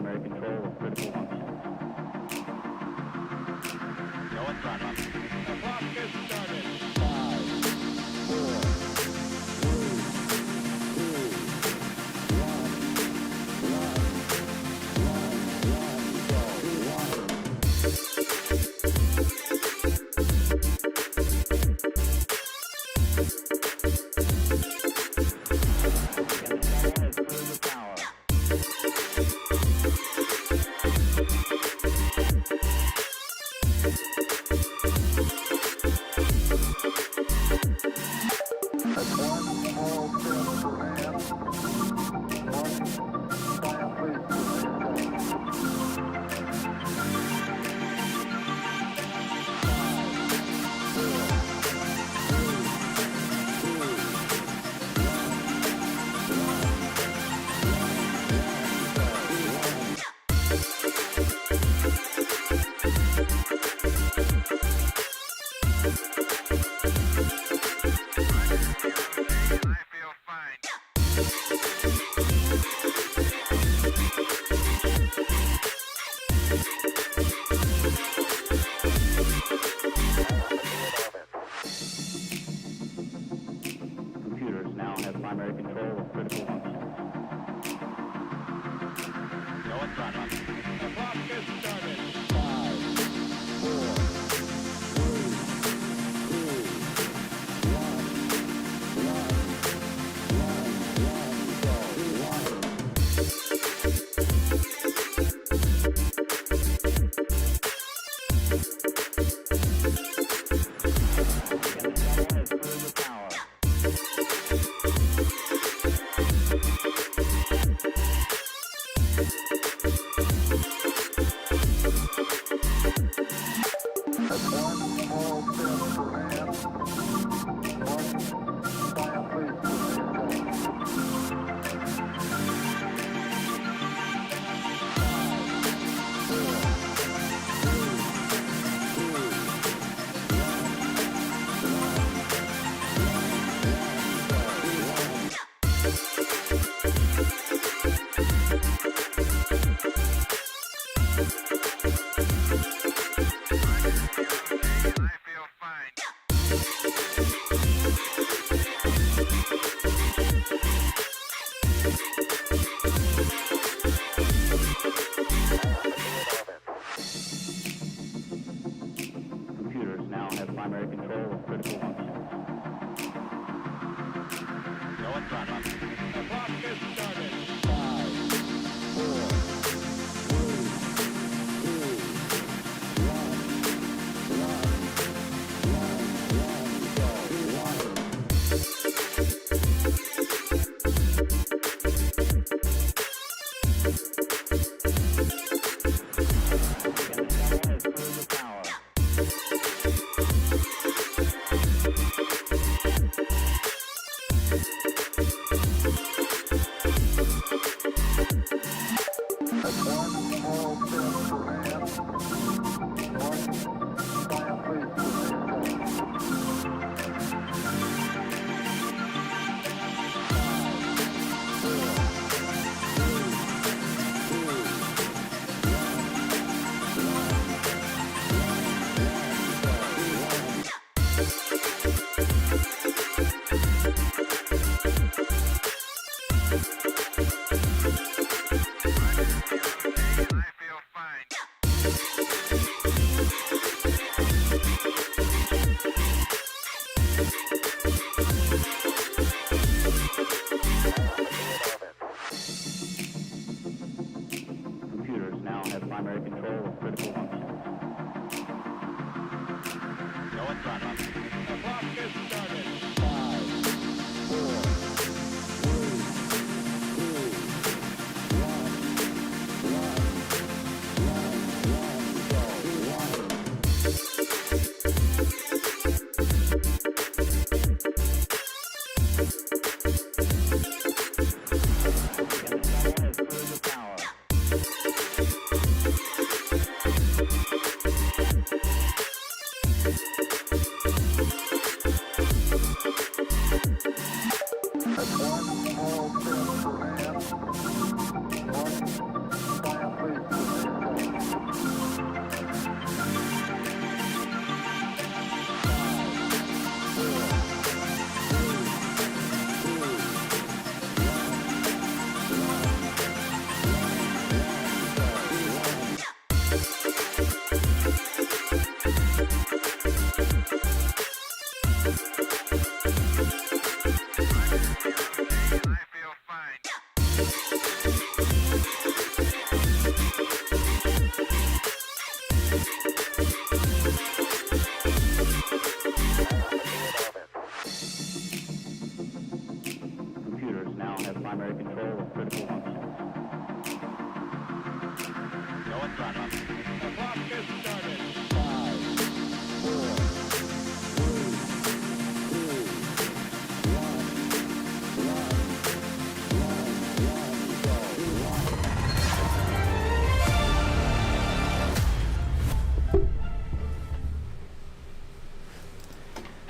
primary control of critical ones. Go in front of him. The clock is started. 5, 4, 5,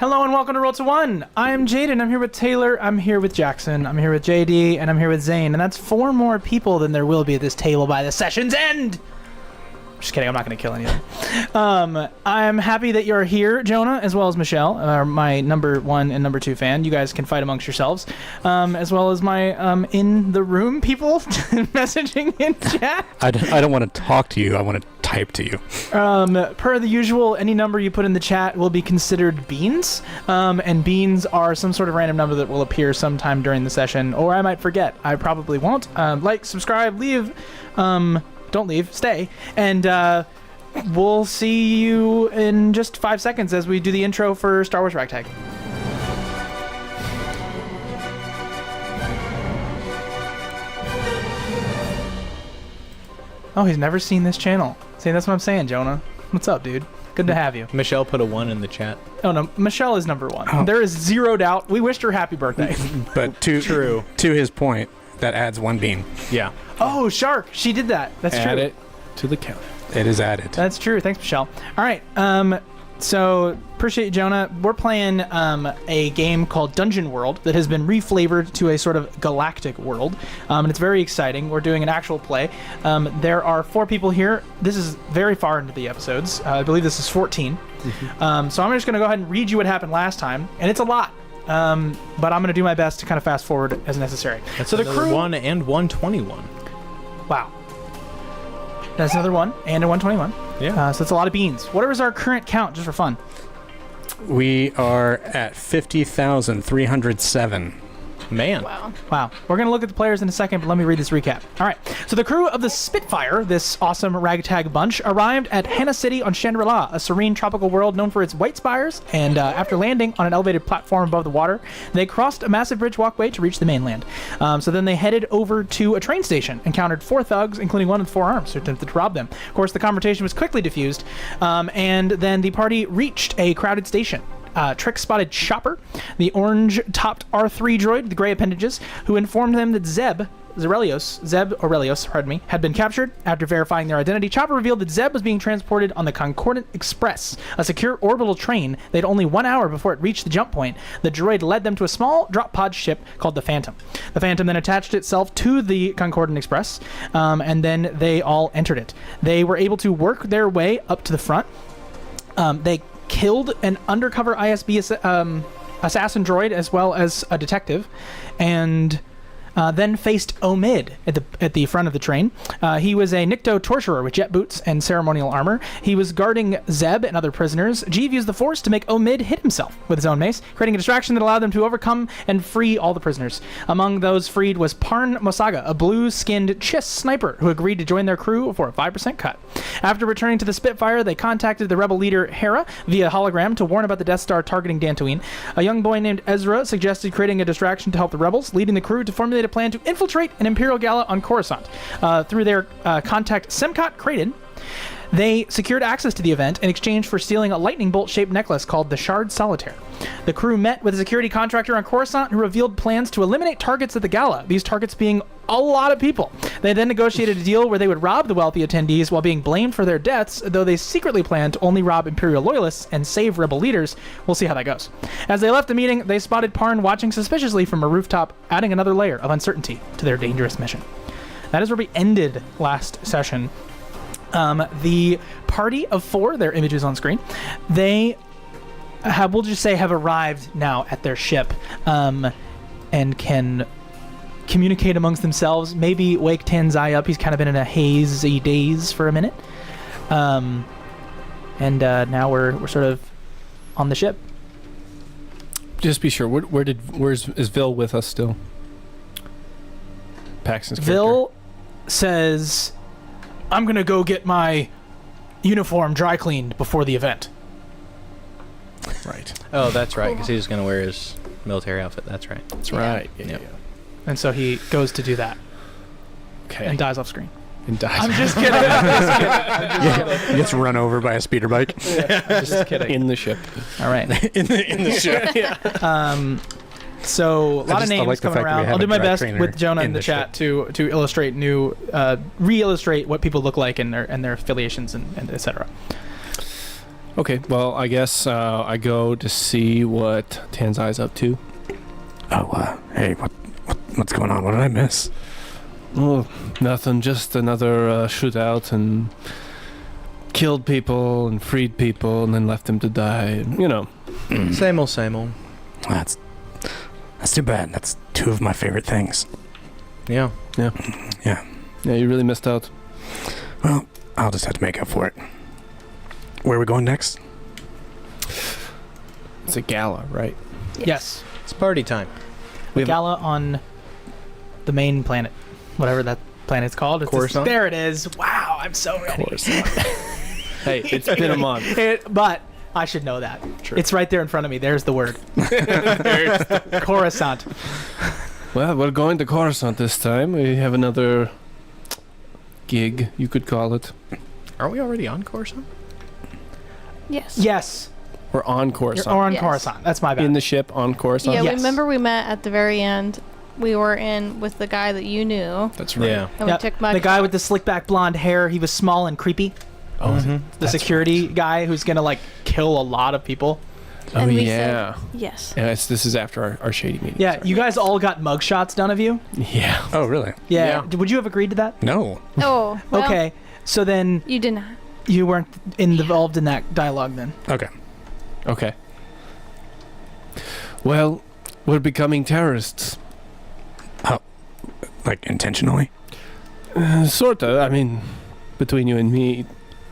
Hello and welcome to Roll to One. I'm Jaden. I'm here with Taylor. I'm here with Jackson. I'm here with JD, and I'm here with Zane. And that's 4 more people than there will be at this table by the session's end. Just kidding. I'm not going to kill any of them. I'm happy that you're here, Jonah, as well as Michelle, my number 1 and number 2 fan. You guys can fight amongst yourselves, as well as my in the room people messaging in chat. I don't want to talk to you. I want to type to you. Per the usual, any number you put in the chat will be considered beans, and beans are some sort of random number that will appear sometime during the session, or I might forget. I probably won't. Like, subscribe, leave. Don't leave, stay, and we'll see you in just 5 seconds as we do the intro for Star Wars Ragtag. Oh, he's never seen this channel. See, that's what I'm saying, Jonah. What's up, dude? Good to have you. Michelle put a 1 in the chat. Oh, no, Michelle is number 1. There is zero doubt. We wished her happy birthday. But to his point, that adds 1 bean. Yeah. Oh, Shark, she did that. That's true. Add it to the count. It is added. That's true. Thanks, Michelle. All right. So appreciate you, Jonah. We're playing a game called Dungeon World that has been reflavored to a sort of galactic world, and it's very exciting. We're doing an actual play. There are 4 people here. This is very far into the episodes. I believe this is 14. Mm-hmm. So I'm just going to go ahead and read you what happened last time, and it's a lot. But I'm going to do my best to kind of fast forward as necessary. That's so the crew 1 and 121. Wow. That's another 1 and a 121. Yeah. So that's a lot of beans. What is our current count, just for fun? We are at 50,307. Man. Wow. We're going to look at the players in a second, but let me read this recap. All right. So the crew of the Spitfire, this awesome ragtag bunch, arrived at Hannah City on Chandrila, a serene tropical world known for its white spires, and after landing on an elevated platform above the water, they crossed a massive bridge walkway to reach the mainland. So then they headed over to a train station, encountered 4 thugs, including one with 4 arms, who attempted to rob them. Of course, the confrontation was quickly diffused, and then the party reached a crowded station. Trick spotted Chopper, the orange-topped R3 droid with the gray appendages, who informed them that Zeb Aurelius, had been captured. After verifying their identity, Chopper revealed that Zeb was being transported on the Concordant Express, a secure orbital train that had only 1 hour before it reached the jump point. The droid led them to a small drop pod ship called the Phantom. The Phantom then attached itself to the Concordant Express, and then they all entered it. They were able to work their way up to the front. They killed an undercover ISB assassin droid as well as a detective, and then faced Omid at the front of the train. He was a Nikto torturer with jet boots and ceremonial armor. He was guarding Zeb and other prisoners. Jeev used the Force to make Omid hit himself with his own mace, creating a distraction that allowed them to overcome and free all the prisoners. Among those freed was Parn Mosaga, a blue-skinned Chiss sniper who agreed to join their crew for a 5% cut. After returning to the Spitfire, they contacted the rebel leader Hera via hologram to warn about the Death Star targeting Dantooine. A young boy named Ezra suggested creating a distraction to help the rebels, leading the crew to formulate a plan to infiltrate an Imperial gala on Coruscant. Through their contact Semcot Creighton, they secured access to the event in exchange for stealing a lightning bolt-shaped necklace called the Shard Solitaire. The crew met with a security contractor on Coruscant who revealed plans to eliminate targets at the gala, these targets being a lot of people. They then negotiated a deal where they would rob the wealthy attendees while being blamed for their deaths, though they secretly planned to only rob Imperial loyalists and save rebel leaders. We'll see how that goes. As they left the meeting, they spotted Parn watching suspiciously from a rooftop, adding another layer of uncertainty to their dangerous mission. That is where we ended last session. The party of 4, their images on screen, they have, we'll just say, have arrived now at their ship, and can communicate amongst themselves, maybe wake Tanzai up. He's kind of been in a hazy daze for a minute. And now we're sort of on the ship. Just be sure, is Vil with us still? Paxton's character. Vil says, I'm going to go get my uniform dry cleaned before the event. Right. Oh, that's right, because he's going to wear his military outfit. That's right. That's right. Yeah. And so he goes to do that. Okay. And dies off screen. And dies. I'm just kidding. I'm just kidding. He gets run over by a speeder bike. Just kidding. In the ship. All right. in the ship. Yeah. So a lot of names like coming around. I'll do my best with Jonah in the chat to illustrate re-illustrate what people look like and their affiliations and etc. Okay, well, I guess I go to see what Tanzai's up to. Oh, hey, what's going on? What did I miss? Oh, nothing. Just another shootout and killed people and freed people and then left them to die. You know. Same old, same old. That's too bad. That's two of my favorite things. Yeah. Yeah, you really missed out. Well, I'll just have to make up for it. Where are we going next? It's a gala, right? Yes. It's party time. The gala on the main planet, whatever that planet's called. Coruscant? There it is. Wow, I'm so ready. Hey, it's been a month. But I should know that. True. It's right there in front of me. There's the word. Coruscant. Well, we're going to Coruscant this time. We have another gig, you could call it. Aren't we already on Coruscant? Yes. Yes. We're on Coruscant. You're on Yes. Coruscant. That's my bad. In the ship on Coruscant. Yeah, Yes. remember we met at the very end. We were in with the guy that you knew, That's right. Yeah. and Yep. we took mud. The guy with the slick back blonde hair, he was small and creepy. Oh, The security guy who's going to like kill a lot of people. Oh, And we yeah. said yes. Yeah, this is after our shady meeting. Yeah, sorry. you guys all got mugshots done of you? Yeah. Oh, really? Yeah. Yeah. Would you have agreed to that? No. Oh, well, Okay. So then You did not. you weren't involved in that dialogue then. Okay. Okay. Well, we're becoming terrorists. Like, intentionally? Sorta. I mean, between you and me,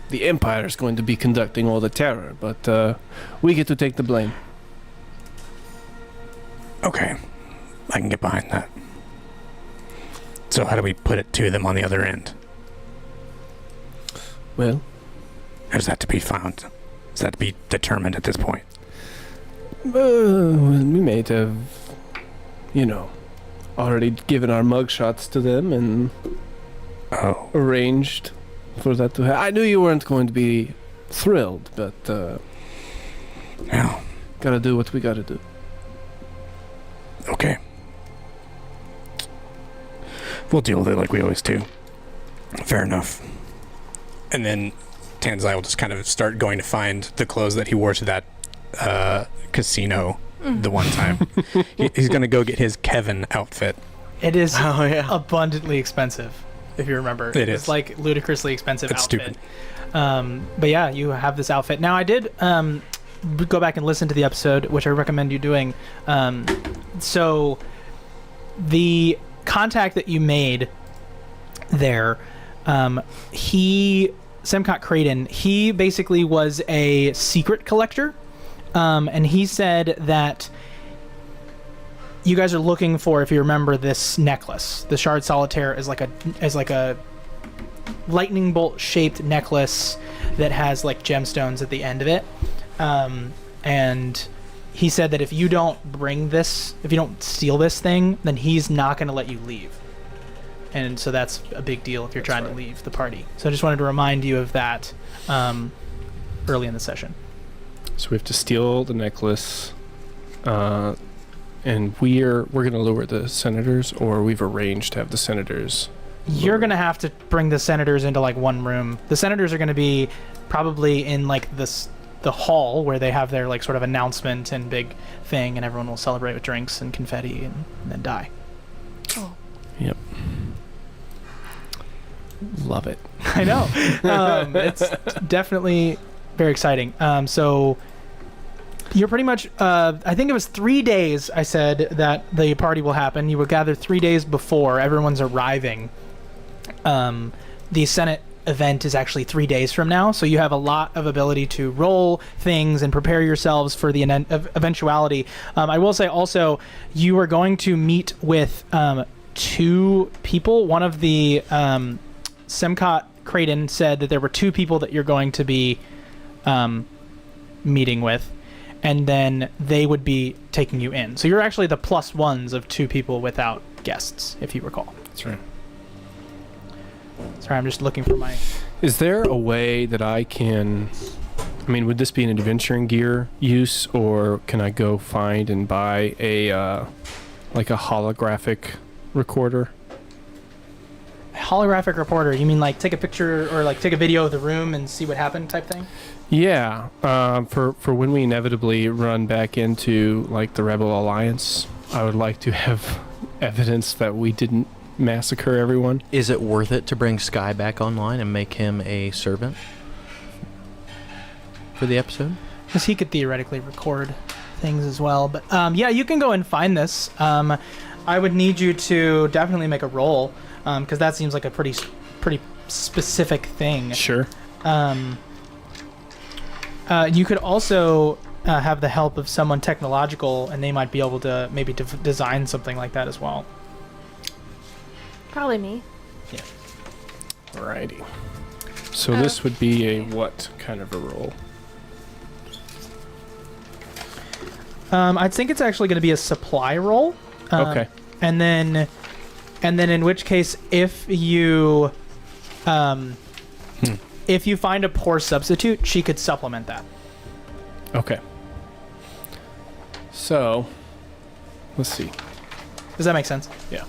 the Empire is going to be conducting all the terror, but we get to take the blame. Okay. I can get behind that. So how do we put it to them on the other end? Well, Or is that to be found? Is that to be determined at this point? we may have, already given our mugshots to them and Oh. arranged for that to happen. I knew you weren't going to be thrilled, but Yeah. gotta do what we gotta do. Okay. We'll deal with it like we always do. Fair enough. And then Tanzai will just kind of start going to find the clothes that he wore to that casino the one time. He's going to go get his Kevin outfit. It is Oh, yeah. abundantly expensive, if you remember. It It's is. like ludicrously expensive It's outfit. stupid. But yeah, you have this outfit. Now I did go back and listen to the episode, which I recommend you doing. So the contact that you made there, Semcott Creighton, he basically was a secret collector. And he said that you guys are looking for, if you remember, this necklace. The Shard Solitaire is like a lightning bolt shaped necklace that has like gemstones at the end of it. And he said that if you don't steal this thing, then he's not going to let you leave. And so that's a big deal if you're trying to leave the party. So I just wanted to remind you of that early in the session. So we have to steal the necklace, and we're going to lure the senators, or we've arranged to have the senators. You're going to have to bring the senators into like one room. The senators are going to be probably in like the hall where they have their like sort of announcement and big thing, and everyone will celebrate with drinks and confetti and then die. Oh. Yep. Love it. I know. It's definitely very exciting. So you're pretty much, I think it was 3 days, I said, that the party will happen. You will gather 3 days before everyone's arriving. The Senate event is actually 3 days from now, so you have a lot of ability to roll things and prepare yourselves for the eventuality. I will say also, you are going to meet with 2 people. One of the Semcott Creighton said that there were 2 people that you're going to be meeting with, and then they would be taking you in. So you're actually the plus ones of 2 people without guests, if you recall. That's right. Sorry, I'm just looking for my... Is there a way that I can... I mean, would this be an adventuring gear use, or can I go find and buy a like a holographic recorder? holographic reporter, you mean like take a picture or like take a video of the room and see what happened type thing? Yeah. For when we inevitably run back into like the Rebel Alliance, I would like to have evidence that we didn't massacre everyone. Is it worth it to bring Sky back online and make him a servant for the episode? Because he could theoretically record things as well. But yeah, you can go and find this. I would need you to definitely make a roll, because that seems like a pretty specific thing. Sure. You could also have the help of someone technological, and they might be able to maybe design something like that as well. Probably me. Alrighty. So this would be a what kind of a roll? I think it's actually going to be a supply roll. Okay. And then in which case, if you find a poor substitute, she could supplement that. Okay. So, let's see. Does that make sense? Yeah.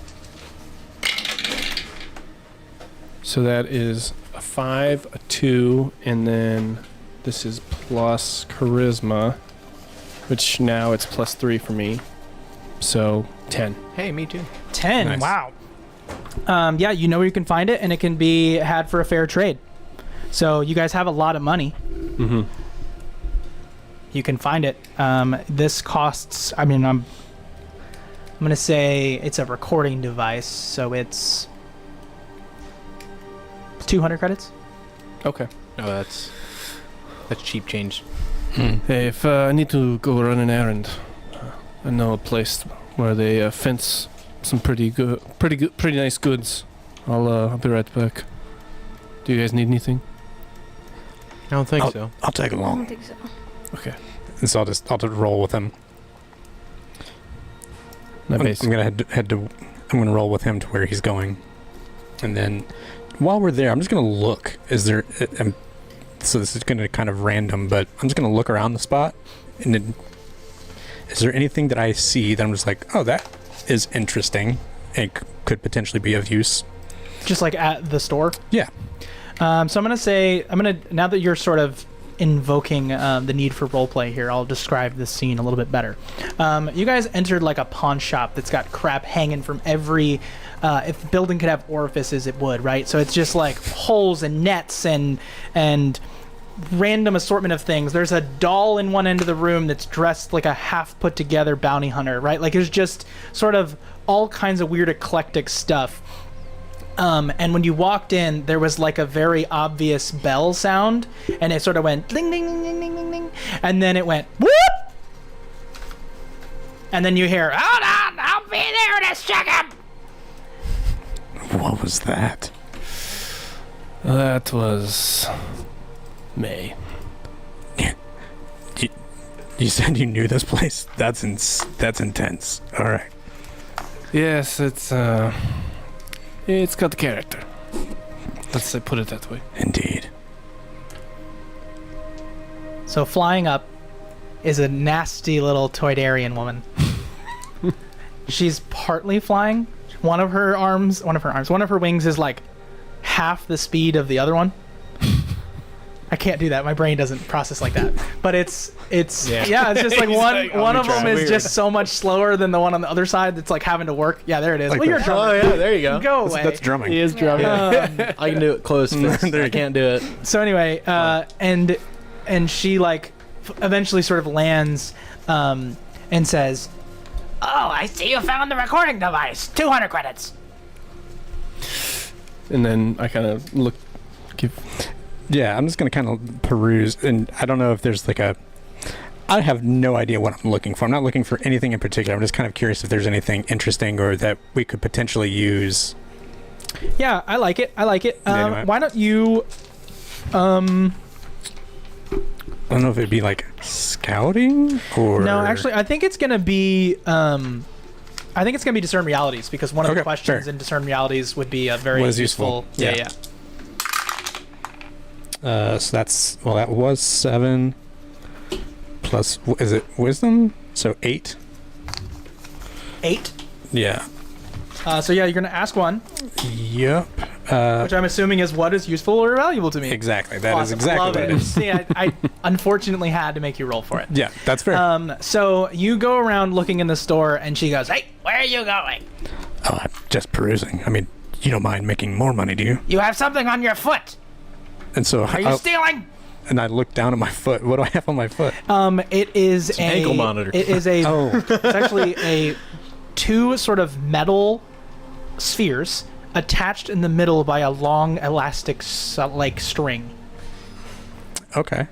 So that is a 5, a 2, and then this is plus charisma, which now it's plus 3 for me. So 10. Hey, me too. 10. Nice. Wow. Yeah, you know where you can find it, and it can be had for a fair trade. So you guys have a lot of money. Mm-hmm. You can find it. This costs. I mean, I'm gonna say it's a recording device, so it's 200 credits. Okay. Oh, that's cheap change. Hey, if I need to go run an errand, I know a place where they fence some pretty nice goods. I'll be right back. Do you guys need anything? I don't think so. I'll tag I don't along. think so. Okay. And so I'll just roll with him. That I'm basically. gonna I'm gonna roll with him to where he's going, and then while we're there, I'm just gonna look. Is there? So this is gonna kind of random, but I'm just gonna look around the spot, and then is there anything that I see that I'm just like, oh, that is interesting, and could potentially be of use? Just like at the store. Yeah. So I'm gonna say now that you're sort of invoking the need for roleplay here, I'll describe this scene a little bit better. You guys entered like a pawn shop that's got crap hanging from every. If the building could have orifices, it would, right? So it's just like holes and nets and random assortment of things. There's a doll in one end of the room that's dressed like a half put together bounty hunter, right? Like there's just sort of all kinds of weird eclectic stuff. And when you walked in, there was like a very obvious bell sound, and it sort of went ding ding ding ding ding ding ding, and then it went whoop, and then you hear, "Hold on, I'll be there in a second." What was that? That was May. You said you knew this place. That's intense. All right. Yes, it's got character. Let's put it that way. Indeed. So flying up is a nasty little Toydarian woman. She's partly flying. One of her wings is like half the speed of the other one. I can't do that. My brain doesn't process like that. But it's it's just like one of them is just so much slower than the one on the other side that's like having to work. Yeah, there it is. Like well, you're the- drumming. Oh yeah, there you go. Go away. That's drumming. He is drumming. I can do it closed fist. There you I can't do it. So anyway, and she like eventually sort of lands and says, "Oh, I see you found the recording device. 200 credits." And then I kind of Yeah, I'm just going to kind of peruse, and I don't know if there's like I have no idea what I'm looking for. I'm not looking for anything in particular. I'm just kind of curious if there's anything interesting or that we could potentially use. Yeah, I like it. Anyway. Why don't you I don't know if it'd be like scouting or... No, actually, I think it's going to be discern realities, because one of the Okay, questions fair. in discern realities would be a very What is useful. useful. Yeah. So that was 7 plus, is it wisdom? So 8? 8. Yeah. So yeah, you're going to ask one. Yep. Which I'm assuming is what is useful or valuable to me. Exactly. That is Awesome. exactly Love what it is. See, I unfortunately had to make you roll for it. Yeah, that's fair. So you go around looking in the store, and she goes, "Hey, where are you going? Oh, I'm just perusing. I mean, you don't mind making more money, do you? You have something on your foot. And so Are you stealing?" And I look down at my foot. What do I have on my foot? It is an ankle monitor. It is a. Oh. It's actually a 2 sort of metal spheres attached in the middle by a long elastic like string. Okay.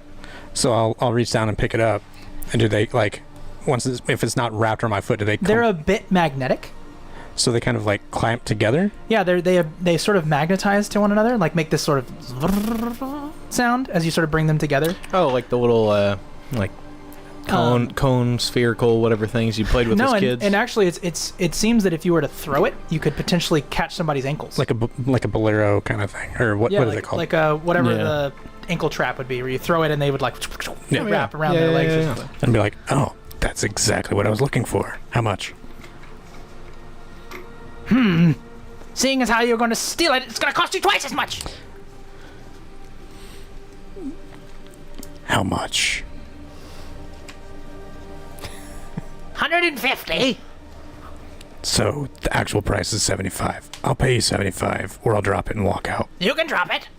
So I'll reach down and pick it up. And do they like if it's not wrapped around my foot, do they? They're a bit magnetic. So they kind of like clamp together. Yeah, they sort of magnetize to one another, like make this sort of sound as you sort of bring them together. Oh, like the little like cone, spherical, whatever things you played with as kids. And actually, it seems that if you were to throw it, you could potentially catch somebody's ankles. Like a bolero kind of thing, or what is it called? Like whatever the ankle trap would be, where you throw it and they would like wrap around their legs. Or something. And be like, oh, that's exactly what I was looking for. How much? Seeing as how you're going to steal it, it's going to cost you twice as much. How much? 150. So the actual price is 75. I'll pay you 75, or I'll drop it and walk out. You can drop it.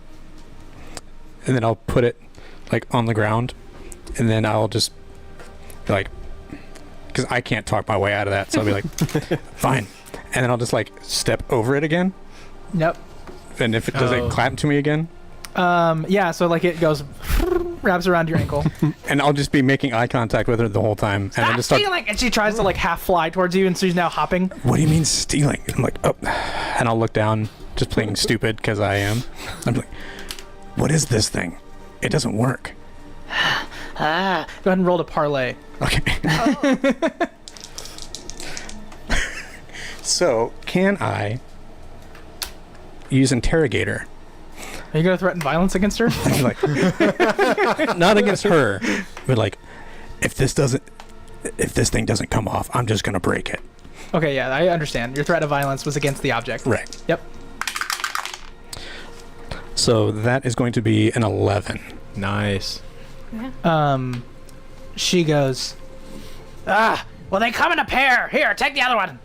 And then I'll put it like on the ground, and then I'll just be like, because I can't talk my way out of that, so I'll be like, fine. And then I'll just like step over it again. Nope. And if it does it clamp to me again? Yeah, so like it goes, wraps around your ankle. And I'll just be making eye contact with her the whole time. And then just start stealing! And she tries to like half fly towards you, and so she's now hopping. What do you mean stealing? I'm like, oh. And I'll look down, just playing stupid, because I am. I'm like, what is this thing? It doesn't work. Go ahead and roll to parlay. Okay. So, can I use interrogator? Are you going to threaten violence against her? Like, not against her, but like, if this thing doesn't come off, I'm just gonna break it. Okay, yeah, I understand. Your threat of violence was against the object. Right. Yep. So that is going to be an 11. Nice. She goes, well, they come in a pair. Here, take the other one.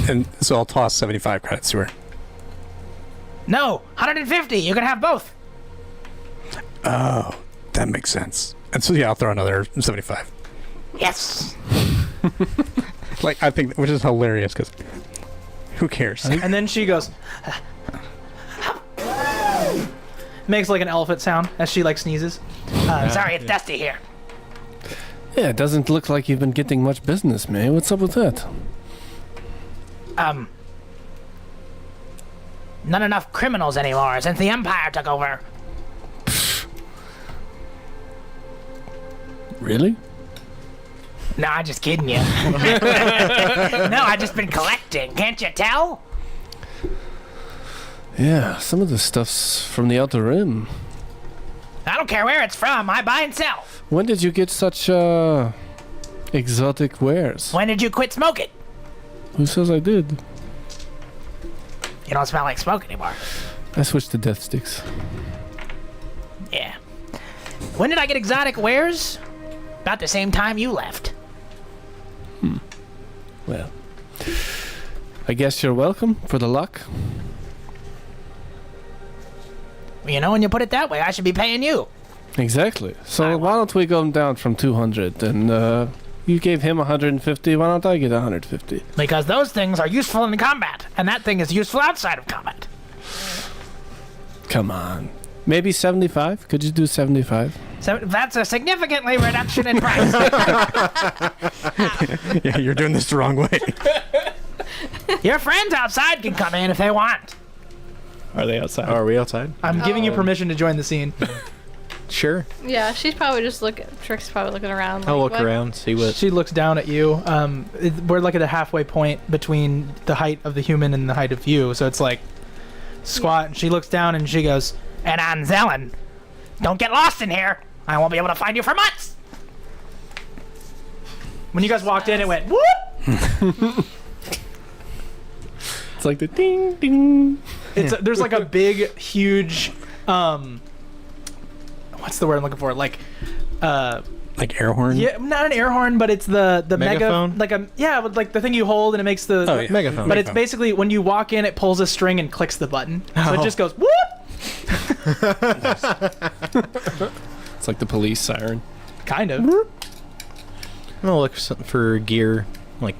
And so I'll toss 75 credits to her. No, 150. You can have both. Oh, that makes sense. And so, yeah, I'll throw another 75. Yes. Like, I think, which is hilarious, because who cares? And then she goes, makes like an elephant sound as she like sneezes. Sorry, it's dusty here. Yeah, it doesn't look like you've been getting much business, May. What's up with that? Not enough criminals anymore since the Empire took over. Really? No, I'm just kidding you. No, I've just been collecting. Can't you tell? Yeah, some of the stuff's from the Outer Rim. I don't care where it's from. I buy and sell. When did you get such exotic wares? When did you quit smoking? Who says I did? You don't smell like smoke anymore. I switched to death sticks. Yeah. When did I get exotic wares? About the same time you left. Well, I guess you're welcome for the luck. Well, you know, when you put it that way, I should be paying you. Exactly. So why don't we go down from 200 and you gave him 150, why don't I get 150? Because those things are useful in combat, and that thing is useful outside of combat. Come on. Maybe 75? Could you do 75? So that's a significantly reduction in price. Yeah, you're doing this the wrong way. Your friends outside can come in if they want. Are they outside? Are we outside? I'm giving you permission to join the scene. Sure. Yeah, she's probably just Trick's probably looking around. I'll like, look what? around, see what. She looks down at you. We're like at a halfway point between the height of the human and the height of you, so it's like squat. And she looks down and she goes, "And I'm Zelen. Don't get lost in here. I won't be able to find you for months." When you guys walked in, it went whoop. It's like the ding, ding. There's like a big, huge, what's the word I'm looking for? Like air horn? Yeah, not an air horn, but it's the Megaphone? with like the thing you hold and it makes the Oh, yeah. Megaphone. But it's basically when you walk in, it pulls a string and clicks the button, so it just goes whoop. It's like the police siren. Kind of. I'm gonna look for gear, like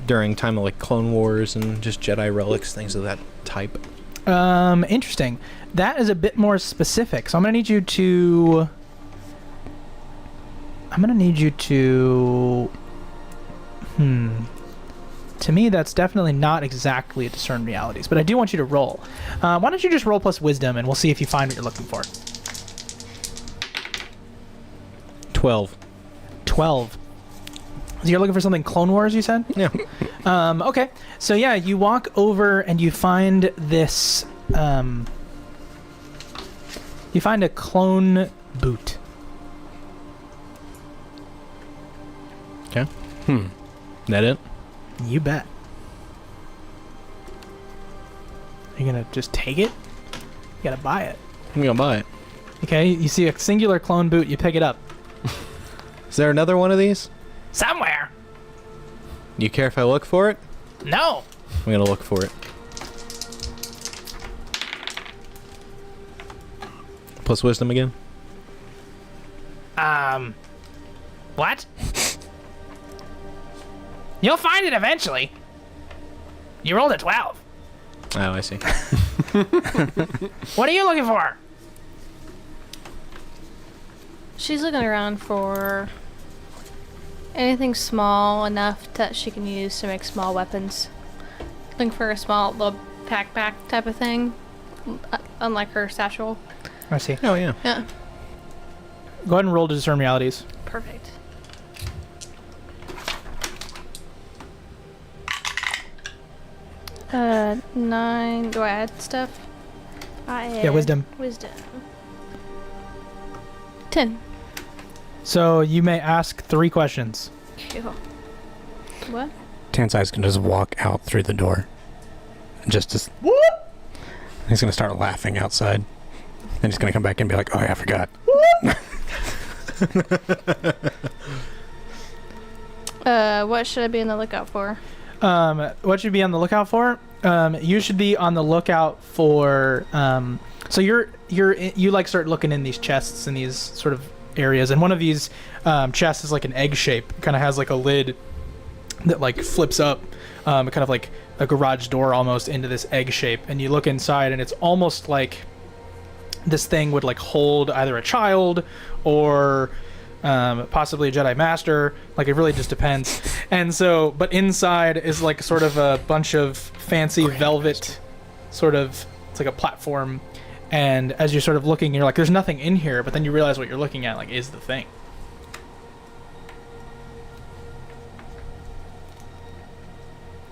during time of like Clone Wars and just Jedi relics, things of that type. Interesting. That is a bit more specific. So I'm gonna need you to. To me, that's definitely not exactly a discern realities, but I do want you to roll. Why don't you just roll plus wisdom, and we'll see if you find what you're looking for. 12. 12. So you're looking for something Clone Wars, you said? Yeah. Okay. So yeah, you walk over and you find this. You find a clone boot. Okay. That it? You bet. You're gonna just take it? You gotta buy it. I'm gonna buy it. Okay, you see a singular clone boot, you pick it up. Is there another one of these? Somewhere! You care if I look for it? No! I'm gonna look for it. Plus wisdom again? What? You'll find it eventually. You rolled a 12. Oh, I see. What are you looking for? She's looking around for anything small enough that she can use to make small weapons. Looking for a small little backpack type of thing, unlike her satchel. I see. Oh, yeah. Yeah, Go ahead and roll to discern realities. perfect. Uh, 9. Do I add stuff? I add Yeah, wisdom. Wisdom. 10. So you may ask 3 questions. Cool. What? Tansai's gonna just walk out through the door. Just he's gonna start laughing outside. Then he's gonna come back and be like, "Oh yeah, I forgot." What should I be on the lookout for? What should you be on the lookout for? You should be on the lookout for. So you like start looking in these chests and these sort of areas, and one of these chests is like an egg shape. Kind of has like a lid that like flips up, kind of like a garage door almost into this egg shape. And you look inside, and it's almost like this thing would like hold either a child or possibly a Jedi Master. Like, it really just depends. And so, but inside is like sort of a bunch of fancy velvet sort of, it's like a platform. And as you're sort of looking, you're like, there's nothing in here, but then you realize what you're looking at, like, is the thing.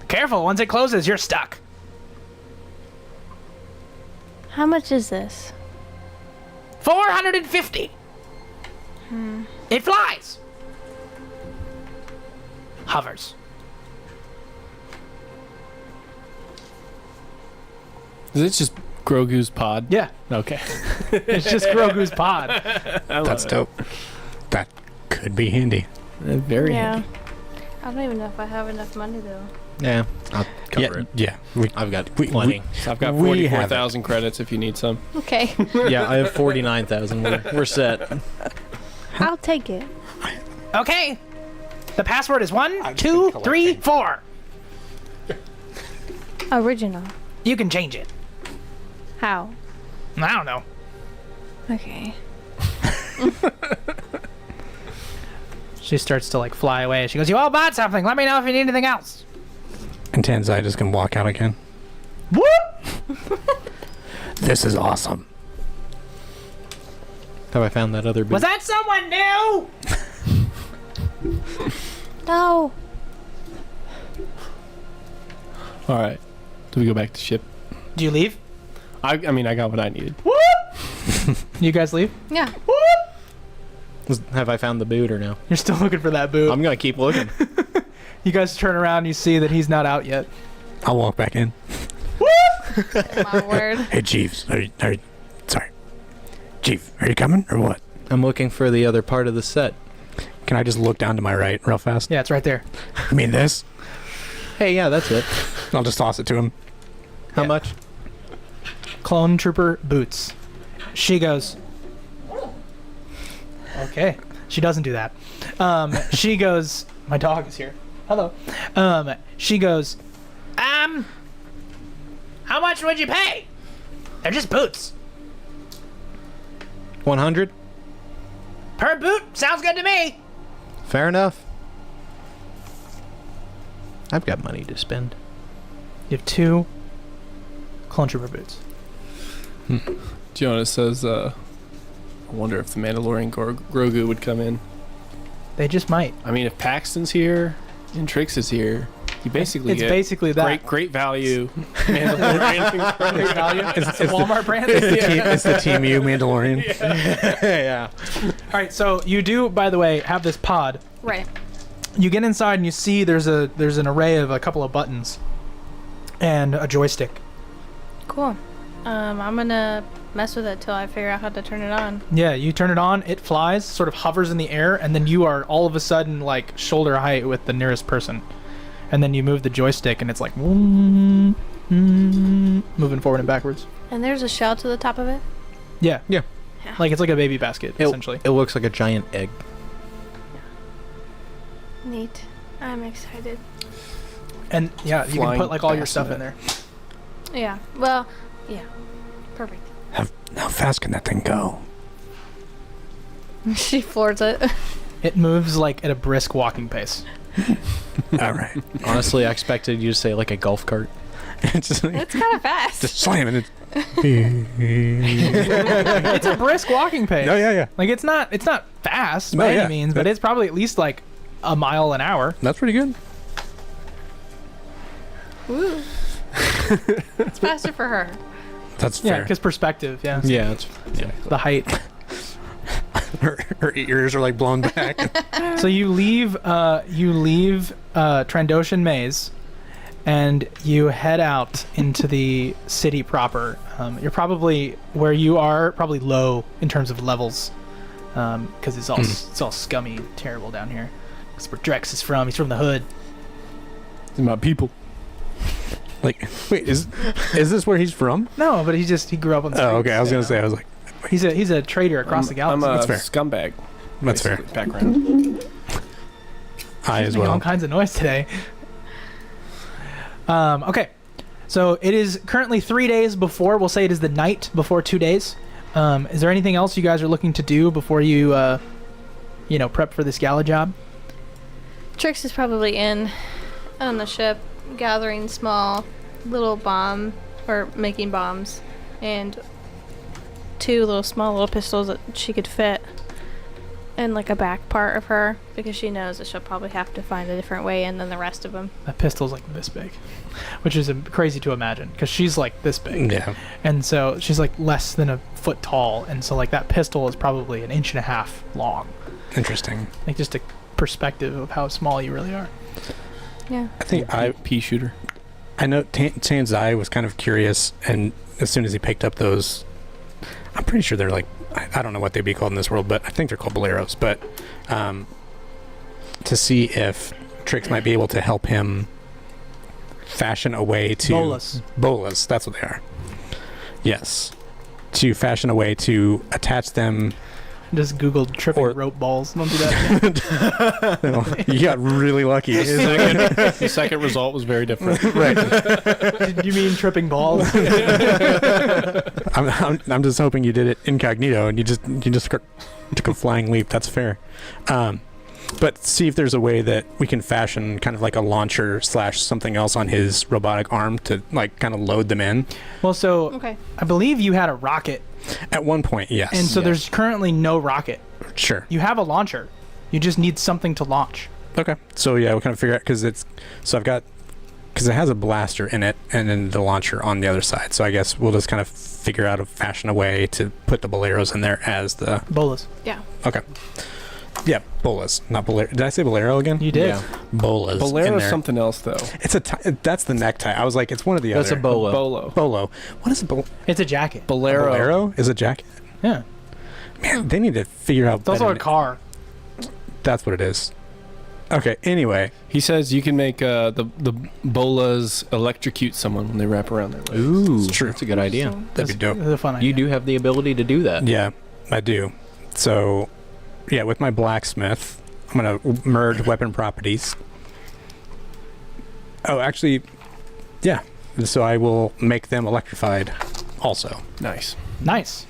Careful, once it closes, you're stuck. How much is this? 450. It flies. Hovers. Is it just Grogu's pod? Yeah, Okay. it's just Grogu's pod. That's dope. That could be handy. Very Yeah. handy. I don't even know if I have enough money though. Yeah, I'll cover it. Yeah. I've got plenty. So I've got We have 44,000 credits if you need some. Okay. Yeah, I have 49,000. We're set. I'll take it. Okay. The password is 1, 2, 3, 4. Original. You can change it. How? I don't know. Okay. She starts to like fly away. She goes, "You all bought something. Let me know if you need anything else." And Tansai just can walk out again. Whoop! This is awesome. Have I found that other boot? Was that someone new? No. All right. Do we go back to ship? Do you leave? I mean, I got what I needed. Whoop! You guys leave? Yeah. Have I found the boot or no? You're still looking for that boot. I'm gonna keep looking. You guys turn around and you see that he's not out yet. I'll walk back in. My word. Hey, Jeeves. Sorry. Chief, are you coming or what? I'm looking for the other part of the set. Can I just look down to my right real fast? Yeah, it's right there. You mean this? Hey, yeah, that's it. I'll just toss it to him. How Yeah. much? Clone Trooper boots. She goes, okay. She doesn't do that. She goes, my dog is here. Hello. She goes, how much would you pay? They're just boots. 100? Per boot? Sounds good to me. Fair enough. I've got money to spend. You have 2 Clone Trooper boots. Jonas says, I wonder if the Mandalorian Grogu would come in. They just might. I mean, if Paxton's here and Trix is here, you basically It's get basically that. great value Mandalorian. Great value. It's a Walmart brand. It's the Team U Mandalorian. Yeah. All right, so you do, by the way, have this pod. Right. You get inside and you see there's an array of a couple of buttons and a joystick. Cool. I'm gonna mess with it till I figure out how to turn it on. Yeah, you turn it on, it flies, sort of hovers in the air, and then you are all of a sudden like shoulder height with the nearest person. And then you move the joystick and it's like moving forward and backwards. And there's a shell to the top of it. Yeah. Yeah. Like it's like a baby basket, essentially. It looks like a giant egg. Neat. I'm excited. And yeah, you can Flying put like all your stuff bassinet. in there. Yeah. Well, yeah. Perfect. How fast can that thing go? She floors it. It moves like at a brisk walking pace. All right. Honestly, I expected you to say like a golf cart. Just, like, It's kind of fast. just slamming it. It's a brisk walking pace. Oh, yeah. Like it's not fast No, by yeah. any means, but it's probably at least like a mile an hour. That's pretty good. Woo. It's faster for her. That's Yeah, fair. because perspective. Yeah. Yeah, it's The height. Her ears are like blown back. So you leave Trandoshan Maze, and you head out into the city proper. You're probably where you are, probably low in terms of levels, because it's all scummy, terrible down here. That's where Drex is from. He's from the hood. It's my people. Like, wait, is this where he's from? No, but he grew up on the streets. Oh, okay. I was gonna say, I was like, he's a trader across the I'm galaxy. a That's fair. scumbag. that's fair. basically, Background. I as Making all well. kinds of noise today. Okay, so it is currently 3 days before. We'll say it is the night before 2 days. Is there anything else you guys are looking to do before you, prep for this gala job? Trix is probably on the ship, gathering small little making bombs, and 2 small pistols that she could fit in like a back part of her, because she knows that she'll probably have to find a different way in than the rest of them. That pistol's like this big, which is crazy to imagine because she's like this big, Yeah. and so she's like less than a foot tall, and so like that pistol is probably 1.5 inches long. Interesting. Like just a perspective of how small you really are. Yeah. I think Pea shooter. I know Tanzai was kind of curious, and as soon as he picked up those, I'm pretty sure they're like, I don't know what they'd be called in this world, but I think they're called boleros. But to see if Trix might be able to help him fashion a way to bolas. That's what they are. Yes, to fashion a way to attach them. Just Googled tripping Or- rope balls. Don't do that. No, you got really lucky. The second result was very different. Right. Did you mean tripping balls? I'm just hoping you did it incognito and you just took a flying leap. That's fair. But see if there's a way that we can fashion kind of like a launcher / something else on his robotic arm to like kind of load them in. Well, so Okay. I believe you had a rocket, At one point, yes. and so there's currently no rocket. Sure. You have a launcher. You just need something to launch. Okay. So yeah, we'll kind of figure out because it has a blaster in it and then the launcher on the other side. So I guess we'll just kind of figure out fashion a way to put the boleros in there as the. Bolas. Yeah. Okay. Yeah, bolas, not bolero. Did I say bolero again? You did. Yeah. Bolas. in Bolero is there. something else, though. It's that's the necktie. I was like, it's one of the That's other. a bolo. Bolo. Bolo. What is a bolo? It's a jacket. Bolero. Bolero is a jacket. Yeah. Man, they need to figure out. It's also better a car. That's what it is. Okay. Anyway, He says you can make the bolas electrocute someone when they wrap around their legs. Ooh, It's true. that's a good idea. that'd be dope. It's a fun idea. You do have the ability to do that. Yeah, I do. So, yeah, with my blacksmith, I'm gonna merge weapon properties. Oh, actually, yeah. So I will make them electrified, also. Nice. Nice.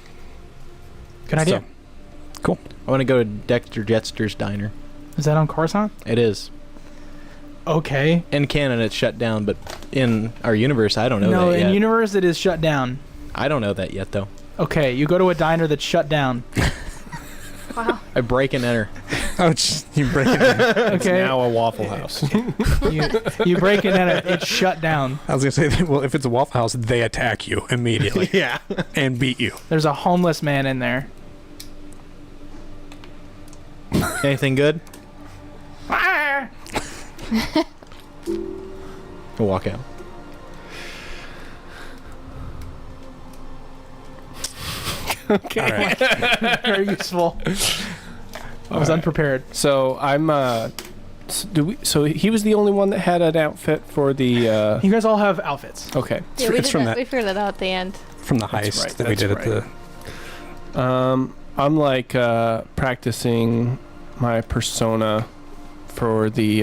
Good idea. Cool. I want to go to Dexter Jetster's diner. Is that on Coruscant? It is. Okay. In canon, it's shut down, but in our universe, I don't know No, that in yet. universe it is shut down. I don't know that yet, though. Okay, you go to a diner that's shut down. Wow. I break and enter. Oh, you break it in. It's Okay. now a Waffle House. you break it in, it's shut down. I was gonna say, well, if it's a Waffle House, they attack you immediately Yeah. and beat you. There's a homeless man in there. Anything good? We'll walk out. Okay. All right. Very useful. I was unprepared. So I'm. So he was the only one that had an outfit for the. You guys all have outfits. Okay. Yeah, we It's did from that. that- We figured that out at the end. From the That's heist right, that we that's did at the. I'm like practicing my persona for the,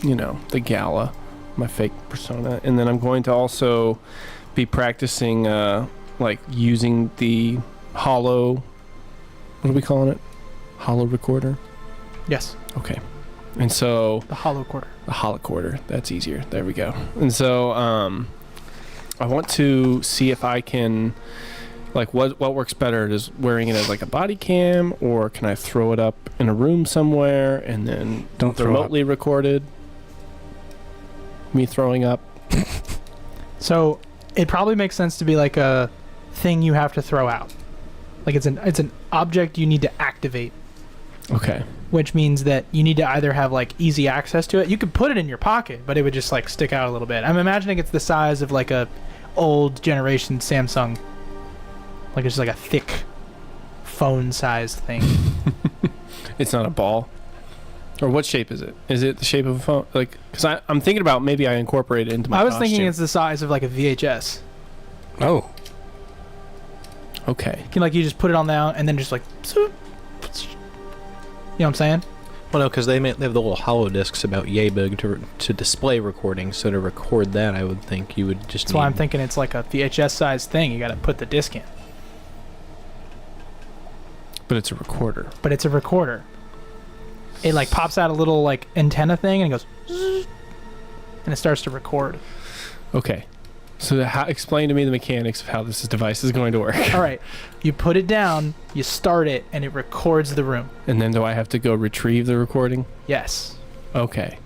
the gala, my fake persona, and then I'm going to also be practicing like using the hollow. What are we calling it? Hollow recorder. Yes, Okay. And so the hollow quarter. the holocorder. That's easier. There we go. And so I want to see if I can, like, what works better? Is wearing it as like a body cam, or can I throw it up in a room somewhere and then Don't throw remotely recorded me throwing up? So it probably makes sense to be like a thing you have to throw out. Like it's an object you need to activate, Okay. which means that you need to either have like easy access to it. You could put it in your pocket, but it would just like stick out a little bit. I'm imagining it's the size of like a old generation Samsung, like it's just like a thick phone size thing. It's not a ball. Or what shape is it? Is it the shape of a phone? Like, because I'm thinking about maybe I incorporate it into my I was thinking costume. it's the size of like a VHS. Oh, Okay. You can like you just put it on down and then just like, you know what I'm saying? Well, no, because they have the little hollow discs about yay big to display recording. So to record that, I would think you would just. That's why I'm thinking it's like a VHS size thing. You got to put the disc in, But it's a recorder. but it's a recorder. It like pops out a little like antenna thing and it goes, zzz, and it starts to record. Okay. So explain to me the mechanics of how this device is going to work. All right, you put it down, you start it, and it records the room. And then do I have to go retrieve the recording? Yes, Okay.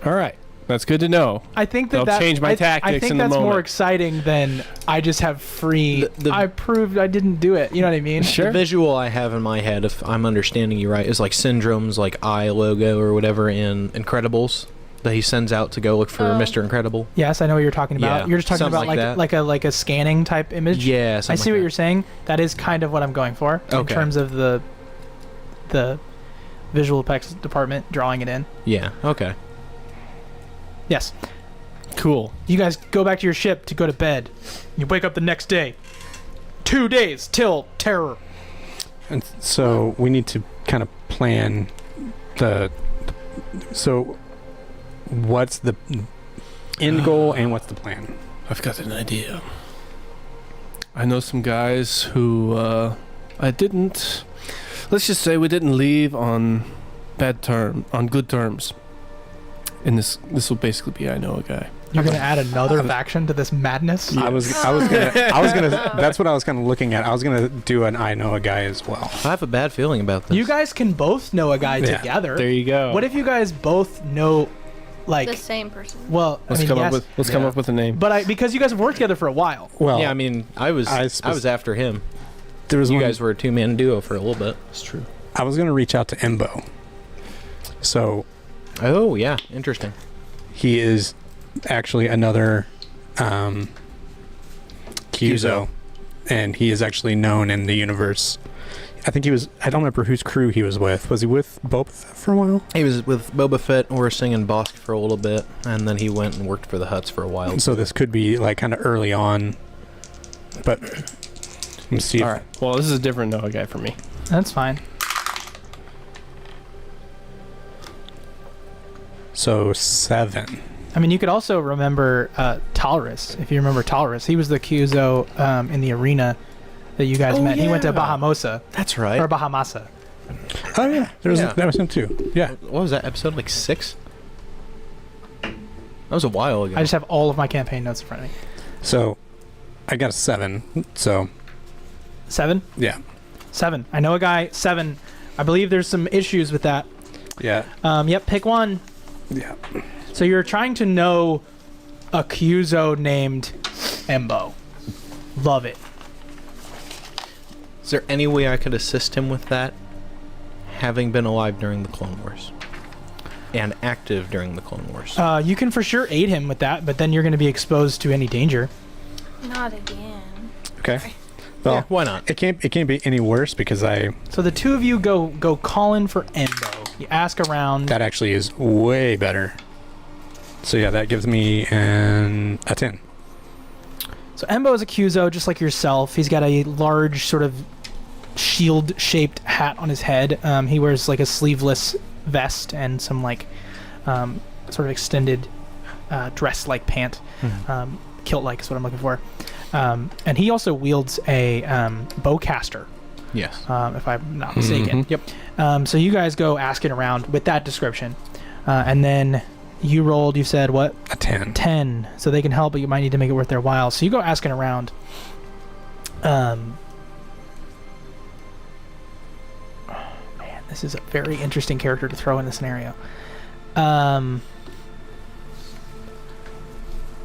All right. That's good to know. I think that I'll change my I tactics think in the that's more moment. exciting than I just have free. The- I proved I didn't do it. You know what I mean? Sure. The visual I have in my head, if I'm understanding you right, is like Syndrome's like eye logo or whatever in Incredibles that he sends out to go look for Oh. Mr. Incredible. Yes, I know what you're talking about. Yeah, You're just talking something about like like that. like a scanning type image. Yeah, I something see like what that. you're saying. That is kind of what I'm going for in Okay. terms of the visual effects department drawing it in. Yeah. Okay. Yes. Cool. You guys go back to your ship to go to bed. You wake up the next day. 2 days till terror. and so we need to kind of plan the. So, what's the end goal and what's the plan? I've got an idea. I know some guys who I didn't. Let's just say we didn't leave on good terms. And this will basically be I know a guy. You're gonna add another faction to this madness. I was gonna that's what I was kind of looking at. I was gonna do an I know a guy as well. I have a bad feeling about this. You guys can both know a guy Yeah. together. There you go. What if you guys both know, like, The same person. well, Let's I mean, come yes, up with a name. but because you guys have worked together for a while. Well, Yeah, I mean, I was I after him. There was You one, guys were a two-man duo for a little bit. It's true. I was going to reach out to Embo. So Oh, yeah. Interesting. he is actually another Kyuzo, and he is actually known in the universe. I think he was, I don't remember whose crew he was with. Was he with Boba Fett for a while? He was with Boba Fett, Orsing, and Bosk for a little bit, and then he went and worked for the Hutts for a while. So this could be like kind of early on, but let's see. All right. Well, this is a different Noah guy for me. That's fine. So 7. I mean, you could also remember Talrus. If you remember Talrus, he was the Kyuzo in the arena that you guys met. He went to yeah. Bahamosa. That's right. Or Bahamasa. Oh yeah, Yeah. that was him too. Yeah. What was that episode? Like 6? That was a while ago. I just have all of my campaign notes in front of me. So I got a 7. So 7? yeah, 7. I know a guy. 7. I believe there's some issues with that. yeah, Yep, pick one. yeah. So you're trying to know a Kyuzo named Embo. Love it. Is there any way I could assist him with that? Having been alive during the Clone Wars. And active during the Clone Wars. You can for sure aid him with that, but then you're going to be exposed to any danger. Not again. Okay. Well, Yeah, why not? It can't be any worse because So the two of you go call in for Embo. You ask around. that actually is way better. So yeah, that gives me a 10. So Embo is a Kyuzo, just like yourself. He's got a large sort of shield-shaped hat on his head. He wears like a sleeveless vest and some like sort of extended dress-like pant. Kilt-like is what I'm looking for. And he also wields a bowcaster, Yes. if I'm not mistaken. Mhm. Yep. So you guys go asking around with that description. And then you rolled, you said what? A 10. 10. So they can help, but you might need to make it worth their while. So you go asking around. Man, this is a very interesting character to throw in the scenario.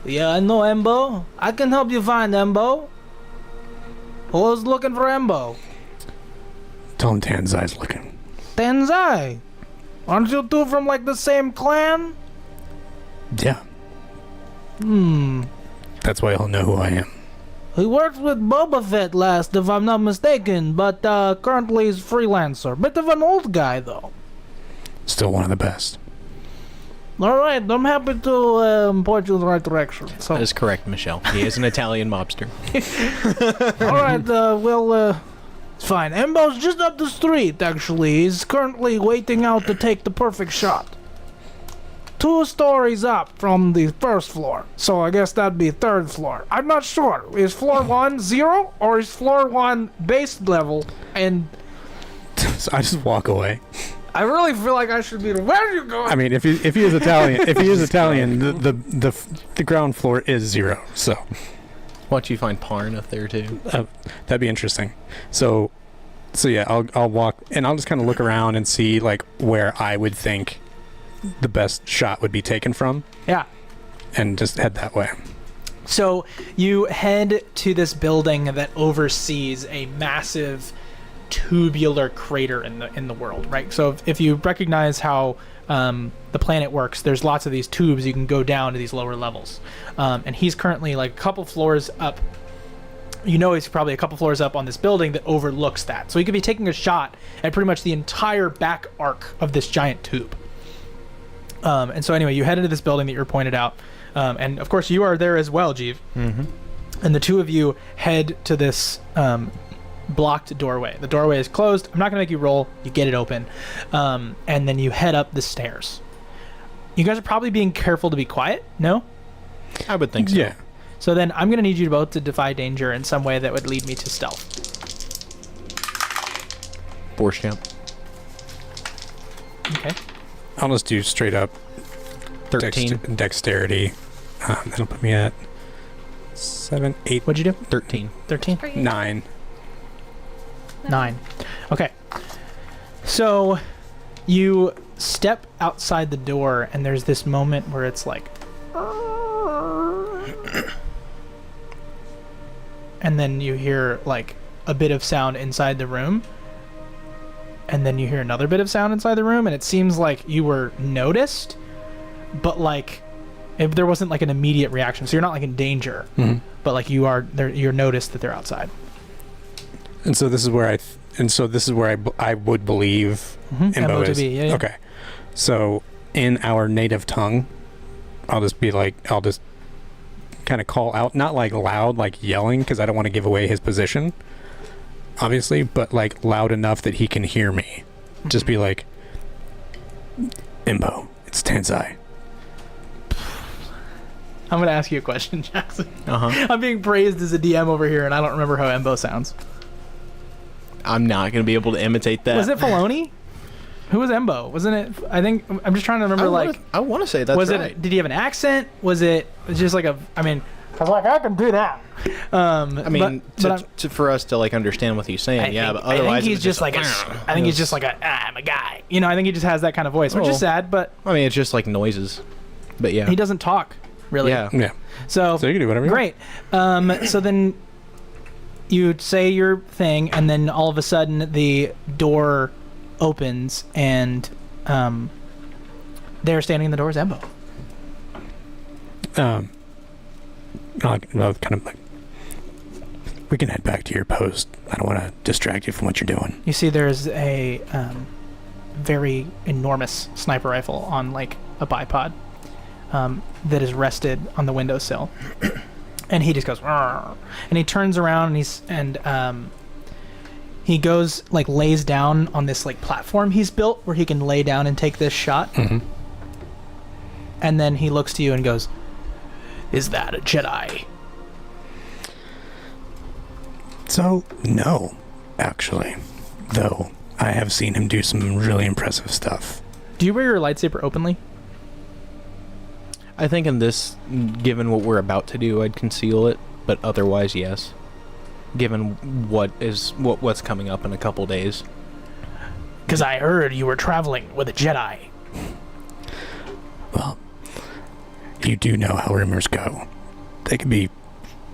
Yeah, I know Embo. I can help you find Embo. Who's looking for Embo? Tell him Tanzai's looking. Tenzai. Aren't you two from like the same clan? Yeah. That's why he'll know who I am. He worked with Boba Fett last, if I'm not mistaken, but currently he's freelancer. Bit of an old guy, though. Still one of the best. All right, I'm happy to point you in the right direction. So, That is correct, Michelle. He is an Italian mobster. all right, it's fine. Embo's just up the street, actually. He's currently waiting out to take the perfect shot. 2 stories up from the first floor, so I guess that'd be 3rd floor. I'm not sure. Is floor 1 0 or is floor 1 base level? And So I just walk away. I really feel like I should be. Where are you going? I mean, if he is Italian, the ground floor is 0. So Why don't you find Parn up there too? that'd be interesting. So yeah, I'll walk and I'll just kind of look around and see like where I would think the best shot would be taken from, Yeah. and just head that way. So you head to this building that oversees a massive tubular crater in the world, right? So if you recognize how the planet works, there's lots of these tubes you can go down to these lower levels. And he's currently like a couple floors up. You know, he's probably a couple floors up on this building that overlooks that. So he could be taking a shot at pretty much the entire back arc of this giant tube. And so anyway, you head into this building that you're pointed out. And of course you are there as well, Jeev. Mm-hmm. And the two of you head to this blocked doorway. The doorway is closed. I'm not going to make you roll. You get it open. And then you head up the stairs. You guys are probably being careful to be quiet, no? I would think so. Yeah. So then I'm going to need you both to defy danger in some way that would lead me to stealth. Force jump. Okay. I'll just do straight up 13. dexterity. That'll put me at 7, 8, What'd you do? 13. 13? 9. 9. Okay. So you step outside the door and there's this moment where it's like and then you hear like a bit of sound inside the room, and then you hear another bit of sound inside the room, and it seems like you were noticed, but like if there wasn't like an immediate reaction, so you're not like in danger, but like you're noticed that they're outside. And so this is where I would believe Embo to is. be, yeah. Okay. So in our native tongue, I'll just kind of call out, not like loud, like yelling, because I don't want to give away his position, obviously, but like loud enough that he can hear me. Just be like, Embo, it's Tanzai. I'm gonna ask you a question, Jackson. Uh-huh. I'm being praised as a DM over here, and I don't remember how Embo sounds. I'm not going to be able to imitate that. Was it Filoni? Who was Embo? Wasn't it? I think I'm just trying to remember. I want to say that's was right. it? Did he have an accent? Was it just like a? I mean, I was like, I can do that. I mean, but for us to like understand what he's saying, but otherwise, I think he's just like he's just like I'm a guy. You know, I think he just has that kind of voice, which is sad. But I mean, it's just like noises. But yeah, he doesn't talk really. Yeah. So you can do whatever you want. Great. So then you say your thing, and then all of a sudden the door opens, and there standing in the door is Embo. I'll kind of like, we can head back to your post. I don't want to distract you from what you're doing. You see there's a very enormous sniper rifle on like a bipod that is rested on the windowsill. And he just goes, "Rrr," and he turns around, and he goes, like, lays down on this like platform he's built where he can lay down and take this shot. And then he looks to you and goes, "Is that a Jedi?" So, no, actually. Though, I have seen him do some really impressive stuff. Do you wear your lightsaber openly? I think in this, given what we're about to do, I'd conceal it, but otherwise, yes. Given what's coming up in a couple days. Because I heard you were traveling with a Jedi. Well, you do know how rumors go. They can be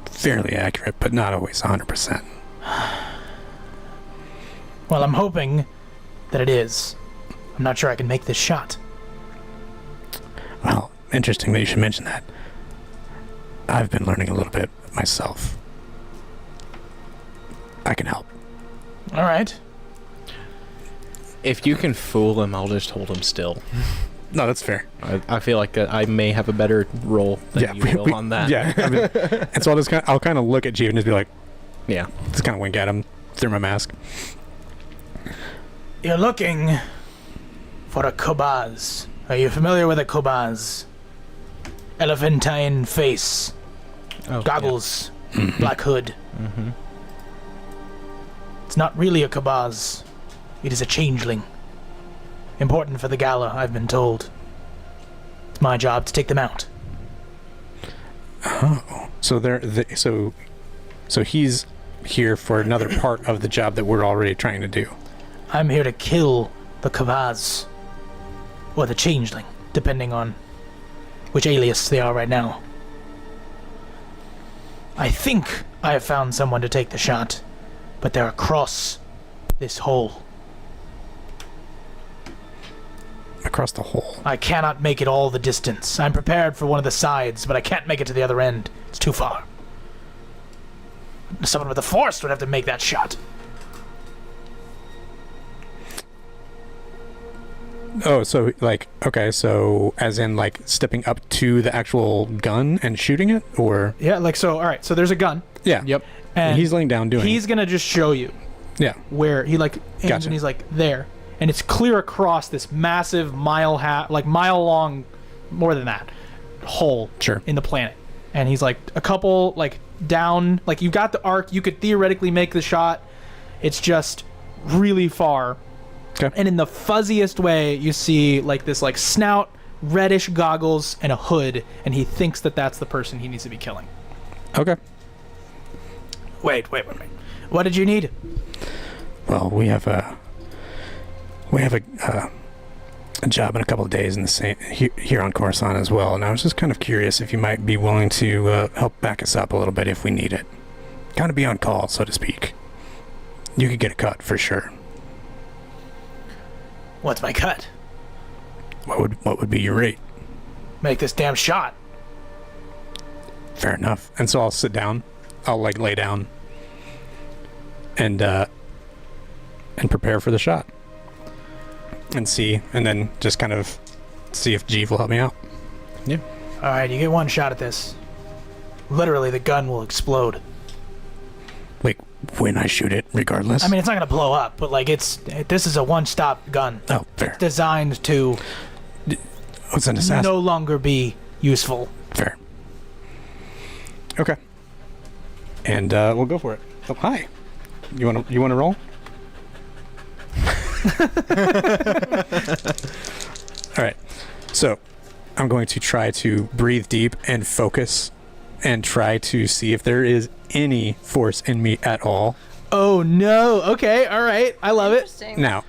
fairly accurate, but not always 100%. Well, I'm hoping that it is. I'm not sure I can make this shot. Well, interesting that you should mention that. I've been learning a little bit myself. I can help. All right. If you can fool him, I'll just hold him still. No, that's fair. I feel like I may have a better role than you will on that. Yeah, I mean, and so I'll kind of look at you and just be like, yeah, just kind of wink at him through my mask. You're looking for a Kobaz. Are you familiar with a Kobaz? Elephantine face, goggles, black hood. It's not really a Kobaz. It is a changeling. Important for the gala, I've been told. It's my job to take them out. Oh, so so he's here for another part of the job that we're already trying to do. I'm here to kill the Kobaz. Or the changeling, depending on which alias they are right now. I think I have found someone to take the shot, but they're across this hole. Across the hole. I cannot make it all the distance. I'm prepared for one of the sides, but I can't make it to the other end. It's too far. Someone with the Force would have to make that shot. Oh, so like, okay, so as in like stepping up to the actual gun and shooting it, or? Yeah, like so. All right, so there's a gun. Yeah. Yep. And he's laying down doing He's gonna just show you. Yeah. Where he like aims Gotcha. and he's like there, and it's clear across this massive mile long, more than that, hole Sure. in the planet. And he's like a couple like down, like you got the arc, you could theoretically make the shot. It's just really far. Okay. And in the fuzziest way, you see like this like snout, reddish goggles, and a hood, and he thinks that that's the person he needs to be killing. Okay. Wait. What did you need? Well, we have a job in a couple of days in the same here on Coruscant as well, and I was just kind of curious if you might be willing to help back us up a little bit if we need it. Kind of be on call, so to speak. You could get a cut for sure. What's my cut? What would be your rate? Make this damn shot. Fair enough. And so I'll sit down. I'll like lay down and prepare for the shot. And see, and then just kind of see if Jeeve will help me out. Yeah. All right, you get one shot at this. Literally, the gun will explode. Like when I shoot it, regardless. I mean, it's not gonna blow up, but like this is a one-stop gun. Oh, fair. Designed to It's an assassin. no longer be useful. Fair. Okay. And we'll go for it. Oh, hi. You wanna roll? All right. So I'm going to try to breathe deep and focus and try to see if there is any force in me at all. Oh no! Okay, all right, I love it. Interesting. Now,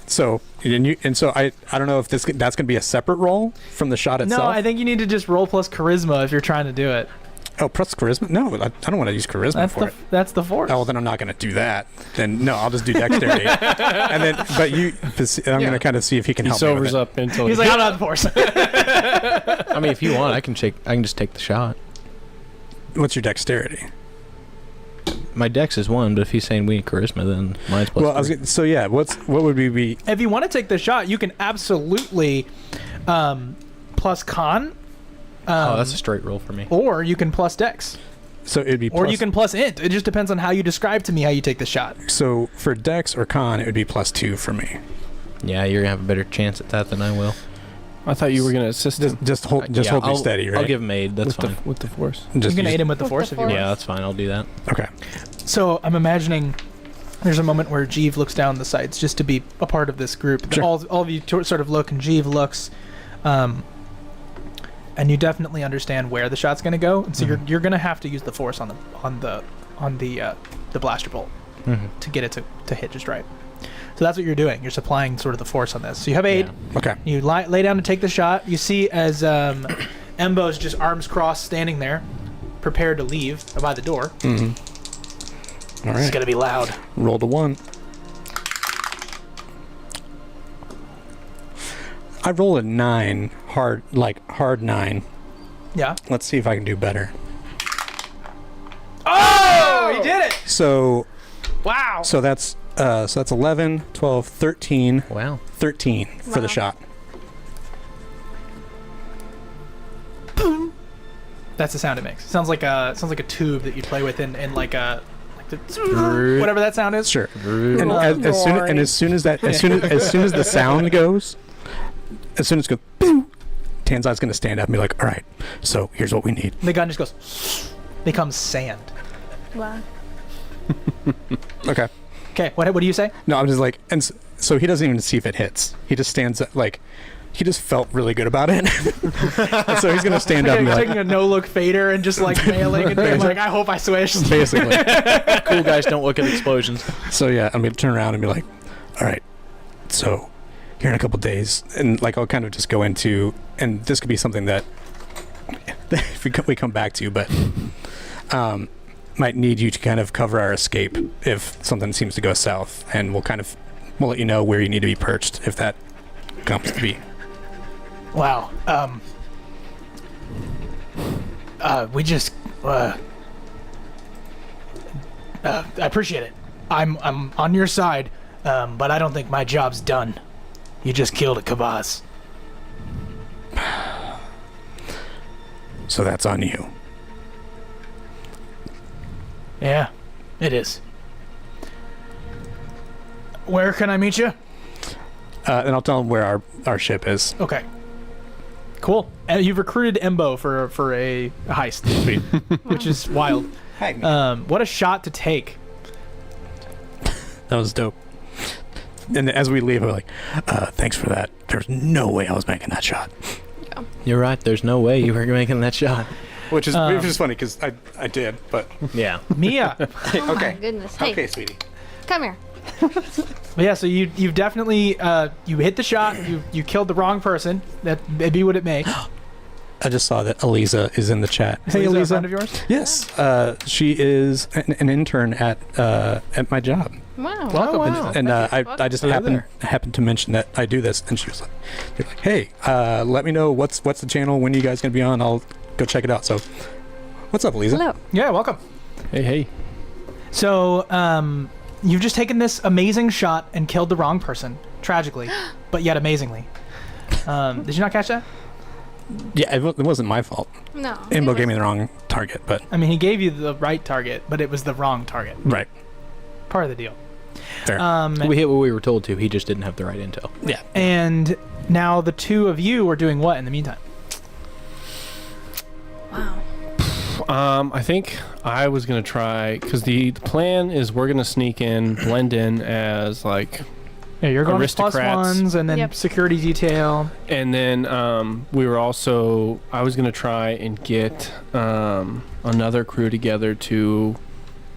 so I don't know if that's going to be a separate roll from the shot itself. No, I think you need to just roll plus charisma if you're trying to do it. Oh, plus charisma? No, I don't want to use charisma for it. That's the force. Oh, well, then I'm not going to do that. Then no, I'll just do dexterity. And then, but I'm going to kind of see if he can He help me with sobers it. up until He's like, I don't have the force. I mean, if you want, I can just take the shot. What's your dexterity? My dex is 1, but if he's saying we need charisma, then mine's plus Well, 3. so yeah, what would we be? If you want to take the shot, you can absolutely plus con. Oh, that's a straight roll for me. Or you can plus dex. So it'd be. Or you can plus int. It just depends on how you describe to me how you take the shot. So for dex or con, it would be +2 for me. Yeah, you're gonna have a better chance at that than I will. I thought you were gonna assist him Just hold me steady, right? I'll give him aid. That's fine. with the force. Just You can use- aid him with the With force the if you want. Yeah, that's fine. I'll do that. Okay. So I'm imagining there's a moment where Jeeve looks down the sights just to be a part of this group. Sure. All of you sort of look, and Jeeve looks, and you definitely understand where the shot's going to go. And so you're going to have to use the force on the blaster bolt to get it to hit just right. So that's what you're doing. You're supplying sort of the force on this. So you have aid. Yeah. Okay. You lay down to take the shot. You see as Embo's just arms crossed, standing there, prepared to leave by the door. Mm-hmm. All It's right. gonna be loud. Roll to 1. I roll a 9, hard 9. Yeah. Let's see if I can do better. Oh, he did it! So Wow. so that's 11, 12, 13, Wow. 13 for the Wow. shot. That's the sound it makes. Sounds like a tube that you play with in like the whatever that sound is. Sure. And as soon as the sound goes, as soon as it goes, boom, Tanzai's gonna stand up and be like, "All right, so here's what we need." The gun just goes, becomes sand. Wow. Okay. Okay, what do you say? No, I'm just like, so he doesn't even see if it hits. He just stands up, like, he just felt really good about it. And so he's gonna stand up and be Taking like, a no-look fader and just like failing and being like, I hope I switched. basically. Cool guys don't look at explosions. So yeah, I'm gonna turn around and be like, "All right, so here in a couple days," and like I'll kind of just go into, and this could be something that we come back to, but might need you to kind of cover our escape if something seems to go south, and we'll let you know where you need to be perched if that comes to be. Wow. We just I appreciate it. I'm on your side, but I don't think my job's done. You just killed a Kabaz. So that's on you. Yeah, it is. Where can I meet you? And I'll tell him where our ship is. Okay. Cool. You've recruited Embo for a heist, which is wild. What a shot to take. That was dope. And as we leave, we're like, "Thanks for that. There's no way I was making that shot." You're right. There's no way you were making that shot. Which is funny because I did, but Yeah. Mia. Oh my goodness. Hey, sweetie. come here. But yeah, so you've definitely you hit the shot. You killed the wrong person. That may be what it may. I just saw that Eliza is in the chat. Hey, a friend of yours? Yes, she is an intern at my job. Wow. Welcome. Wow. And Thank you. I just Hello happened to mention that I do this, and she was like, "Hey, let me know what's the channel, when you guys gonna be on. I'll go check it out." So, what's up, Lisa? Hello. Yeah, welcome. Hey. So, you've just taken this amazing shot and killed the wrong person, tragically, but yet amazingly. Did you not catch that? Yeah, it wasn't my fault. No. Imbo gave me the wrong target, but I mean, he gave you the right target, but it was the wrong target. right. Part of the deal. Fair. We hit what we were told to. He just didn't have the right intel. Yeah. And now the two of you are doing what in the meantime? Wow. I think I was gonna try because the plan is we're gonna sneak in, blend in as like, Yeah, you're going with plus Aristocrats. ones and then Yep. security detail. and then I was gonna try and get another crew together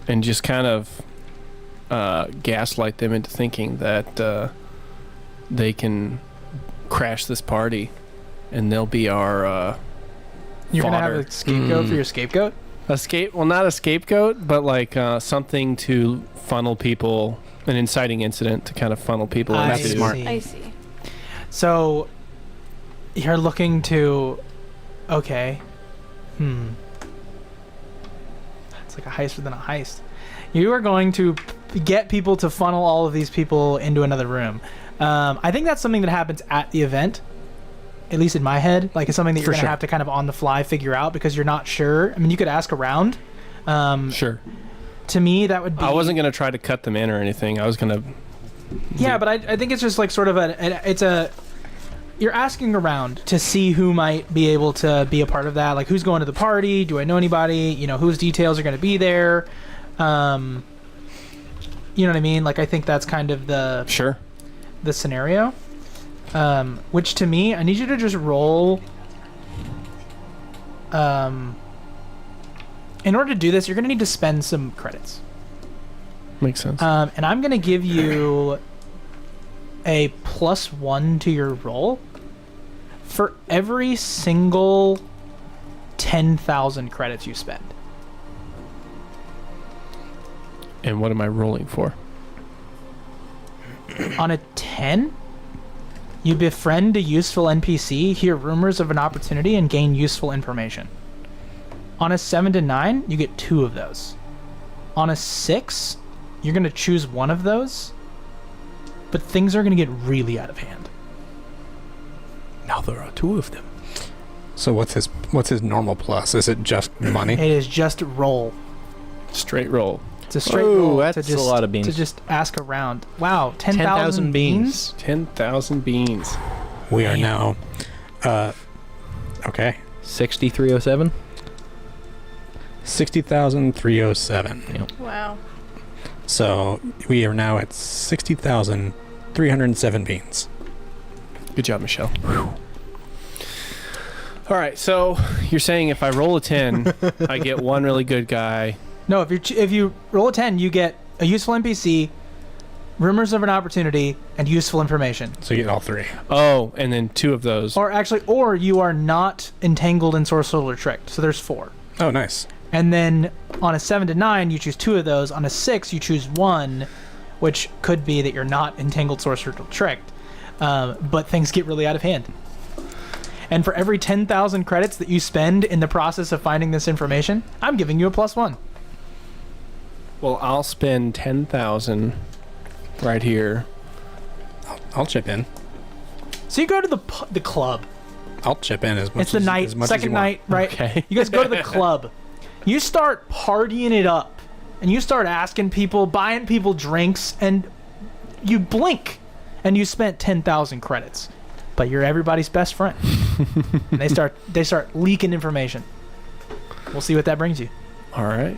and just kind of gaslight them into thinking that they can crash this party, and they'll be our You're going to have fodder. a scapegoat for your scapegoat? Well, not a scapegoat, but like something to funnel people, an inciting incident to kind of funnel people I into. smart. see. I see. So, you're looking to... Okay. It's like a heist within a heist. You are going to get people to funnel all of these people into another room. I think that's something that happens at the event. At least in my head. Like, it's something that you're For going to sure. have to kind of on the fly figure out because you're not sure. I mean, you could ask around. Sure. To me, that would be... I wasn't gonna try to cut them in or anything. I was gonna. Yeah, but I think it's just like sort of you're asking around to see who might be able to be a part of that. Like, who's going to the party? Do I know anybody? You know, whose details are going to be there? You know what I mean? Like, I think that's kind of the Sure. scenario. Which to me, I need you to just roll. In order to do this, you're going to need to spend some credits. Makes sense. And I'm going to give you a +1 to your roll for every single 10,000 credits you spend. And what am I rolling for? On a 10, you befriend a useful NPC, hear rumors of an opportunity, and gain useful information. On a 7 to 9, you get 2 of those. On a 6, you're going to choose one of those, but things are going to get really out of hand. Now there are 2 of them. So what's his normal plus? Is it just money? It is just roll. Straight roll. It's a straight Whoa, roll. that's to just, a lot of beans. To just ask around. Wow, 10,000 beans? 10,000 beans. We are now. Okay. 6307. 60,307. Wow. So we are now at 60,307 beans. Good job, Michelle. All right, so you're saying if I roll a 10, I get one really good guy. No, if you roll a 10, you get a useful NPC, rumors of an opportunity, and useful information. So you get all 3. Oh, and then 2 of those. Or you are not entangled in sorcerer or tricked. So there's 4. Oh, nice. And then on a 7 to 9, you choose 2 of those. On a 6, you choose 1, which could be that you're not entangled, sorcerer, or tricked. But things get really out of hand. And for every 10,000 credits that you spend in the process of finding this information, I'm giving you a +1. Well, I'll spend 10,000 right here. I'll chip in. So you go to the club. I'll chip in as much. It's the as, night, as much second as you want. night, right? Okay. You guys go to the club. You start partying it up, and you start asking people, buying people drinks, and you blink, and you spent 10,000 credits. But you're everybody's best friend. And they start leaking information. We'll see what that brings you. All right.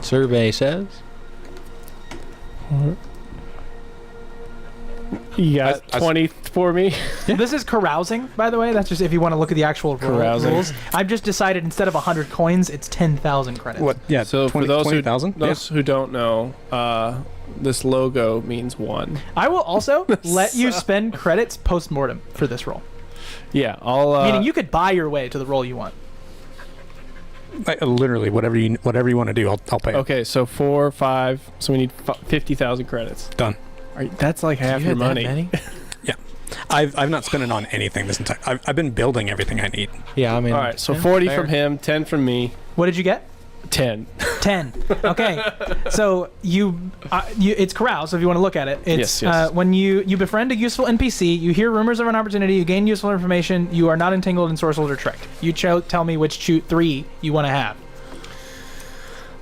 Survey says. You got I- 20 for me? This is carousing, by the way. That's just if you want to look at the actual Carousing. rules. I've just decided instead of 100 coins, it's 10,000 credits. What? Yeah. So 20 for those 20,000? who don't know, this logo means 1. I will also let you spend credits post-mortem for this roll. Yeah, I'll... Meaning you could buy your way to the roll you want. Literally, whatever you want to do, I'll pay. Okay, so 4, 5. So we need 50,000 credits. Done. That's like half You your had that money. many? I've not spent it on anything this entire. I've been building everything I need. Yeah, I mean. All right, so yeah, 40 fair. from him, 10 from me, What did you get? 10. 10. Okay. So you it's corral, so if you want to look at it, it's Yes. when you befriend a useful NPC, you hear rumors of an opportunity, you gain useful information, you are not entangled, ensorcelled, or tricked. You tell me which 3 you want to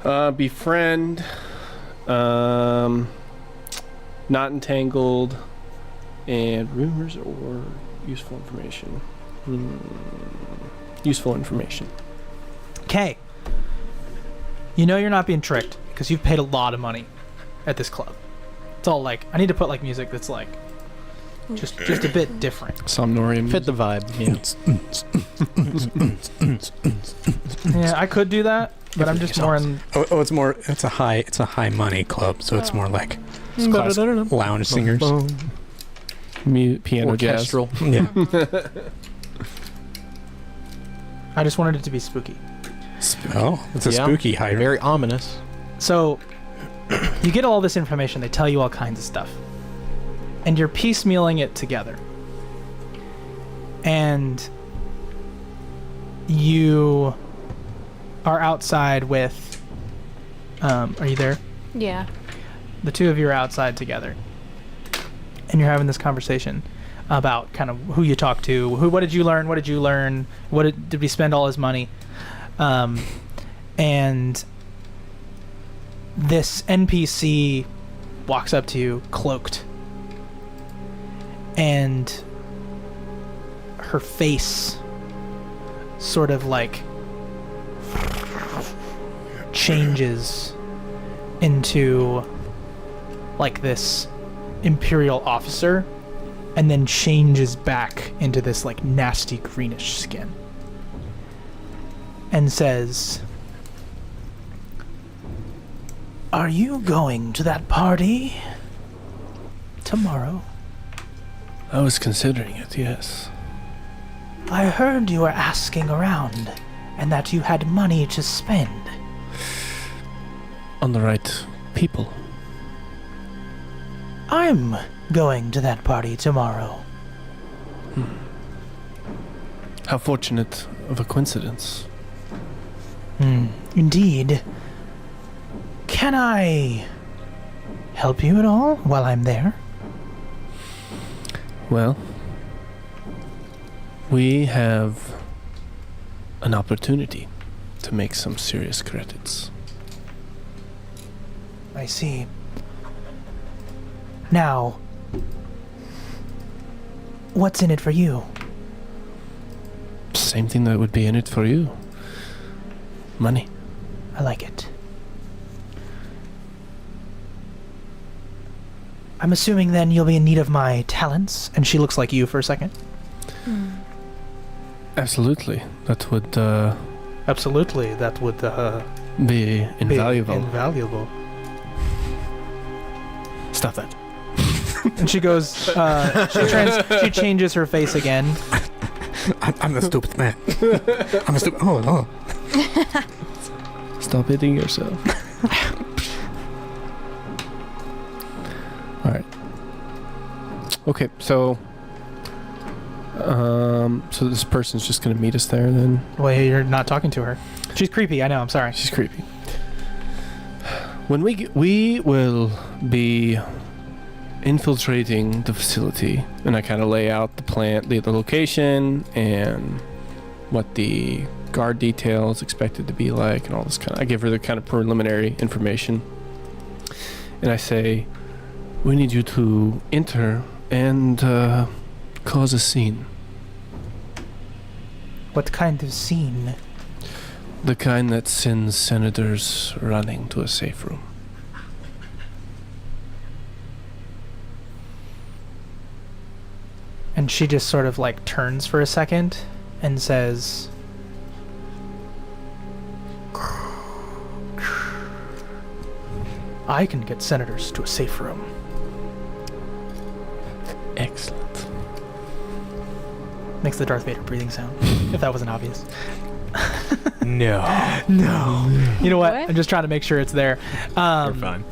have. Befriend, not entangled, and rumors or useful information. Useful information. Okay. You know you're not being tricked because you've paid a lot of money at this club. It's all like, I need to put like music that's like just a bit different. Somnorium. Fit the vibe. Yeah. Yeah, I could do that, but I'm just more in. It's a high money club, so it's more like class lounge singers. Piano jazz. Orchestral. Yeah. I just wanted it to be spooky. Oh, it's a Yeah. spooky high. Very ominous. So you get all this information, they tell you all kinds of stuff. And you're piecemealing it together. And you are outside with are you there? Yeah. The two of you are outside together. And you're having this conversation about kind of who you talk to, what did you learn, did we spend all his money? And this NPC walks up to you cloaked, and her face sort of like changes into like this imperial officer, and then changes back into this like nasty greenish skin, and says, "Are you going to that party tomorrow? I was considering it, yes. I heard you were asking around and that you had money to spend." On the right people. "I'm going to that party tomorrow." How fortunate of a coincidence. Indeed. Can I help you at all while I'm there? Well, we have an opportunity to make some serious credits. I see. Now, what's in it for you? Same thing that would be in it for you. Money. I like it. I'm assuming then you'll be in need of my talents, and she looks like you for a second. Absolutely. That would Absolutely, that would be invaluable. Be invaluable. Stop that. And she goes, she changes her face again. I'm the stupid man. I'm a stupid. Oh. Stop hitting yourself. All right. Okay, so so this person's just gonna meet us there then. Well, you're not talking to her. She's creepy. I know. I'm sorry. She's creepy. When we will be infiltrating the facility, and I kind of lay out the plant, the location, and what the guard details expected to be like, and all this kind of. I give her the kind of preliminary information, and I say, we need you to enter and cause a scene. What kind of scene? The kind that sends senators running to a safe room. And she just sort of like turns for a second and says, "I can get senators to a safe room." Excellent. Makes the Darth Vader breathing sound, if that wasn't obvious. No. No. You know what? What? I'm just trying to make sure it's there. You're fine.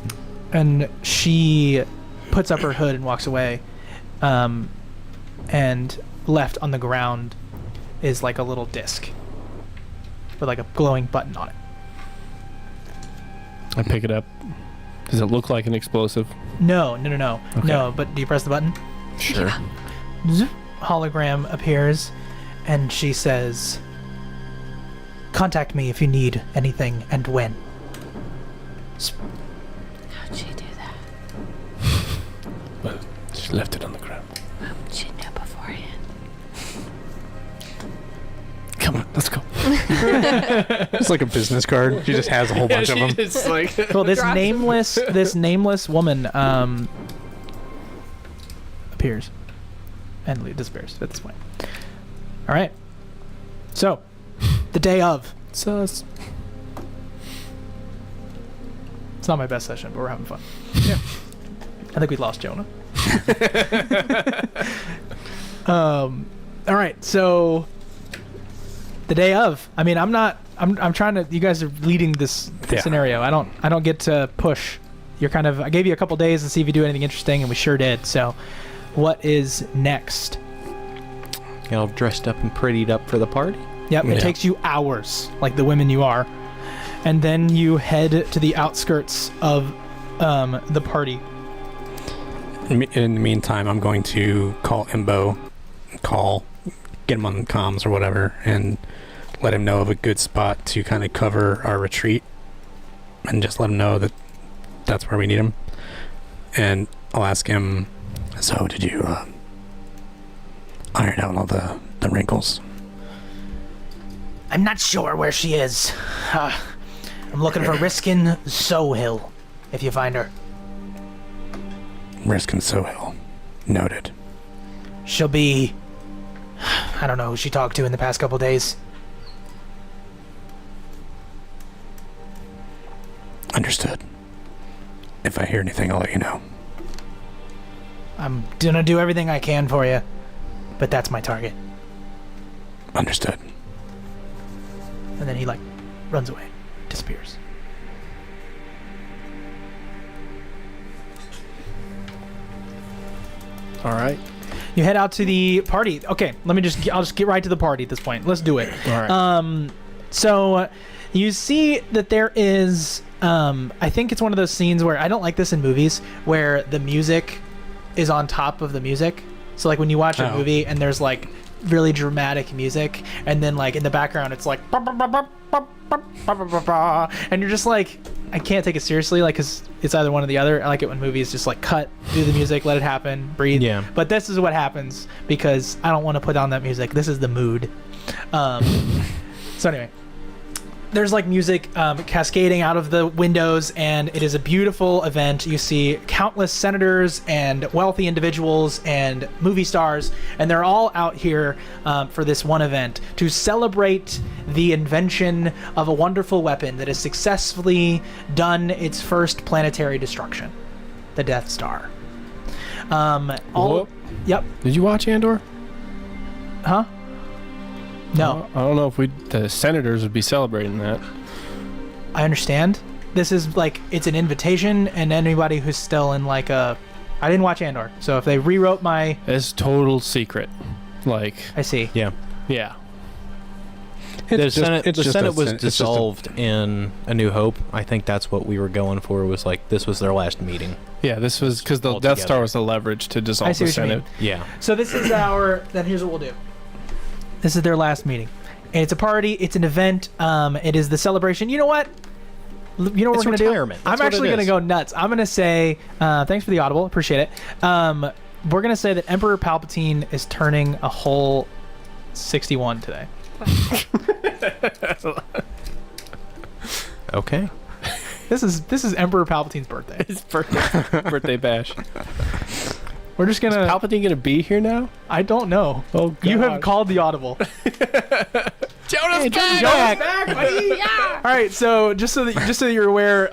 And she puts up her hood and walks away. And left on the ground is like a little disc with like a glowing button on it. I pick it up. Does it look like an explosive? No. Okay. No, but do you press the button? Sure. Zzz, hologram appears and she says, contact me if you need anything and when. How'd she do that? Well, she left it on the ground. She knew beforehand. Come on, let's go. It's like a business card. She just has a whole bunch of them. It's like Well, this Drops them. nameless woman appears and disappears at this point. All right. So, the day of. sus. It's not my best session, but we're having fun. Yeah. I think we lost Jonah. All right. So, the day of. I mean, I'm trying to. You guys are leading this Yeah. scenario. I don't get to push. You're kind of. I gave you a couple days to see if you do anything interesting, and we sure did. So, what is next? Get all dressed up and prettied up for the party. Yep, it Yeah. takes you hours, like the women you are. And then you head to the outskirts of the party. In the meantime, I'm going to call Imbo, get him on comms or whatever, and let him know of a good spot to kind of cover our retreat, and just let him know that that's where we need him. And I'll ask him, so did you iron out all the wrinkles? I'm not sure where she is. I'm looking for Riskin Sohill, if you find her. Risk and Sohill. Noted. She'll be... I don't know who she talked to in the past couple days. Understood. If I hear anything, I'll let you know. I'm gonna do everything I can for you, but that's my target. Understood. And then he, like, runs away. Disappears. All right. You head out to the party. Okay, I'll just get right to the party at this point. Let's do it. All right. So you see that there is, I think it's one of those scenes where I don't like this in movies, where the music is on top of the music. So like when you watch a movie and there's like really dramatic music, and then like in the background it's like, and you're just like, I can't take it seriously, like, because it's either one or the other. I like it when movies just like cut, do the music, let it happen, breathe. Yeah. But this is what happens because I don't want to put on that music. This is the mood. So anyway, there's like music cascading out of the windows, and it is a beautiful event. You see countless senators and wealthy individuals and movie stars, and they're all out here for this one event to celebrate the invention of a wonderful weapon that has successfully done its first planetary destruction, the Death Star. Whoop. Yep. Did you watch Andor? Huh? No. I don't know if the senators would be celebrating that. I understand. This is like, it's an invitation, and anybody who's still in like a... I didn't watch Andor, so if they rewrote my... It's total secret. Like, I see. Yeah. yeah. The Senate was dissolved in A New Hope. I think that's what we were going for, was like, this was their last meeting. Yeah, this was because the All Death together. Star was the leverage to I dissolve see the what you mean. Senate. Yeah. So this is our... Then here's what we'll do. This is their last meeting. And it's a party. It's an event. It is the celebration. You know what? You know what It's we're going to do? retirement. I'm That's what actually it going to is. go nuts. I'm going to say... thanks for the audible. Appreciate it. We're going to say that Emperor Palpatine is turning a whole 61 today. Okay. This is Emperor Palpatine's birthday. His birthday bash. We're just going Is to... Palpatine gonna be here now? I don't know. Oh, God. You have called the audible. Jonas Jonas back, buddy. Yeah. All right, so just so that you're aware,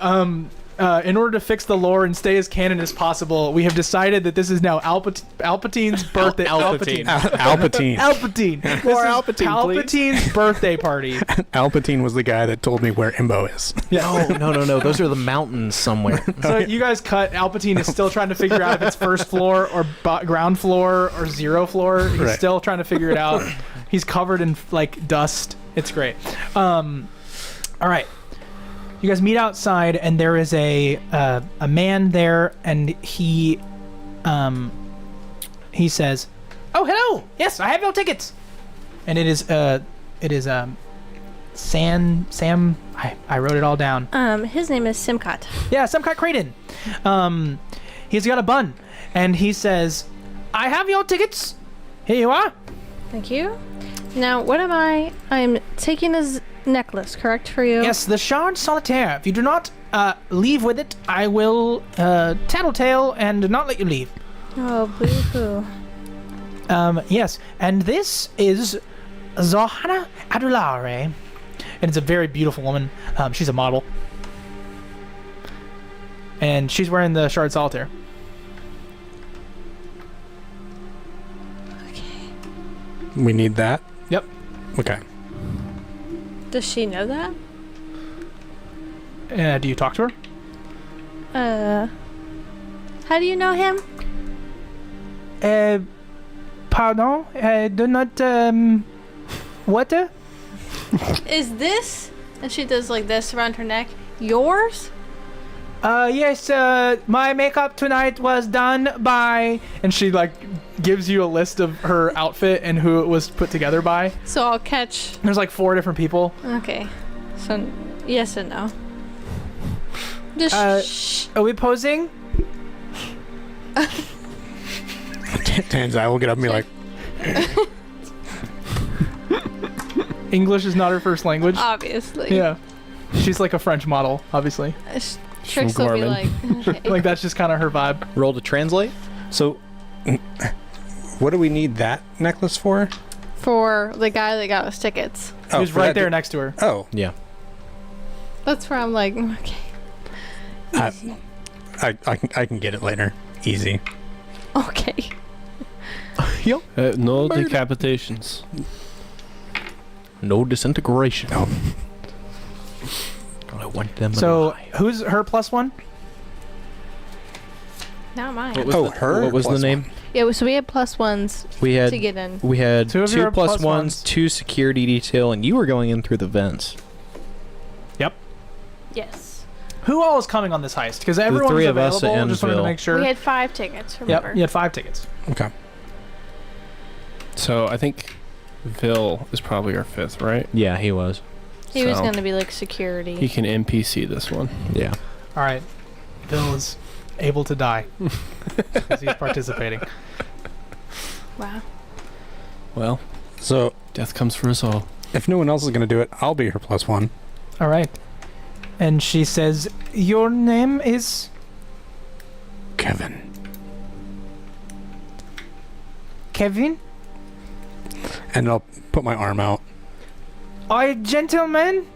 in order to fix the lore and stay as canon as possible, we have decided that this is now Palpatine's birthday. Alpatine. Alpatine. Palpatine. This More is Alpatine, please. Palpatine's birthday party. Alpatine was the guy that told me where Imbo is. No. Those are the mountains somewhere. So you guys cut. Palpatine is still trying to figure out if it's first floor or ground floor or 0 floor. He's Right. still trying to figure it out. He's covered in like dust. It's great. All right. You guys meet outside, and there is a man there, and he says, "Oh, hello. Yes, I have your tickets." And it is Sam. I wrote it all down. His name is Simcott. Yeah, Simcott Creighton. He's got a bun, and he says, "I have your tickets. Here you are." Thank you. Now, what am I? I'm taking his necklace, correct, for you? Yes, the Shard Solitaire. If you do not leave with it, I will tattletale and not let you leave. Oh, boo-hoo. Yes, and this is Zohana Adulare. And it's a very beautiful woman. She's a model. And she's wearing the Shard Solitaire. We need that. Yep. Okay. Does she know that? Do you talk to her? How do you know him? Pardon? Do not, what? Is this, and she does like this around her neck, yours? Yes, my makeup tonight was done by... And she, like, gives you a list of her outfit and who it was put together by. So I'll catch. There's, like, 4 different people. Okay. So, yes and no. Just shh. Are we posing? Tanzai will get up and be like, English is not her first language. Obviously. Yeah. She's like a French model, obviously. Trix will be like, okay. Like, that's just kind of her vibe. Roll to translate. so what do we need that necklace for? For the guy that got us tickets. She was for right that there dude- next to her. Oh, Yeah. That's where I'm like, okay. I can get it later. Easy. Okay. No decapitations. No disintegration. No. I want them So, alive. who's her +1? Not mine. What was Oh, the, her What was the plus name? one. Yeah, so we had +1s We had to get in. we had 2 of your 2 +1s, +1s. 2 security detail, and you were going in through the vents. Yep. Yes. Who all is coming on this heist? Because everyone three was of us available. and Just wanted to Vil. make sure. We had 5 tickets, remember? Yep, you had 5 tickets. Okay. So I think Vil is probably our 5th, right? Yeah, he was. He was So- going to be like security. He can NPC this one. Yeah. All right. Bill is able to die because he's participating. Wow. Well, So death comes for us all. if no one else is going to do it, I'll be her +1. All right. And she says, "Your name is Kevin. Kevin? And I'll put my arm out. Are you gentlemen?"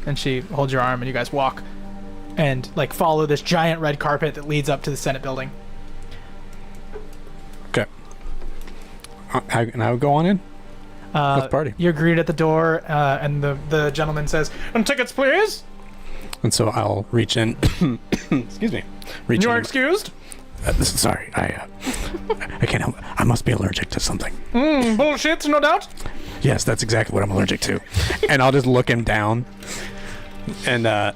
And she holds your arm, and you guys walk and like follow this giant red carpet that leads up to the Senate building. Okay. And I would go on in. Let's party. You're greeted at the door, and the gentleman says, "And tickets, please." And so I'll reach in. Excuse me. Reach You are in. excused. Sorry, I can't help. I must be allergic to something. Bullshit, no doubt. Yes, that's exactly what I'm allergic to. And I'll just look him down. And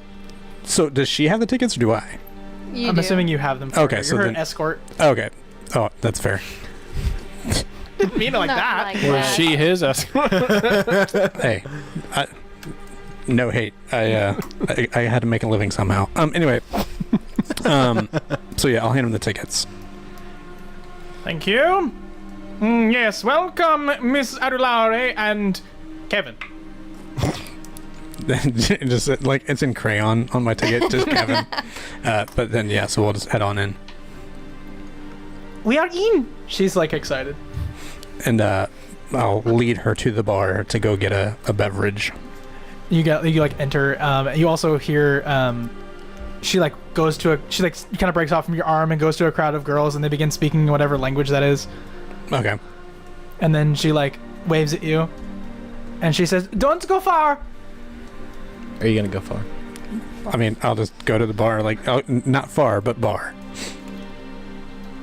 so does she have the tickets or do I? You I'm do. assuming you have them. For Okay, her. so You're her then- escort. Okay. Oh, that's fair. Didn't mean it like Not that. like Was that. she his escort? Hey, no hate. I had to make a living somehow. Anyway. So yeah, I'll hand him the tickets. Thank you. Yes, welcome, Miss Adulare and Kevin. Just like it's in crayon on my ticket, just Kevin. But then yeah, so we'll just head on in. We are in. She's like excited. And I'll lead her to the bar to go get a beverage. you like enter. You also hear she like goes to she like kind of breaks off from your arm and goes to a crowd of girls, and they begin speaking whatever language that is. Okay. And then she like waves at you, and she says, "Don't go far." Are you gonna go far? I mean, I'll just go to the bar, like not far, but bar.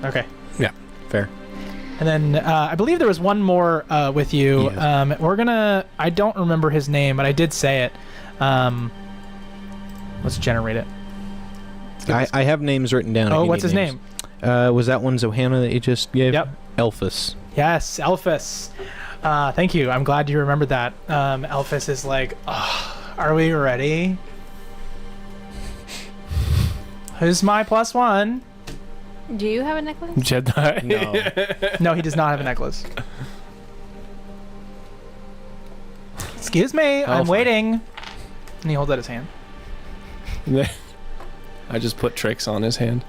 Okay. Yeah. Fair. And then I believe there was one more with you. Yes. We're gonna. I don't remember his name, but I did say it. Let's generate it. I have names written down. Oh, if you what's need his names. name? Was that one Zohanna that you just gave? Yep. Elphus. Yes, Elphus. Thank you. I'm glad you remembered that. Elphus is like, oh, are we ready? Who's my +1? Do you have a necklace? Jedi. No. No, he does not have a necklace. Excuse me, I'm fine. waiting. And he holds out his hand. I just put tricks on his hand.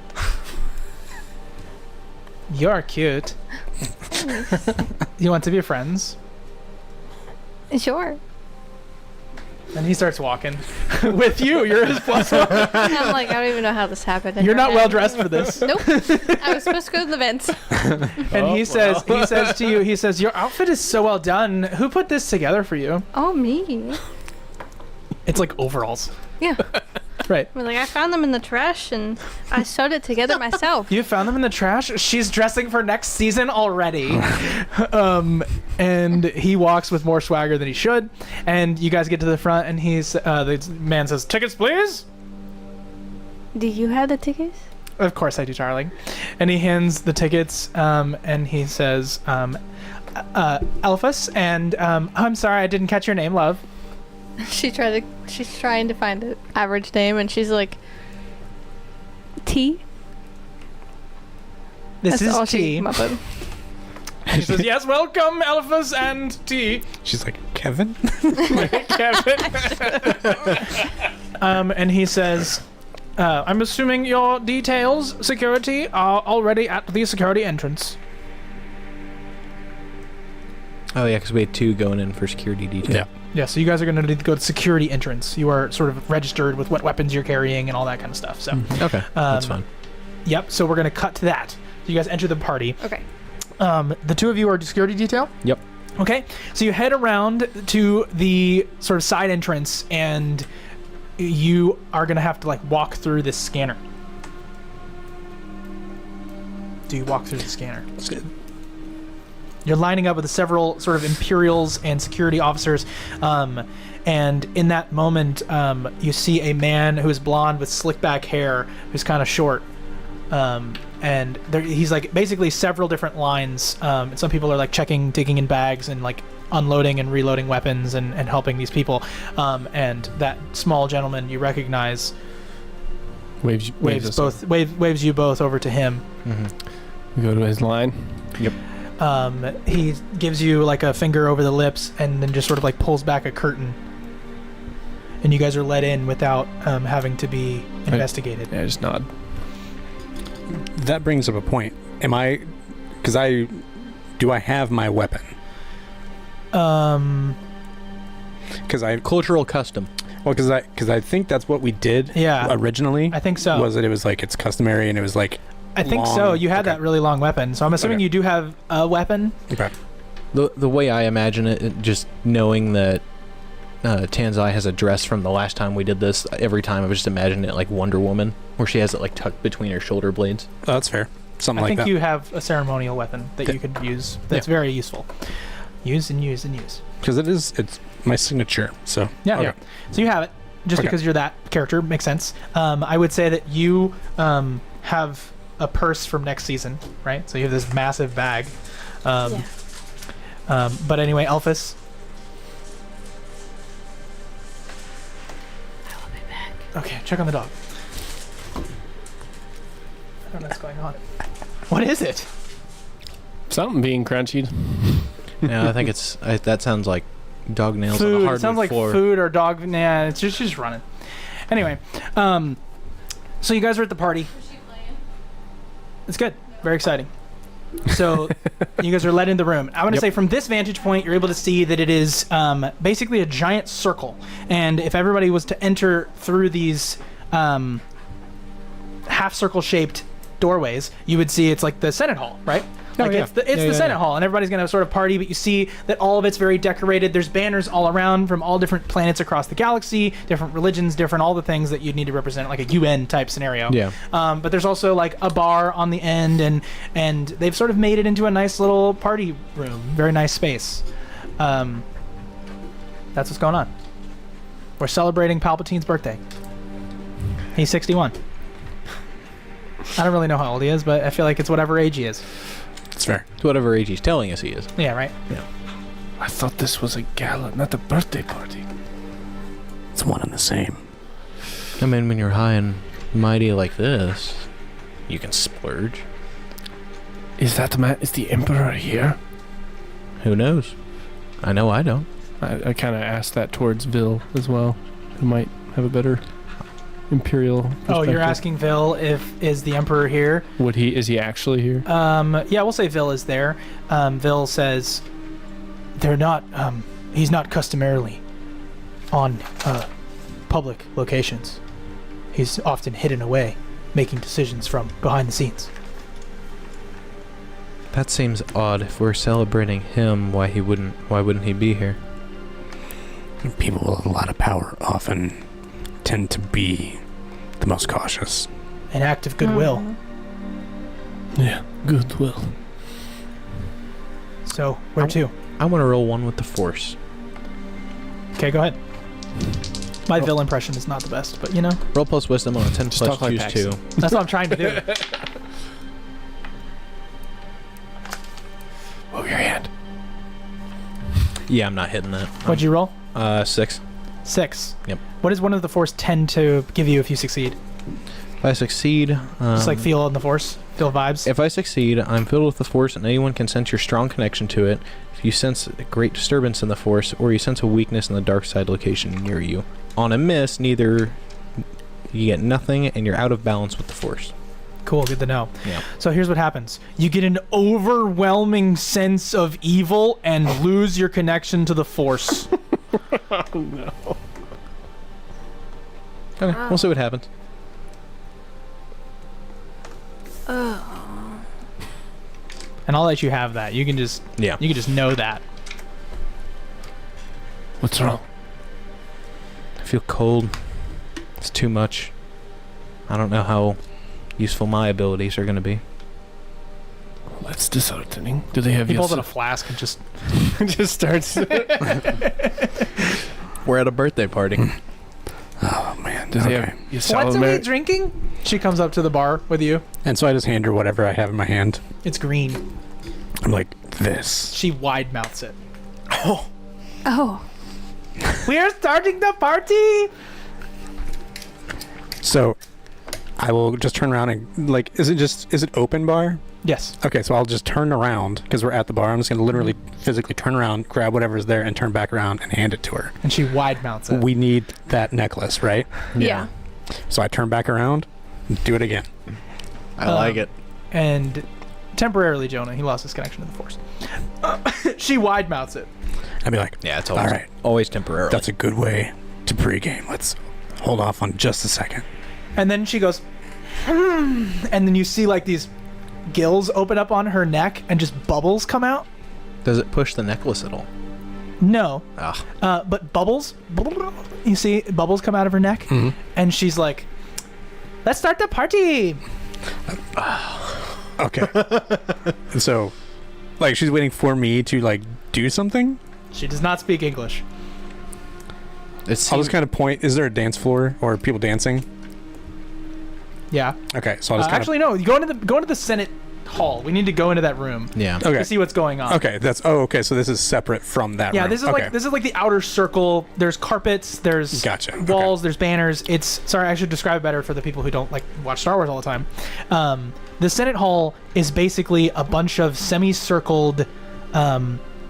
You're cute. You want to be friends? Sure. And he starts walking with you. You're his +1. I'm like, I don't even know how this happened. You're not well dressed for this. Nope. I was supposed to go to the vents. And he says to you, he says, your outfit is so well done. Who put this together for you? Oh, me. It's like overalls. Yeah. Right. I mean, like, I found them in the trash and I sewed it together myself. You found them in the trash? She's dressing for next season already. And he walks with more swagger than he should. And you guys get to the front and the man says, tickets, please? Do you have the tickets? Of course I do, darling. And he hands the tickets, and he says, Elphus, and I'm sorry, I didn't catch your name, love. She's trying to find an average name, and she's like, T? This That's all is she T. came up with. She says, yes, welcome, Elphus and T. She's like, Kevin? Kevin. And he says, I'm assuming your details, security, are already at the security entrance. Oh yeah, because we had 2 going in for security detail. Yeah. Yeah, so you guys are going to go to security entrance. You are sort of registered with what weapons you're carrying and all that kind of stuff. So, Okay, that's fine. Yep, so we're going to cut to that. You guys enter the party. Okay. The 2 of you are security detail? Yep. Okay, so you head around to the sort of side entrance, and you are going to have to, like, walk through this scanner. Do you walk through the scanner? You're lining up with several sort of Imperials and security officers, and in that moment, you see a man who is blonde with slick back hair, who's kind of short, and he's like basically several different lines. And some people are like digging in bags, and like unloading and reloading weapons and helping these people. And that small gentleman you recognize Waves waves you both over to him. We go to his line. Yep. He gives you like a finger over the lips and then just sort of like pulls back a curtain, and you guys are let in without having to be investigated. Yeah, just nod. That brings up a point. Do I have my weapon? Because Cultural custom. Well, because I think that's what we did. Yeah. Originally, I think so. Was that it was like it's customary and it was like. I think so. You had that really long weapon, so I'm assuming you do have a weapon. Okay. The way I imagine it, just knowing that Tanzai has a dress from the last time we did this, every time I was just imagining it like Wonder Woman, where she has it like tucked between her shoulder blades. Oh, that's fair. Something I like think that. you have a ceremonial weapon that you could use. That's very useful. Use and use and use. Because it's my signature. So Yeah. okay. Yeah. So you have it just because you're that character. Makes sense. I would say that you have a purse from next season, right? So you have this massive bag. But anyway, Elphus. I will be back. Okay, check on the dog. I don't know what's going on. What is it? Something being crunched. Yeah, I think it's that sounds like dog nails on a Food. It hardwood sounds like floor. food or dog. Nah, it's just running. Anyway, so you guys are at the party. It's good. Very exciting. So you guys are led into the room. I want to say from this vantage point, you're able to see that it is basically a giant circle. And if everybody was to enter through these half circle shaped doorways, you would see it's like the Senate Hall, right? Like it's the Senate Hall, and everybody's gonna sort of party, but you see that all of it's very decorated. There's banners all around from all different planets across the galaxy, different religions, different all the things that you'd need to represent, like a UN type scenario. Yeah. But there's also like a bar on the end, and they've sort of made it into a nice little party room, very nice space. That's what's going on. We're celebrating Palpatine's birthday. He's 61. I don't really know how old he is, but I feel like it's whatever age he is. It's fair. It's whatever age he's telling us he is. Yeah, right? I thought this was a gala, not a birthday party. It's one and the same. I mean, when you're high and mighty like this, you can splurge. Is the Emperor here? Who knows? I know I don't. I kind of asked that towards Vil as well. Who might have a better Imperial perspective. Oh, you're asking Vil is the Emperor here? Is he actually here? Yeah, we'll say Vil is there. Vil says they're not he's not customarily on public locations. He's often hidden away, making decisions from behind the scenes. That seems odd. If we're celebrating him, why wouldn't he be here? People with a lot of power often tend to be the most cautious. An act of goodwill. Yeah, goodwill. So, where to? I want to roll one with the Force. Okay, go ahead. My Vil impression is not the best, but you know. Roll plus wisdom on a 10 Just plus talk like choose Paxton. 2. That's what I'm trying to do. Move your hand. Yeah, I'm not hitting that. What'd you roll? 6. 6. Yep. What does one of the Force tend to give you if you succeed? If I succeed... Just like feel in the Force? Feel vibes? If I succeed, I'm filled with the Force and anyone can sense your strong connection to it. If you sense a great disturbance in the Force, or you sense a weakness in the dark side location near you. On a miss, you get nothing and you're out of balance with the Force. Cool, good to know. Yeah. So here's what happens. You get an overwhelming sense of evil and lose your connection to the Force. Oh no. Okay, we'll see what happens. Oh. And I'll let you have that. You can just know that. What's wrong? I feel cold. It's too much. I don't know how useful my abilities are going to be. Well, that's disheartening. Do they have He pulls out a flask and just just starts. We're at a birthday party. Oh, man. Do they Okay. have What's we drinking? She comes up to the bar with you. And so I just hand her whatever I have in my hand. It's green. I'm like, this. She wide mouths it. Oh. We're starting the party. So I will just turn around and, like, is it open bar? Yes. Okay, so I'll just turn around because we're at the bar. I'm just going to literally physically turn around, grab whatever's there, and turn back around and hand it to her. And she wide mouths it. We need that necklace, right? Yeah. So I turn back around, do it again. I like it. And temporarily, Jonah, he lost his connection to the Force. She wide mouths it. I'd be like, Yeah, it's all always, right, always temporarily. that's a good way to pregame. Let's hold off on just a second. And then she goes, and then you see like these gills open up on her neck and just bubbles come out. Does it push the necklace at all? No. Ah. But bubbles, you see bubbles come out of her neck, and she's like, let's start the party. Okay. And so, like, she's waiting for me to, like, do something? She does not speak English. It I'll seems, just kind of point. Is there a dance floor or people dancing? Yeah. Okay, so I'll just kind Actually, no. You go into the Senate hall. We need to go into that room yeah. of... Okay. to see what's going on. Okay, okay, so this is separate from that Yeah, room. this is okay. this is like the outer circle. There's carpets, there's Gotcha, walls, there's banners. It's sorry, I should describe it better for the people who don't like watch Star Wars all the time. The Senate Hall is basically a bunch of semicircled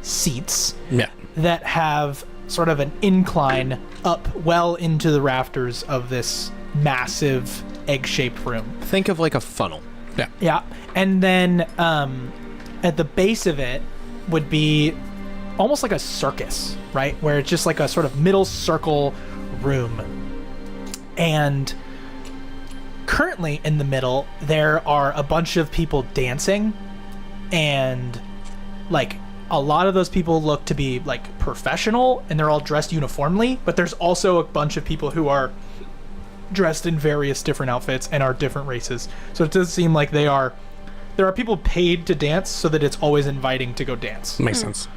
seats Yeah. that have sort of an incline up well into the rafters of this massive egg-shaped room. Think of like a funnel. Yeah, and then at the base of it would be almost like a circus, right? Where it's just like a sort of middle circle room. And currently in the middle, there are a bunch of people dancing, and like a lot of those people look to be like professional, and they're all dressed uniformly, but there's also a bunch of people who are dressed in various different outfits and are different races. So it does seem like there are people paid to dance so that it's always inviting to go dance. Makes sense.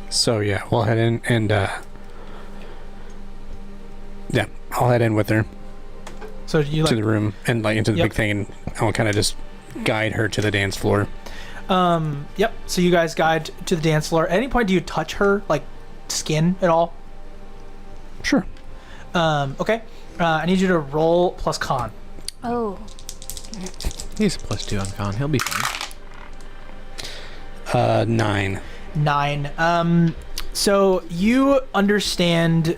So yeah, we'll head in and I'll head in with her So you to like the room and like into the big thing, and I'll kind of just guide her to the dance floor. Yep. So you guys guide to the dance floor. At any point, do you touch her, like, skin at all? Sure. Okay. I need you to roll plus con. Oh. He's a +2 on con. He'll be fine. 9. 9. So you understand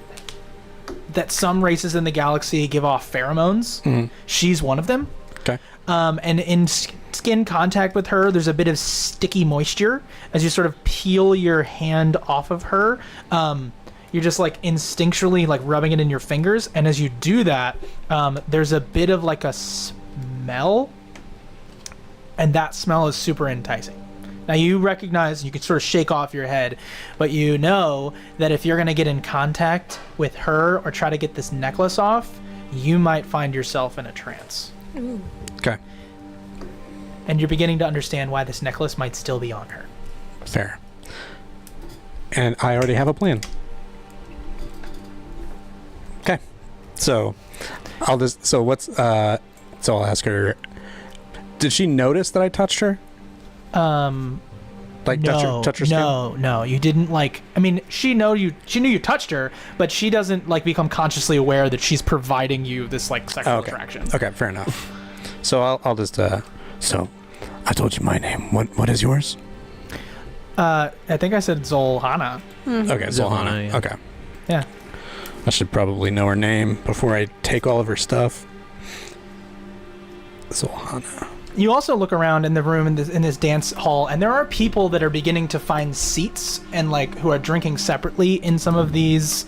that some races in the galaxy give off pheromones. Mm-hmm. She's one of them. Okay. And in skin contact with her, there's a bit of sticky moisture. As you sort of peel your hand off of her, you're just like instinctually like rubbing it in your fingers. And as you do that, there's a bit of like a smell. And that smell is super enticing. Now you recognize, you can sort of shake off your head, but you know that if you're going to get in contact with her or try to get this necklace off, you might find yourself in a trance. Okay. And you're beginning to understand why this necklace might still be on her. Fair. And I already have a plan. Okay. So I'll ask her, did she notice that I touched her? Like touch her skin? No, you didn't. Like, I mean, she knew you touched her, but she doesn't like become consciously aware that she's providing you this like sexual attraction. Okay, fair enough. So I'll just so I told you my name. What is yours? I think I said Zolhana. Okay, Zolhana. Yeah. Okay. Yeah. I should probably know her name before I take all of her stuff. Zolhana. You also look around in the room in this dance hall, and there are people that are beginning to find seats and like who are drinking separately in some of these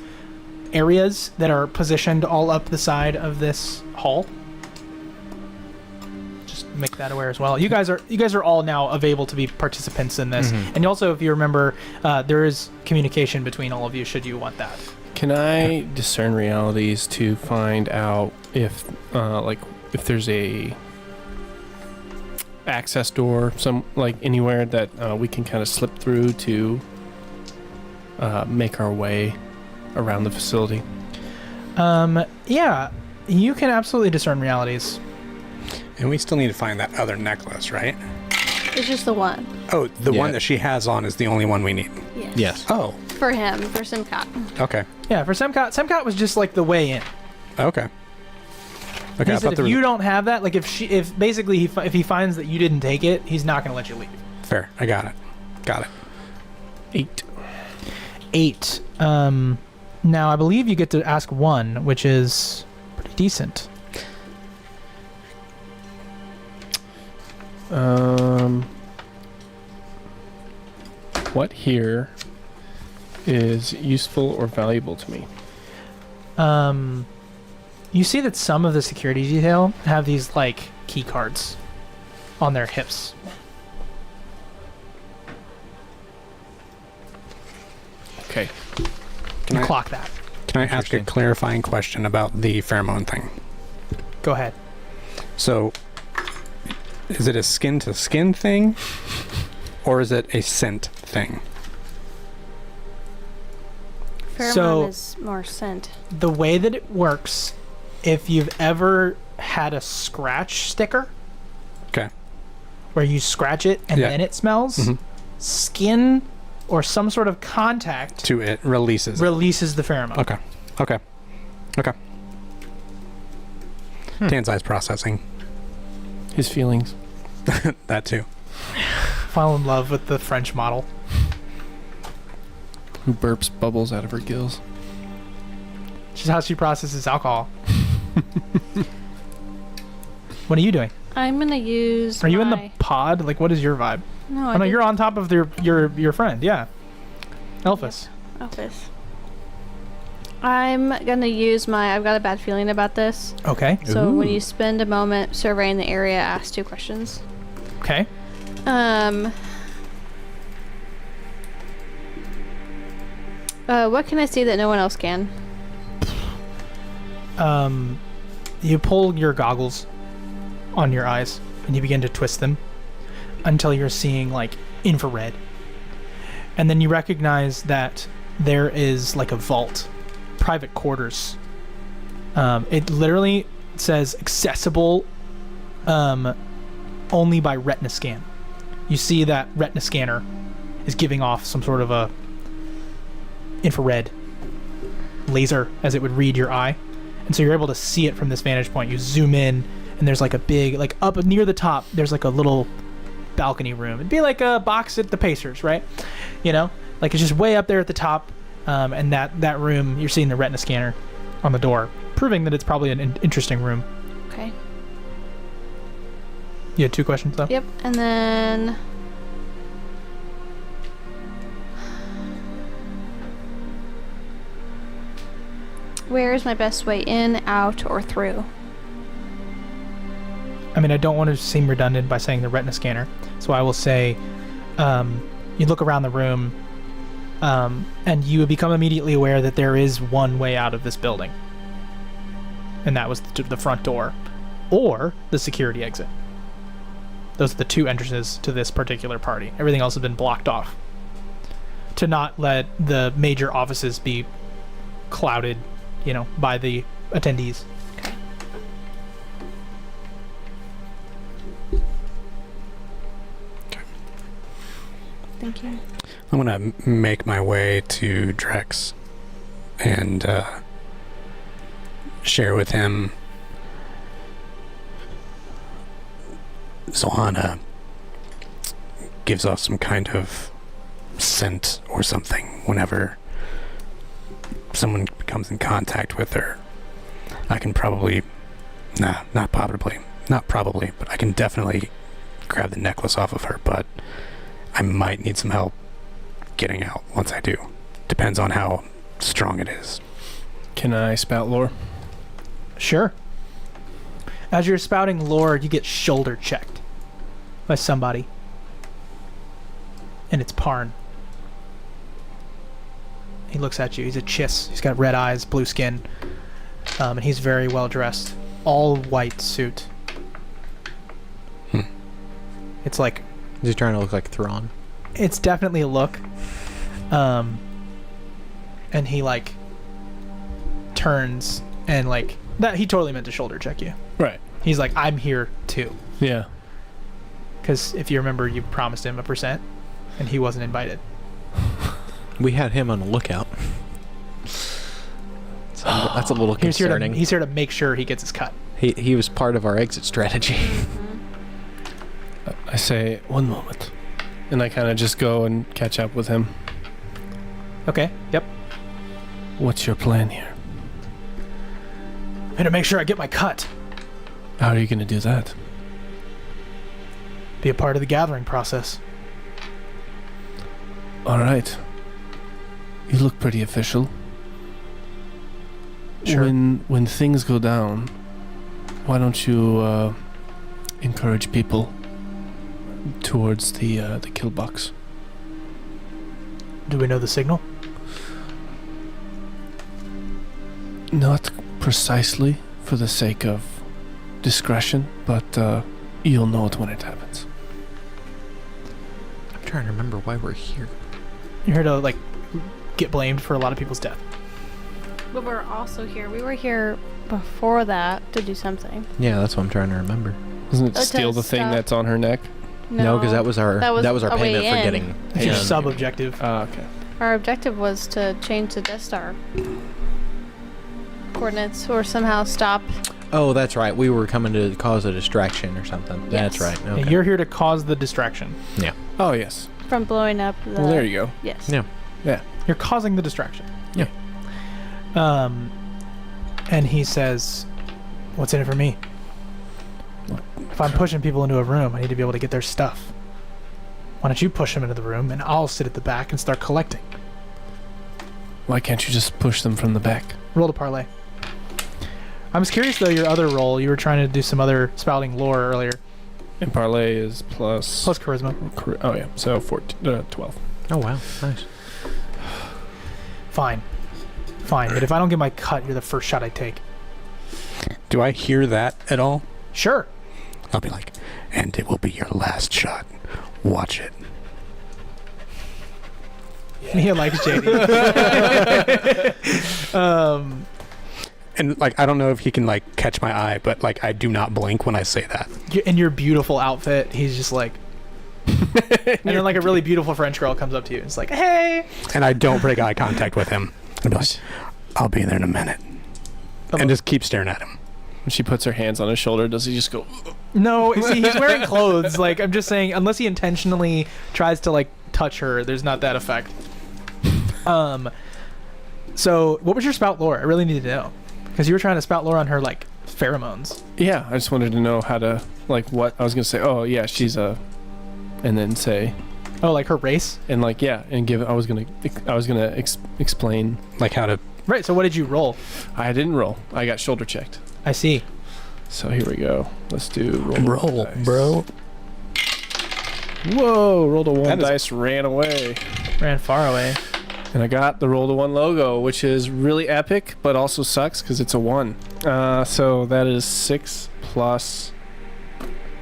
areas that are positioned all up the side of this hall. Just make that aware as well. You guys are all now able to be participants in this, and also, if you remember, there is communication between all of you should you want that. Can I discern realities to find out if there's a access door anywhere that we can kind of slip through to make our way around the facility? Yeah, you can absolutely discern realities. And we still need to find that other necklace, right? It's just the one. Oh, the one that she has on is the only one we need. Yes. Yes. Oh, For him, for Simcott. okay. Yeah, for Semcott was just like the way in. Okay. Okay, He I said thought if there was you don't have that, like if he finds that you didn't take it, he's not going to let you leave. fair. I got it. 8. Now I believe you get to ask 1, which is pretty decent. What here is useful or valuable to me? You see that some of the security detail have these like key cards on their hips. Okay. Can I Clock that. Can I ask a Interesting. clarifying question about the pheromone thing? Go ahead. So, is it a skin-to-skin thing, or is it a scent thing? Pheromone So- is more scent. The way that it works, if you've ever had a scratch sticker, Okay. where you scratch it and Yeah. then it smells, Mhm. skin or some sort of contact To it releases. releases the pheromone. Okay. Dan's eyes processing. His feelings. That too. Fall in love with the French model. Who burps bubbles out of her gills. Which is how she processes alcohol. What are you doing? I'm gonna use. Are you in the pod? Like, what is your vibe? No, Oh no, you're on top of your friend. Yeah, Elphys. Office. I'm gonna use my. I've got a bad feeling about this. Okay. So when you spend a moment surveying the area, ask 2 questions. Okay. What can I see that no one else can? You pull your goggles on your eyes and you begin to twist them until you're seeing like infrared. And then you recognize that there is like a vault, private quarters. It literally says accessible only by retina scan. You see that retina scanner is giving off some sort of a infrared laser as it would read your eye. And so you're able to see it from this vantage point. You zoom in and there's like a big, like up near the top, there's like a little balcony room. It'd be like a box at the Pacers, right? You know, like it's just way up there at the top. And that room, you're seeing the retina scanner on the door, proving that it's probably an interesting room. Okay. You had 2 questions though? Yep, and then... Where is my best way in, out, or through? I mean, I don't want to seem redundant by saying the retina scanner, so I will say you look around the room and you become immediately aware that there is one way out of this building. And that was the front door or the security exit. Those are the 2 entrances to this particular party. Everything else has been blocked off to not let the major offices be clouded, you know, by the attendees. Okay. Thank you. I'm gonna make my way to Drex and share with him. Zohana gives off some kind of scent or something whenever someone comes in contact with her. I can probably, but I can definitely grab the necklace off of her, but I might need some help getting out once I do. Depends on how strong it is. Can I spout lore? Sure. As you're spouting lore, you get shoulder checked by somebody. And it's Parn. He looks at you. He's a chiss. He's got red eyes, blue skin. And he's very well dressed. All white suit. It's like... Is he trying to look like Thrawn? It's definitely a look. And he like turns and like... That he totally meant to shoulder check you. Right. He's like, I'm here too. Yeah. Because if you remember, you promised him 1%, and he wasn't invited. We had him on the lookout. So that's a little concerning. He's here to make sure he gets his cut. He was part of our exit strategy. I say, 1 moment. And I kind of just go and catch up with him. Okay, yep. What's your plan here? I'm to make sure I get my cut. How are you going to do that? Be a part of the gathering process. All right. You look pretty official. Sure. When things go down, why don't you encourage people towards the kill box? Do we know the signal? Not precisely for the sake of discretion, but you'll know it when it happens. I'm trying to remember why we're here. You're here to like get blamed for a lot of people's death. But we're also here. We were here before that to do something. Yeah, that's what I'm trying to remember. Doesn't it To steal the thing stop- that's on her neck? No, because that was our that was our a way payment for in. getting. It's your Yeah. sub-objective. Oh, okay. Our objective was to change the Death Star coordinates or somehow stop. Oh, that's right. We were coming to cause a distraction or something. That's Yes. right. Yeah, Okay. you're here to cause the distraction. Yeah. Oh, yes. From blowing up the... Well, there you go. Yes. Yeah. Yeah. You're causing the distraction. Yeah. And he says, "What's in it for me?" If I'm pushing people into a room, I need to be able to get their stuff. Why don't you push them into the room, and I'll sit at the back and start collecting. Why can't you just push them from the back? Roll to parlay. I was curious, though, your other roll. You were trying to do some other spouting lore earlier. And parlay is plus... Plus charisma. Oh, yeah. So 12. Oh, wow. Nice. Fine. But if I don't get my cut, you're the first shot I take. Do I hear that at all? Sure. I'll be like, and it will be your last shot. Watch it. Mia likes JD. And like, I don't know if he can like catch my eye, but like, I do not blink when I say that. In your beautiful outfit, he's just like... and then like a really beautiful French girl comes up to you and it's like, hey! And I don't break eye contact with him. I'll be like, I'll be there in a minute. And just keep staring at him. When she puts her hands on his shoulder, does he just go... No, see, he's wearing clothes. Like, I'm just saying, unless he intentionally tries to like touch her, there's not that effect. So what was your spout lore? I really need to know. Because you were trying to spout lore on her, like, pheromones. Yeah, I just wanted to know how to, like, what... I was going to say, oh, yeah, she's a... And then say... Oh, like her race? And, like, yeah, and give... I was going to explain... Like how to... Right, so what did you roll? I didn't roll. I got shoulder checked. I see. So here we go. Let's do Roll, dice. bro. Whoa, rolled a 1 That is- dice, ran away. Ran far away. And I got the roll to 1 logo, which is really epic, but also sucks because it's a 1. So that is 6 plus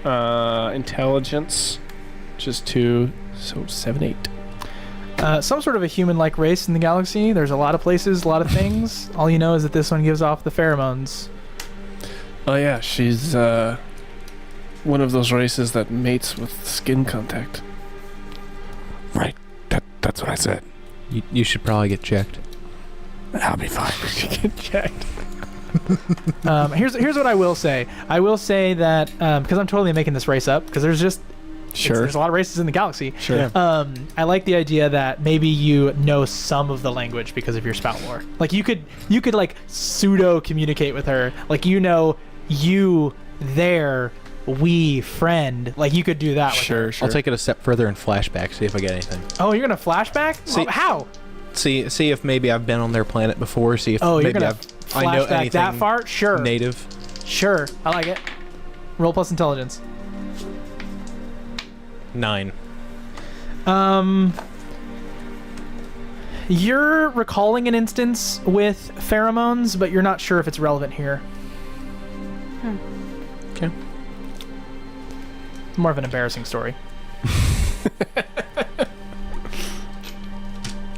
intelligence, which is 2, so 7, 8. Some sort of a human-like race in the galaxy. There's a lot of places, a lot of things. All you know is that this one gives off the pheromones. Oh yeah, she's one of those races that mates with skin contact. Right. That's what I said. You should probably get checked. I'll be fine. Get checked. Here's what I will say. I will say that because I'm totally making this race up because there's just there's a lot of races in the galaxy. Sure. I like the idea that maybe you know some of the language because of your spout lore. Like you could like pseudo communicate with her. Like you there we friend. Like you could do that. With her. Sure. I'll take it a step further and flashback, see if I get anything. Oh, you're gonna flashback? See- How? See if maybe I've been on their planet before. See if You're maybe gonna I know flashback anything that far? Sure. native. Sure. I like it. Roll plus intelligence. 9. You're recalling an instance with pheromones, but you're not sure if it's relevant here. Okay. More of an embarrassing story.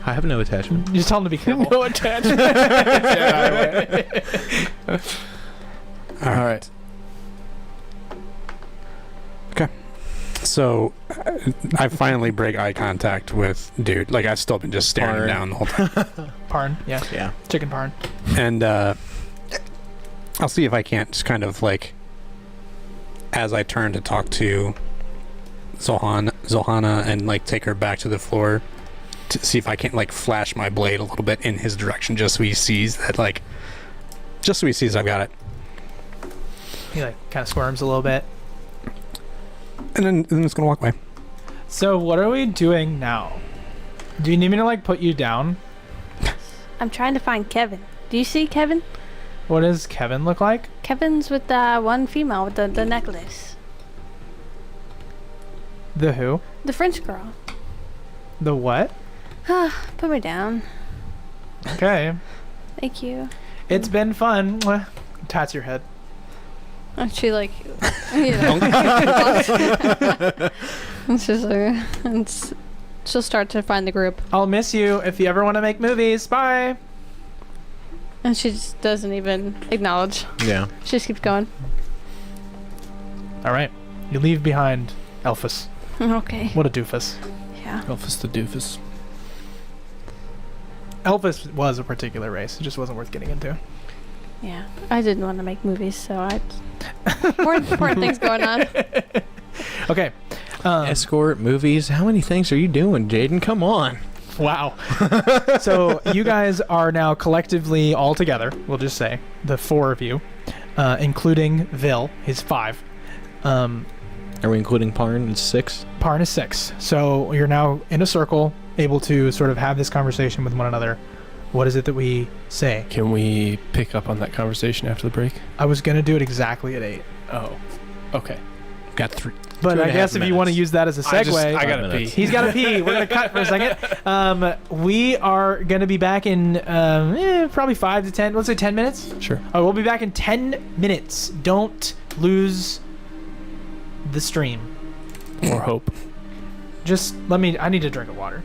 I have no attachment. You just tell them to be careful. No attachment. All right. Okay. So I finally break eye contact with dude. Like I've still been just staring him down the whole time. Parn, yeah. Yeah. Chicken parn. And I'll see if I can't just kind of like, as I turn to talk to Zohana and like take her back to the floor, to see if I can't like flash my blade a little bit in his direction, just so he sees that I've got it. He like kind of squirms a little bit. And then it's gonna walk away. So what are we doing now? Do you need me to like put you down? I'm trying to find Kevin. Do you see Kevin? What does Kevin look like? Kevin's with the one female with the necklace. The who? The French girl. The what? Put me down. Okay. Thank you. It's been fun. Mwah. Tats your head. And she like, you know, and she's like, she'll start to find the group, I'll miss you if you ever want to make movies. Bye. and she just doesn't even acknowledge. Yeah. She just keeps going. All right. You leave behind Elphus. Okay. What a doofus. Yeah. Elphus the doofus. Elphus was a particular race. It just wasn't worth getting into. Yeah. I didn't want to make movies, so I more important things going on. Okay. Escort, movies. How many things are you doing, Jaden? Come on. Wow. So you guys are now collectively all together, we'll just say, the four of you, including Vil, he's 5. Are we including Parn? It's 6? Parn is 6. So you're now in a circle, able to sort of have this conversation with one another. What is it that we say? Can we pick up on that conversation after the break? I was going to do it exactly at 8. Oh, okay. Got 3. But 2.5 I guess if you want to minutes. use that as a segue, I gotta pee. minutes. he's got to pee. We're going to cut for a second. We are going to be back in probably 5 to 10. Let's say 10 minutes. Sure. Oh, we'll be back in 10 minutes. Don't lose the stream. Or hope. Just let me. I need a drink of water.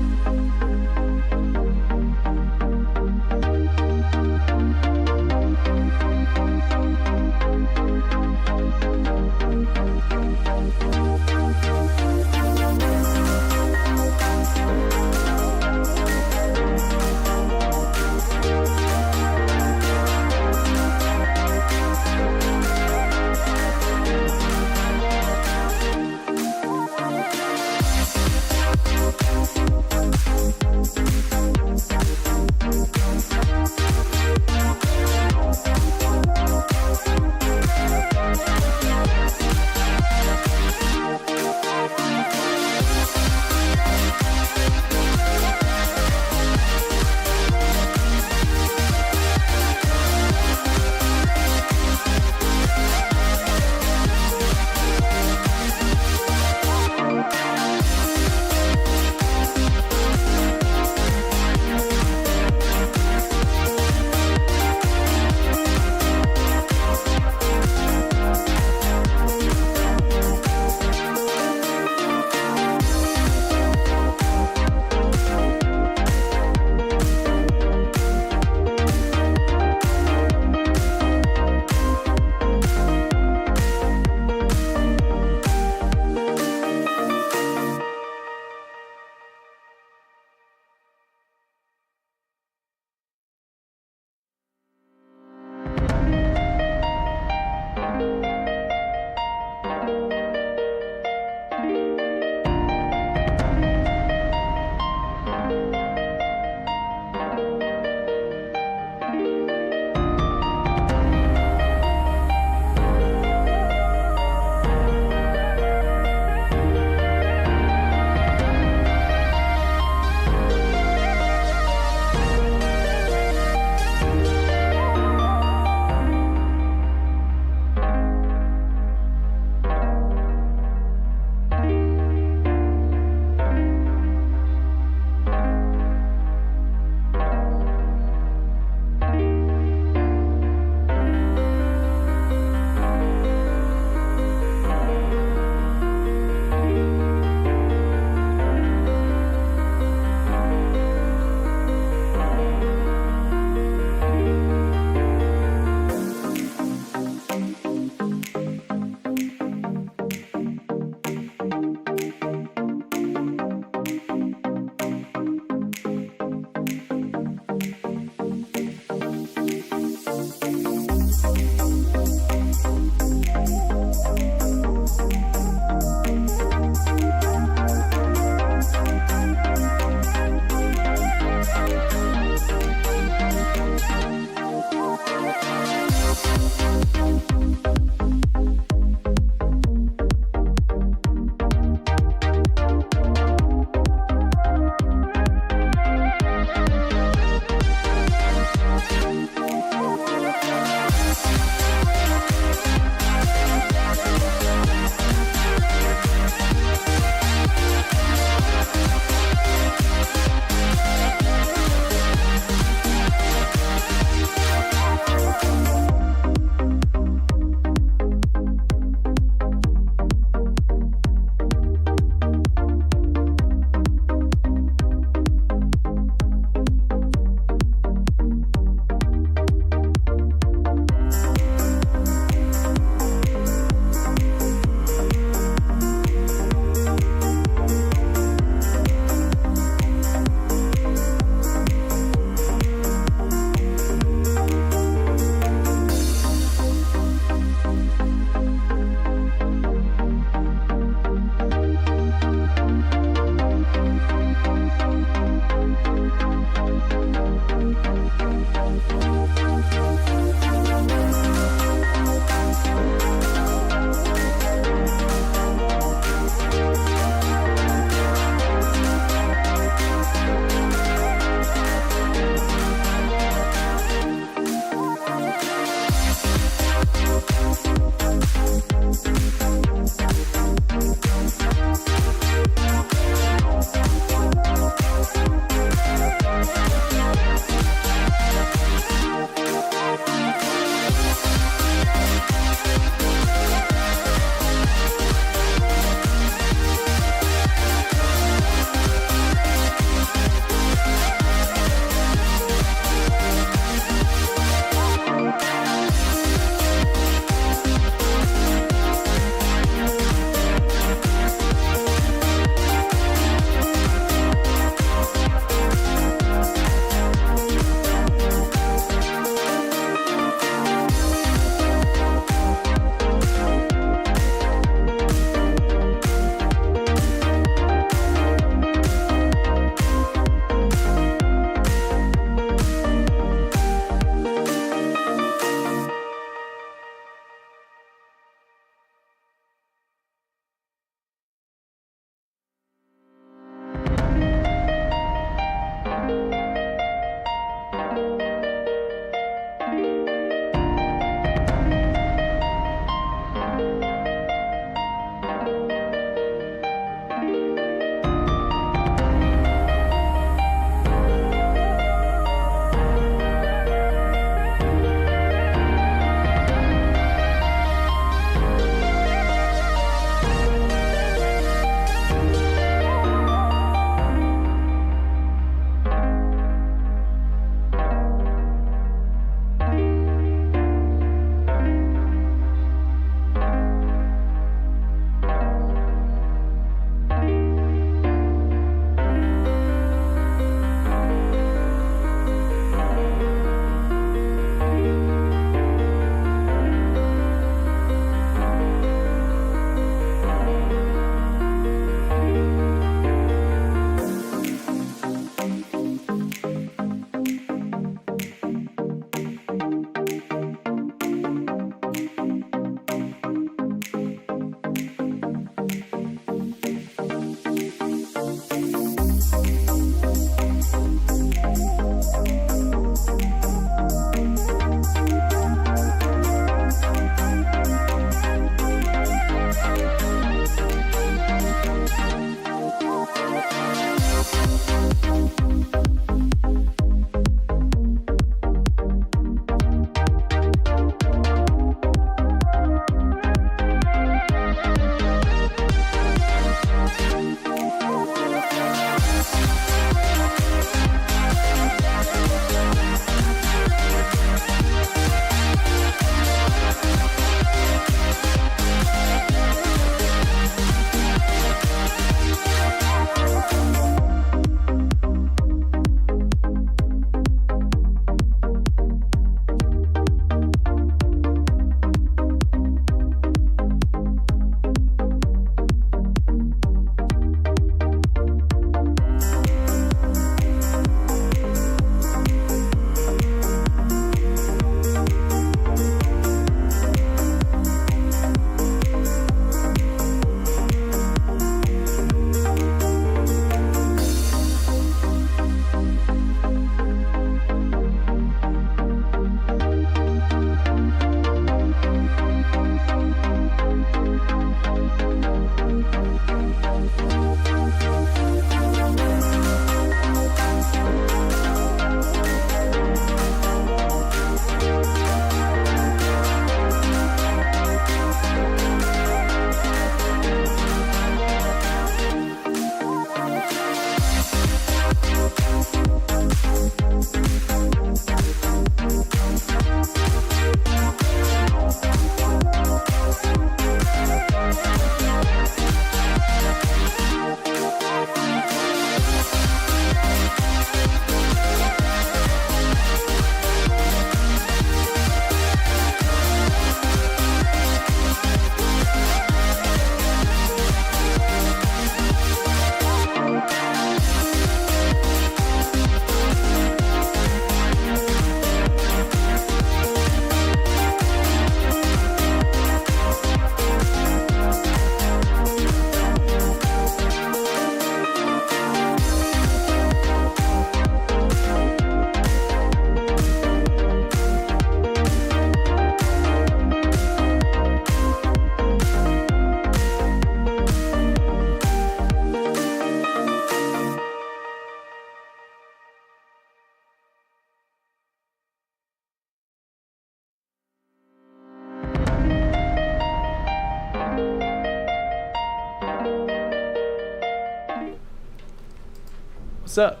What's up?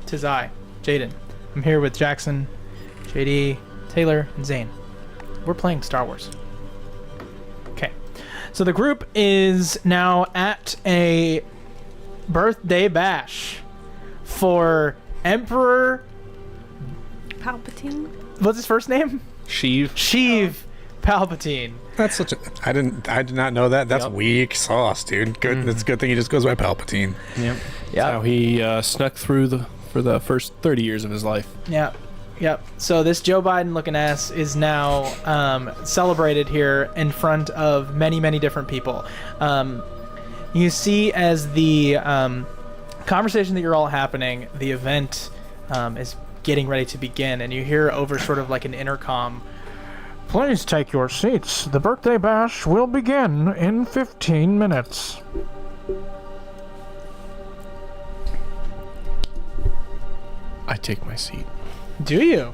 Tis I, Jaden. I'm here with Jackson, JD, Taylor, and Zane. We're playing Star Wars. Okay. So the group is now at a birthday bash for Emperor... Palpatine? What's his first name? Sheev. Palpatine. That's such a... I did not know that. That's weak sauce, dude. Good. That's a good thing he just goes by Palpatine. Yep. That's how he snuck through for the first 30 years of his life. Yeah. Yep. So this Joe Biden looking ass is now celebrated here in front of many, many different people. You see as the conversation that you're all happening, the event is getting ready to begin, and you hear over sort of like an intercom, "Please take your seats. The birthday bash will begin in 15 minutes. I take my seat. Do you?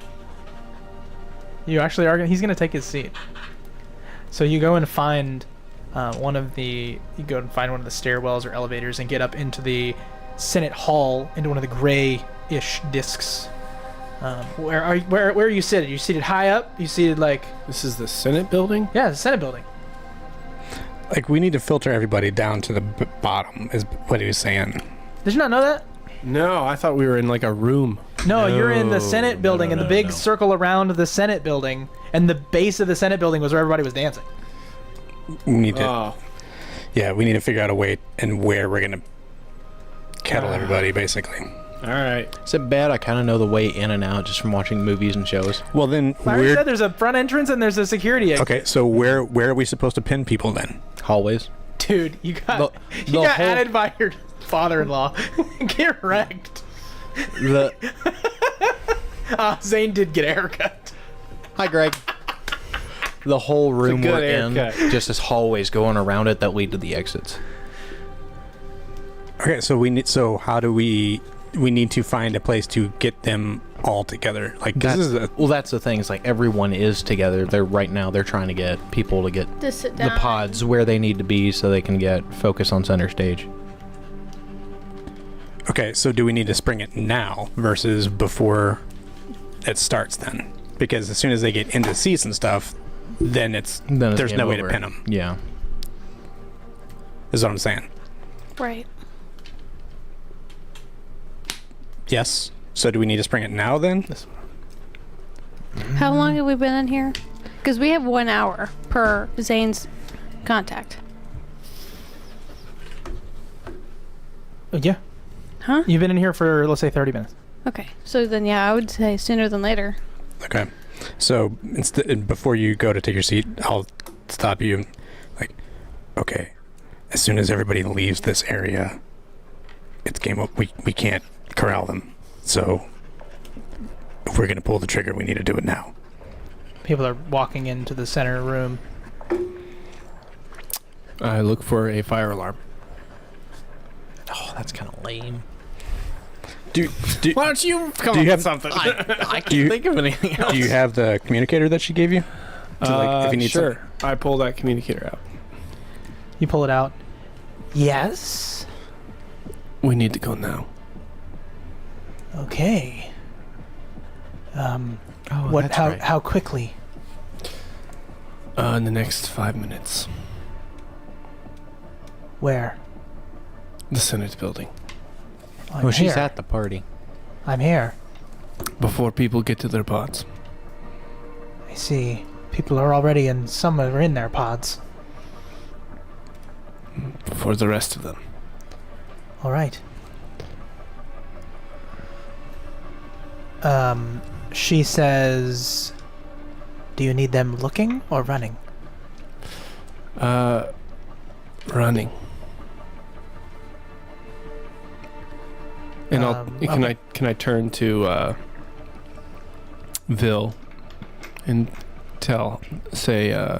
You actually are he's gonna take his seat. So you go and find one of the stairwells or elevators and get up into the Senate Hall, into one of the gray-ish discs. Where are you seated? You seated high up? You seated like... This is the Senate building? Yeah, the Senate building. Like, we need to filter everybody down to the bottom, is what he was saying. Did you not know that? No, I thought we were in like a room. No, you're in the Senate building, and the big circle around the Senate building, and the base of the Senate building was where everybody was dancing. We need to... Yeah, we need to figure out a way and where we're going to kettle everybody, basically. All right. Is it bad? I kind of know the way in and out just from watching movies and shows. Well, then... I already said there's a front entrance and there's a security exit. Okay, so where are we supposed to pin people then? Hallways. Dude, you got added by your father-in-law. Get wrecked. Zane did get a haircut. Hi, Greg. The whole room we're in, haircut. just as hallways going around it that lead to the exits. Okay, so how do we need to find a place to get them all together? Like, That's the thing. Is like everyone is together. They're trying to get people to get To sit the down. pods where they need to be so they can get focus on center stage. Okay, so do we need to spring it now versus before it starts then? Because as soon as they get into seats and stuff, then there's no way to pin them. Yeah. Is what I'm saying. Right. Yes. So do we need to spring it now then? How long have we been in here? Because we have 1 hour per Zane's contact. Yeah. Huh? You've been in here for, let's say, 30 minutes. Okay. So then, yeah, I would say sooner than later. Okay. So before you go to take your seat, I'll stop you. Like, okay, as soon as everybody leaves this area, it's game up. We can't corral them. So if we're gonna pull the trigger, we need to do it now. People are walking into the center room. I look for a fire alarm. Oh, that's kind of lame. Why don't you come do up you with have something? I can't think of anything else. Do you have the communicator that she gave you? If you need sure. I pull that communicator out. You pull it out. Yes. We need to go now. Okay. That's right. How quickly? In the next 5 minutes. Where? The Senate building. I'm She's here. at the party. I'm here. Before people get to their pods. I see. People are already in. Some are in their pods. Before the rest of them. All right. She says, "Do you need them looking or running?" Running. And can I turn to Vil and say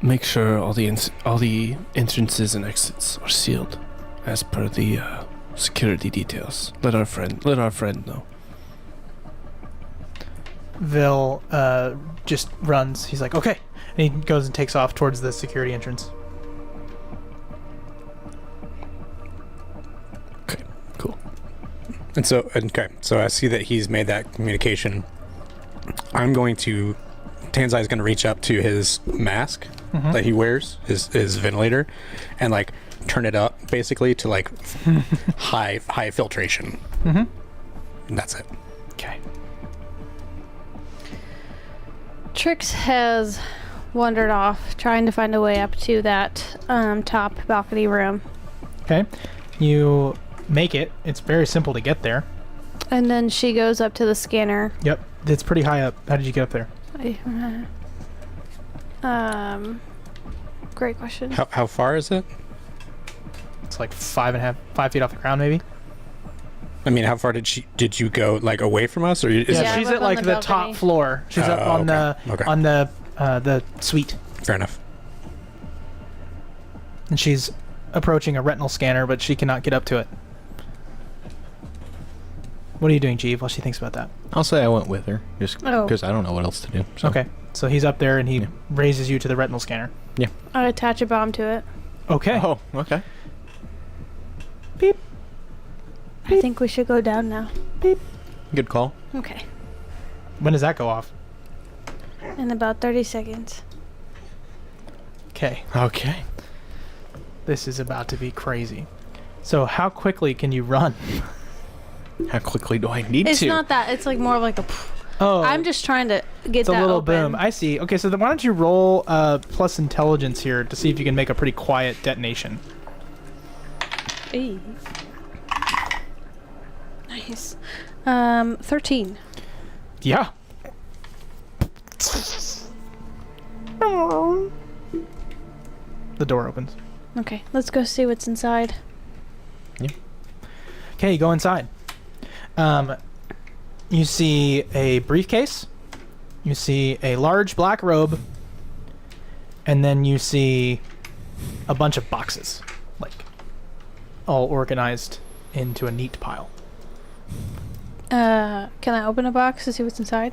make sure all the entrances and exits are sealed as per the security details. Let our friend know. Vil just runs. He's like, "Okay," and he goes and takes off towards the security entrance. Okay, cool. And so, okay, so I see that he's made that communication. I'm going to, Tanzai is going to reach up to his mask that he wears, his ventilator, and like turn it up basically to like high filtration. And that's it. Okay. Trix has wandered off, trying to find a way up to that top balcony room. Okay. You make it. It's very simple to get there. And then she goes up to the scanner. Yep. It's pretty high up. How did you get up there? Great question. How far is it? It's like 5 feet off the ground, maybe. I mean, how far did you go? Like away from us, or is Yeah, it, she's up at on like the the balcony. top floor. She's up on the suite, fair enough? and she's approaching a retinal scanner, but she cannot get up to it. What are you doing, Jeeve, while she thinks about that? I'll say I went with her, just Oh. because I don't know what else to do. So. Okay, so he's up there and he Yeah. raises you to the retinal scanner. I attach a bomb to it. Okay. Oh, okay. Beep. I think we should go down now. Good call. Okay. When does that go off? In about 30 seconds. Okay. Okay. This is about to be crazy. So how quickly can you run? How quickly do I need It's to? not that. It's like more of like a... Oh, I'm just trying to get it's a that little open. boom. I see. Okay, so then why don't you roll plus intelligence here to see if you can make a pretty quiet detonation. Eee. Nice. 13. Yeah. The door opens. Okay, let's go see what's inside. Okay, you go inside. You see a briefcase. You see a large black robe. And then you see a bunch of boxes, like all organized into a neat pile. Can I open a box to see what's inside?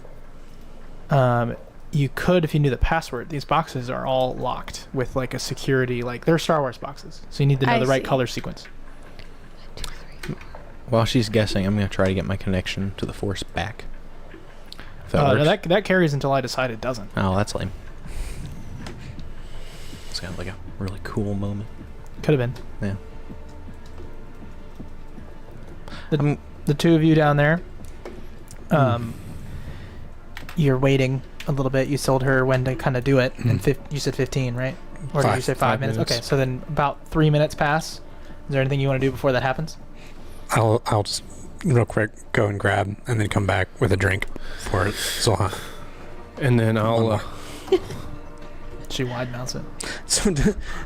You could if you knew the password. These boxes are all locked with like a security, like they're Star Wars boxes. So you need to know I the right see. color sequence. While she's guessing, I'm going to try to get my connection to the Force back. If that No, works. that carries until I decide it doesn't. Oh, that's lame. It's kind of like a really cool moment. Could have been. Yeah. The two of you down there, you're waiting a little bit. You told her when to kind of do it, and you said 15, right? Or did you say 5 minutes? Okay, so then about 3 minutes pass. Is there anything you want to do before that happens? I'll just real quick go and grab and then come back with a drink for Zohan. And then I'll She wide mouths it.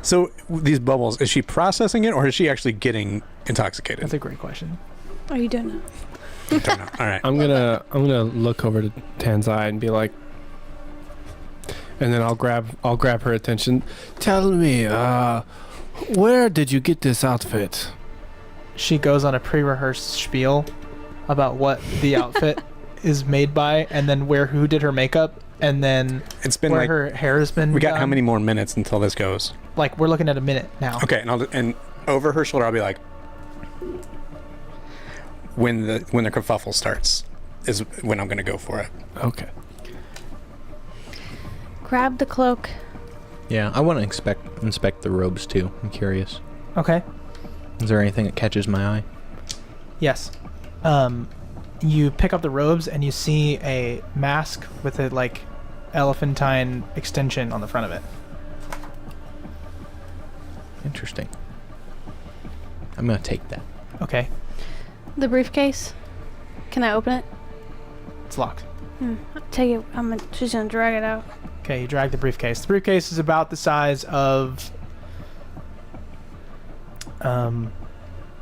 So these bubbles, is she processing it or is she actually getting intoxicated? That's a great question. Are you doing it? I don't know. All right. I'm gonna look over to Tanzai and be like, and then I'll grab her attention. Tell me, where did you get this outfit? She goes on a pre-rehearsed spiel about what the outfit is made by, and then who did her makeup, and then It's been where like, her hair has been we got how done. many more minutes until this goes? Like, we're looking at a minute now. Okay, and over her shoulder I'll be like, when the kerfuffle starts is when I'm gonna go for it. Okay. Grab the cloak. Yeah, I want to inspect the robes too. I'm curious. Okay. Is there anything that catches my eye? Yes. You pick up the robes and you see a mask with a like elephantine extension on the front of it. Interesting. I'm gonna take that. Okay. The briefcase. Can I open it? It's locked. Take it. She's gonna drag it out. Okay, you drag the briefcase. The briefcase is about the size of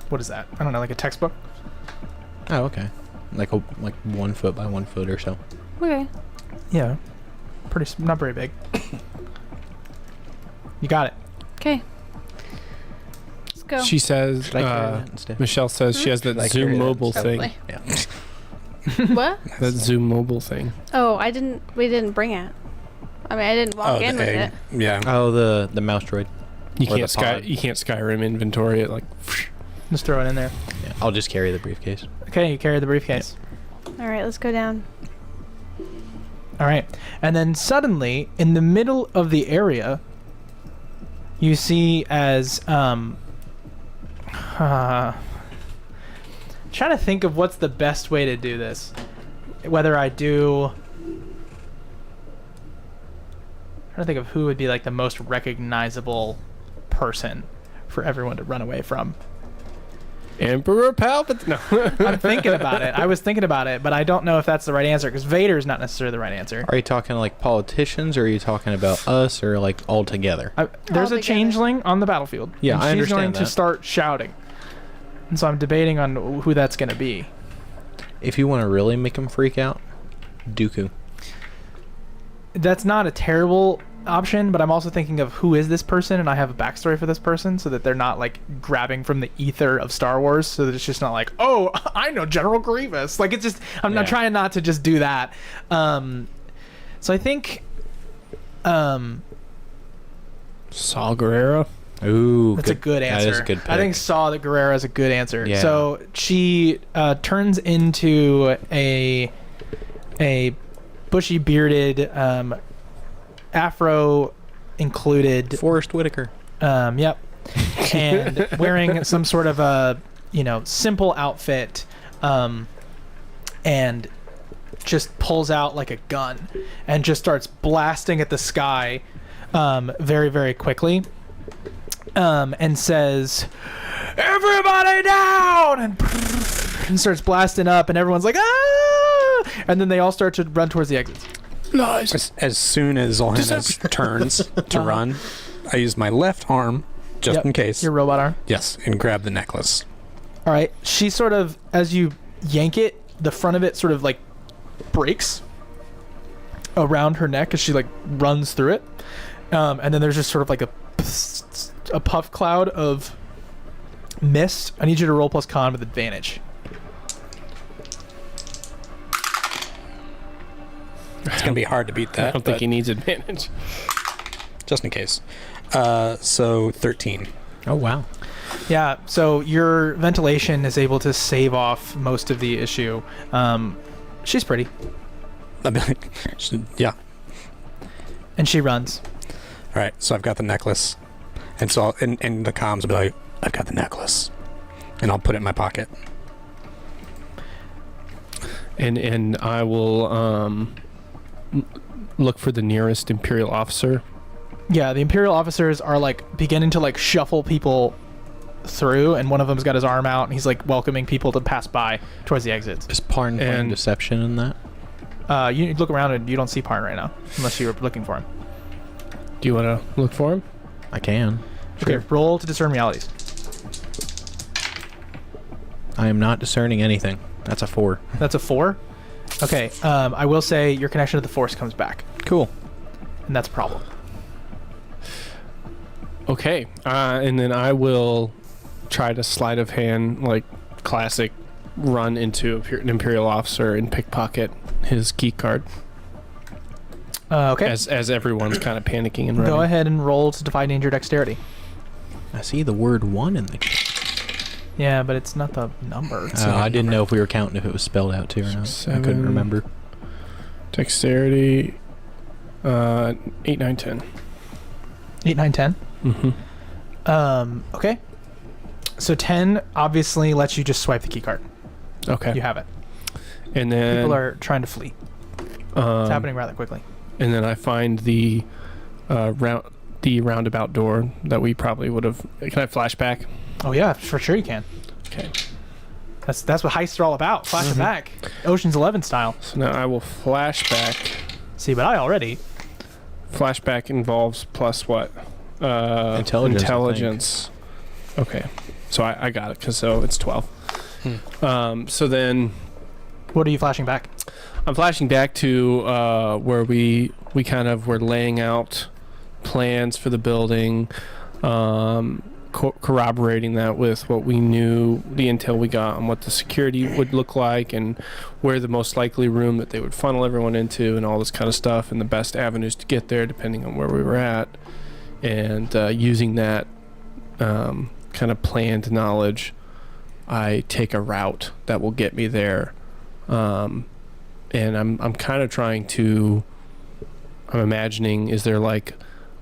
what is that? I don't know, like a textbook? Oh, okay. Like 1 foot by 1 foot or so. Okay. Yeah. Not very big. You got it. Okay. Let's go. She says, Should I carry that instead? Michelle says she has that Should I carry Zoom that mobile thing. Probably. Yeah. What? That Zoom mobile thing. Oh, we didn't bring it. I mean, I didn't walk in the with egg. it. Yeah. Oh, the mouse droid. You Or can't the pod. Skyrim inventory it like. Just throw it in there. Yeah, I'll just carry the briefcase. Okay, you carry the briefcase. All right, let's go down. All right. And then suddenly, in the middle of the area, you see as trying to think of what's the best way to do this. Whether I do... trying to think of who would be like the most recognizable person for everyone to run away from. Emperor Palpatine. No. I'm thinking about it. I was thinking about it, but I don't know if that's the right answer because Vader's not necessarily the right answer. Are you talking like politicians, or are you talking about us, or like all together? There's a Altogether. changeling on the battlefield. Yeah, and I she's understand going to that. start shouting. And so I'm debating on who that's going to be. If you want to really make them freak out, Dooku. That's not a terrible option, but I'm also thinking of who is this person, and I have a backstory for this person so that they're not like grabbing from the ether of Star Wars, so that it's just not like, oh, I know General Grievous. Like, it's just, I'm not trying not to just do that. So I think Saw Gerrera. Ooh, that's a good answer. That is a good pick. I think Saw the Guerrera is a good answer. Yeah. So she turns into a bushy bearded afro included Forrest Whitaker. Yep. And wearing some sort of a, simple outfit, and just pulls out like a gun and just starts blasting at the sky, very, very quickly, and says, "Everybody down!" and starts blasting up, and everyone's like, "Ah!" And then they all start to run towards the exits. Nice. As soon as Olhana turns to run, I use my left arm, just in case. Your robot arm. Yes, and grab the necklace. All right. She sort of, as you yank it, the front of it sort of like breaks around her neck as she like runs through it. And then there's just sort of like a puff cloud of mist. I need you to roll plus con with advantage. It's going to be hard to beat that. I don't think he needs advantage. Just in case. So 13. Oh, wow. Yeah, so your ventilation is able to save off most of the issue. She's pretty. I'd be like, yeah. And she runs. All right, so I've got the necklace. And so in the comms, I'll be like, I've got the necklace. And I'll put it in my pocket. And I will look for the nearest Imperial officer. Yeah, the Imperial officers are like beginning to like shuffle people through, and one of them's got his arm out and he's like welcoming people to pass by towards the exits. Is Parn playing deception in that? You look around and you don't see Parn right now, unless you were looking for him. Do you want to look for him? I can. Okay, roll to discern realities. I am not discerning anything. That's a 4. That's a 4. Okay, I will say your connection to the Force comes back, Cool. and that's a problem. Okay. And then I will try to sleight of hand, like classic, run into an Imperial officer and pickpocket his key card. Okay. As everyone's kind of panicking and running. Go ahead and roll to defy danger dexterity. I see the word 1 in the... Yeah, but it's not the number. I didn't know if we were counting if it was spelled out too or not. 7, I couldn't remember. Dexterity, 8, 9, 10. 8, 9, 10. Mm-hmm. Okay. So 10 obviously lets you just swipe the key card. Okay. You have it. And then People are trying to flee. It's happening rather quickly. And then I find the roundabout door that we probably would have. Can I flashback? Oh yeah, for sure you can. Okay. That's what heists are all about. Flashing back, Ocean's 11 style. So now I will flashback. See, but I already. Flashback involves plus what? Intelligence, I Intelligence. Okay. So I got it so it's 12. So then What are you flashing back? I'm flashing back to where we kind of were laying out plans for the building, corroborating that with what we knew, the intel we got on what the security would look like and where the most likely room that they would funnel everyone into and all this kind of stuff and the best avenues to get there depending on where we were at, and using that kind of planned knowledge I take a route that will get me there. And I'm kind of trying to. I'm imagining, is there like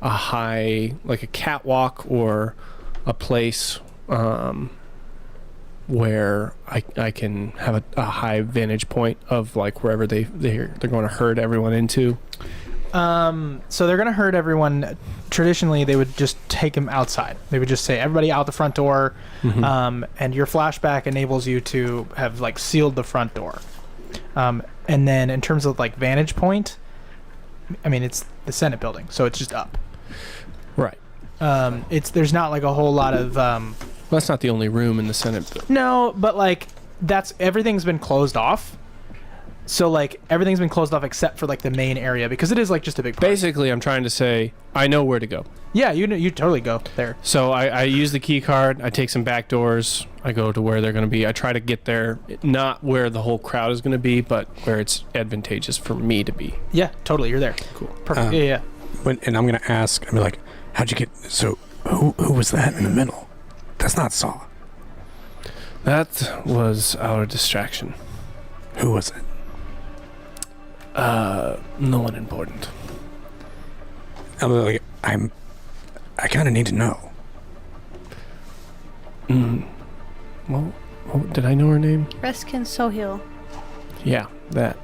a catwalk or a place where I can have a high vantage point of like wherever they're going to herd everyone into? So they're going to herd everyone. Traditionally, they would just take them outside. They would just say, everybody out the front door. And your flashback enables you to have like sealed the front door. And then in terms of like vantage point, I mean, it's the Senate building, so it's just up. Right. There's not like a whole lot of. Well, that's not the only room in the Senate. No, but like everything's been closed off. So like everything's been closed off except for like the main area because it is like just a big park. Basically, I'm trying to say I know where to go. Yeah, you totally go there. So I use the key card. I take some back doors. I go to where they're going to be. I try to get there, not where the whole crowd is going to be, but where it's advantageous for me to be. Yeah, totally. You're there. Cool. Perfect. Yeah. And I'm going to ask, I'm like, how'd you get, so who was that in the middle? That's not Saw. That was our distraction. Who was it? No one important. I'm like, I kind of need to know. Well, did I know her name? Reskin Sohil, Yeah, that.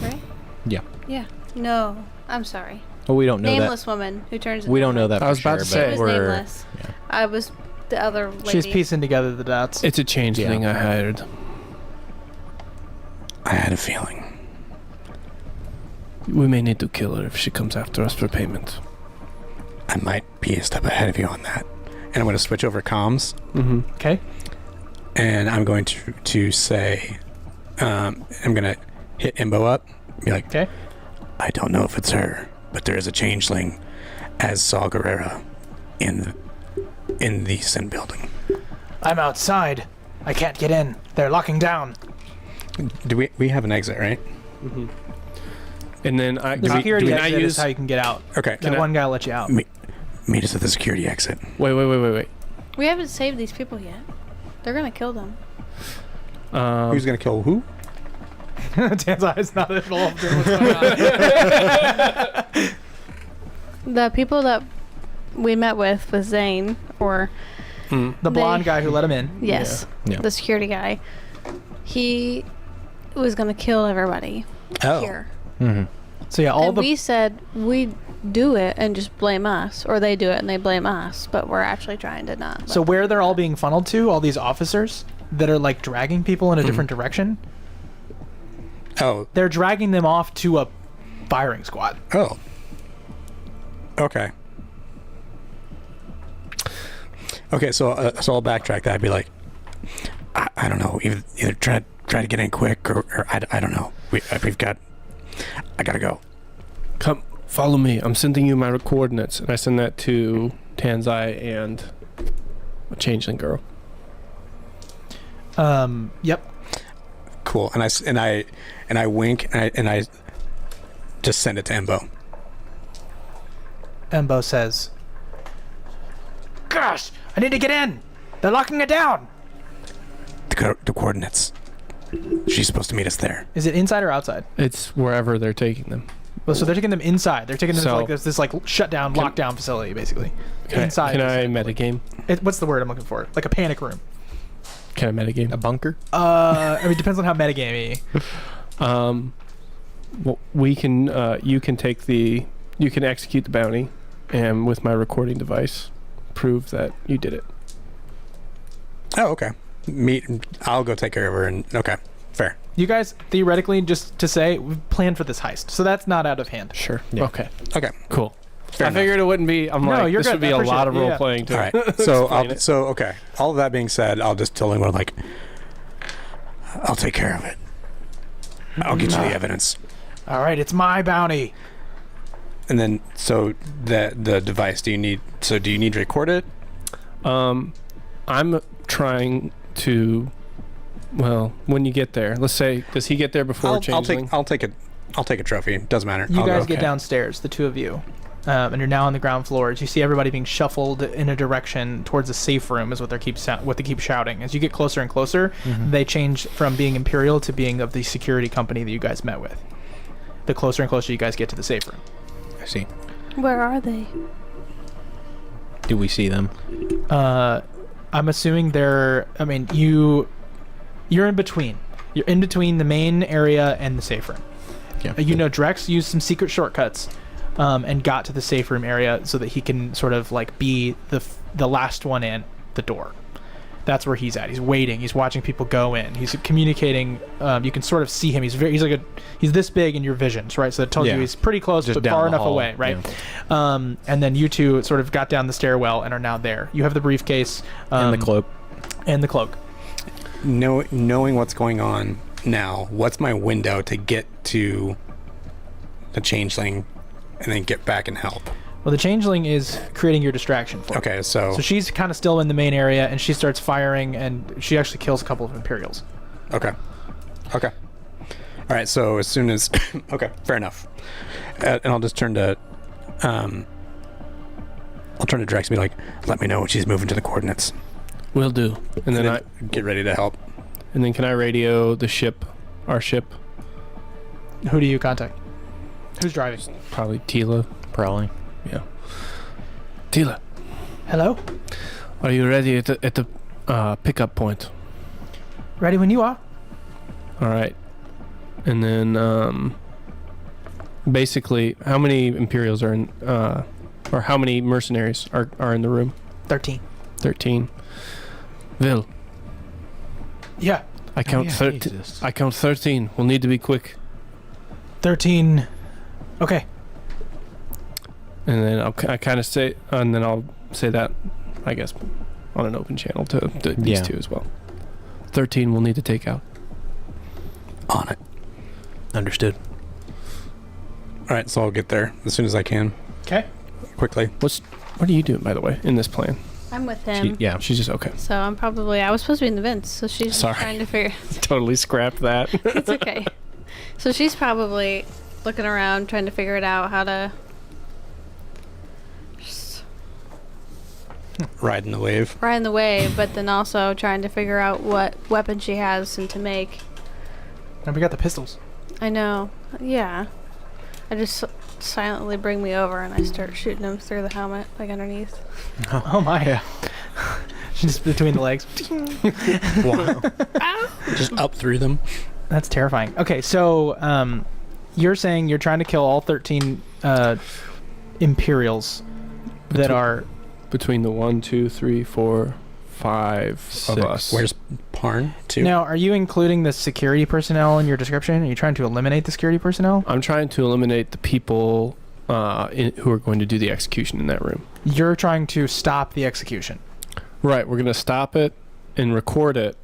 right? Yeah. Yeah. No, I'm sorry. Well, we don't know Nameless woman who turns. We don't know that. I was for about to sure, say. It was but we're- nameless. yeah. I was the other lady. She's piecing together the dots. It's a changeling I hired. I had a feeling. We may need to kill her if she comes after us for payment. I might be a step ahead of you on that. And I'm going to switch over comms. Okay. And I'm going to say, I'm going to hit Imbo up. Be like, Okay. I don't know if it's her, but there is a changeling as Saw Gerrera in the Sin building. I'm outside. I can't get in. They're locking down. Do we have an exit, right? And then The security exit is how you can get out. Okay. That one guy will let you out. Meet us at the security exit. Wait. We haven't saved these people yet. They're gonna kill them. Who's going to kill who? Tanzai is not involved in what's going on. The people that we met with Zane, or The blonde guy who let him in. yes, Yeah. the security guy. He was gonna kill everybody here. So yeah, all And the we said we do it and just blame us, or they do it and they blame us, but we're actually trying to not. so where they're all being funneled to, all these officers that are like dragging people in a different direction, Oh. they're dragging them off to a firing squad. Oh. Okay. Okay, so I'll backtrack that. I'd be like, I don't know. Either try to get in quick, or I don't know. We've got. I gotta go. Come, follow me. I'm sending you my coordinates, and I send that to Tanzai and a changeling girl. Yep. Cool. And I wink and I just send it to Embo. Embo says, "Gosh, I need to get in. They're locking it down." The coordinates. She's supposed to meet us there. Is it inside or outside? It's wherever they're taking them. Well, so they're taking them inside. They're taking them to So- like this like shutdown, lockdown facility, basically. Inside. Can I is- metagame? What's the word I'm looking for? Like a panic room. Can I metagame? A bunker? I mean, it depends on how metagamey. Well, we can. You can execute the bounty, and with my recording device, prove that you did it. Oh, okay. I'll go take care of her. And okay, fair. You guys, theoretically, just to say, we've planned for this heist, so that's not out of hand. Sure. Yeah. Okay. Okay. Cool. Fair I enough. figured it wouldn't be. I'm No, like, you're this good. would be I a appreciate lot it. of Yeah. role playing to All right. So explain it. okay. All of that being said, I'll just tell anyone like, I'll take care of it. I'll get you the evidence. All right, it's my bounty. And then, so the device. Do you need to record it? I'm trying to. Well, when you get there, let's say, does he get there before changeling? I'll take a trophy. Doesn't matter. You I'll guys go. get okay. downstairs, the two of you. and you're now on the ground floor. As you see everybody being shuffled in a direction towards a safe room is what they keep shouting. As you get closer and closer, they change from being Imperial to being of the security company that you guys met with. The closer and closer you guys get to the safe room. I see. Where are they? Do we see them? I'm assuming they're. I mean, you're in between. You're in between the main area and the safe room. Yeah. You know, Drex used some secret shortcuts, and got to the safe room area so that he can sort of like be the last one in the door. That's where he's at. He's waiting. He's watching people go in. He's communicating. You can sort of see him. He's this big in your visions, right? So that tells you he's pretty close, just but far enough hall. away, right? Yeah. And then you two sort of got down the stairwell and are now there. You have the briefcase And the cloak. And the cloak. Knowing what's going on now, what's my window to get to the changeling and then get back and help? Well, the changeling is creating your distraction for you. Okay, so she's kind of still in the main area, and she starts firing, and she actually kills a couple of Imperials. Okay. All right, so as soon as... okay, fair enough. And I'll just turn to... I'll turn to Drex and be like, let me know when she's moving to the coordinates. Will do. And then I get ready to help. And then can I radio the ship, our ship? Who do you contact? Who's driving? Probably Tila. Probably. Yeah. Tila, Hello? are you ready at the pickup point? Ready when you are. All right. And then basically, how many Imperials are in, or how many mercenaries are in the room? 13. 13. Vil, Yeah. I count 13. Jesus. I count 13. We'll need to be quick. 13. Okay. And then I kind of say, and then I'll say that, I guess, on an open channel to these two as well. 13 we'll need to take out. On it. Understood. All right, so I'll get there as soon as I can. Okay. Quickly. What are you doing, by the way, in this plan? I'm with him. She's just okay. So I was supposed to be in the vents, so she's just Sorry. trying to figure. Totally scrapped that. It's okay. So she's probably looking around, trying to figure it out how to. Just Riding the wave. ride in the wave, but then also trying to figure out what weapon she has and to make. And we got the pistols. I know. Yeah. I just silently bring me over and I start shooting him through the helmet, like underneath. Oh my. Yeah. Just between the legs. Wow. Just up through them. That's terrifying. Okay, so you're saying you're trying to kill all 13 Imperials that are... Between the 1, 2, 3, 4, 5 of us. Where's Parn? 2? Now, are you including the security personnel in your description? Are you trying to eliminate the security personnel? I'm trying to eliminate the people who are going to do the execution in that room. You're trying to stop the execution. Right, we're going to stop it and record it,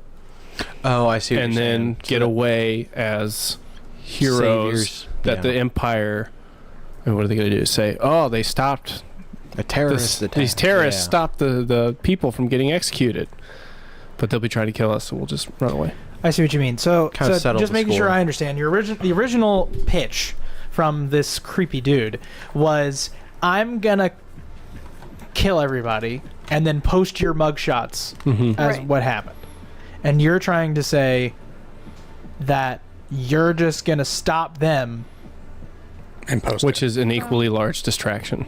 Oh, I see. What and you're then saying. get away as heroes Saviors. that the Empire. And what are they going to do? Say, oh, they stopped A terrorist attack. these terrorists Yeah. stopped the people from getting executed, but they'll be trying to kill us, so we'll just run away. I see what you mean. So, Kind of settle just the making sure score. I understand. The original pitch from this creepy dude was, I'm going to kill everybody and then post your mugshots as Right. what happened. And you're trying to say that you're just going to stop them. And post Which it. is an equally large distraction.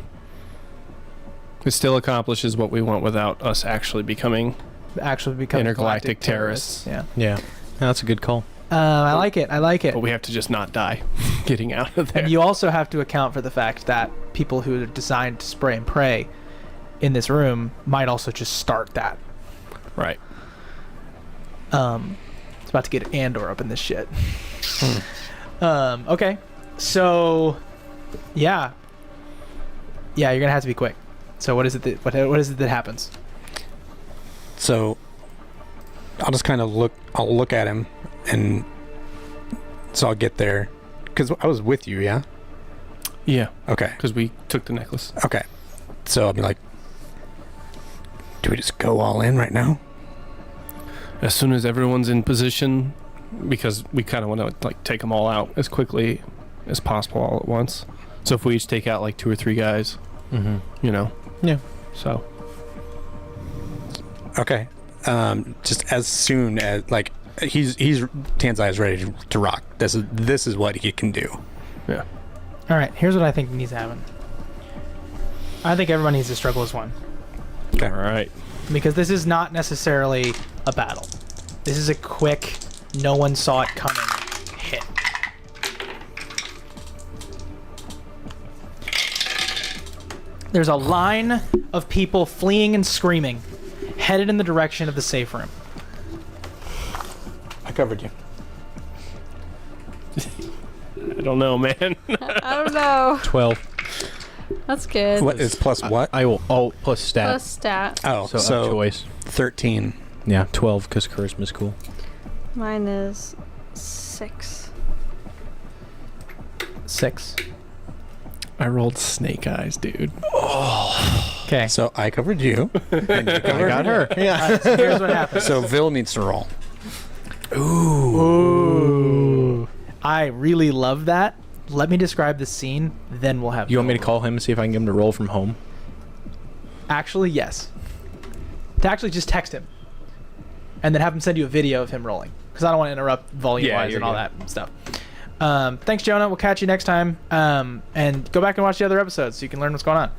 It still accomplishes what we want without us actually becoming. Actually become Intergalactic galactic terrorists. Yeah. Yeah. That's a good call. I like it. But we have to just not die getting out of there. And you also have to account for the fact that people who are designed to spray and pray in this room might also just start that. Right. It's about to get Andor up in this shit. Okay. So, yeah, you're gonna have to be quick. So what is it that what is it that happens? So I'll just kind of look at him, and so I'll get there because I was with you. Yeah. Yeah, Okay. because we took the necklace. Okay. So I'll be like, do we just go all in right now? As soon as everyone's in position, because we kind of want to like take them all out as quickly as possible all at once. So if we each take out like 2 or 3 guys, you know. Yeah. So. Okay. Just as soon as like he's Tanzai is ready to rock. This is what he can do. Yeah. All right, here's what I think needs to happen. I think everyone needs to struggle as one. All right. Because this is not necessarily a battle. This is a quick, no one saw it coming hit. There's a line of people fleeing and screaming, headed in the direction of the safe room. I covered you. I don't know, man. I don't know. 12. That's good. What is plus what? I will. Oh, plus stat. Plus stat. Oh, so so up choice. 13. Yeah, 12 because charisma's cool. Mine is 6. 6. I rolled snake eyes, dude. Okay. So I covered you. And you covered I got her. Yeah. So here's what happens. So Vil needs to roll. Ooh. I really love that. Let me describe the scene, then we'll have. You want me to Vil call him and see if I can get him to roll from home? Actually, yes. To actually just text him, and then have him send you a video of him rolling, because I don't want to interrupt volume-wise and all that stuff. Thanks, Jonah. We'll catch you next time. And go back and watch the other episodes so you can learn what's going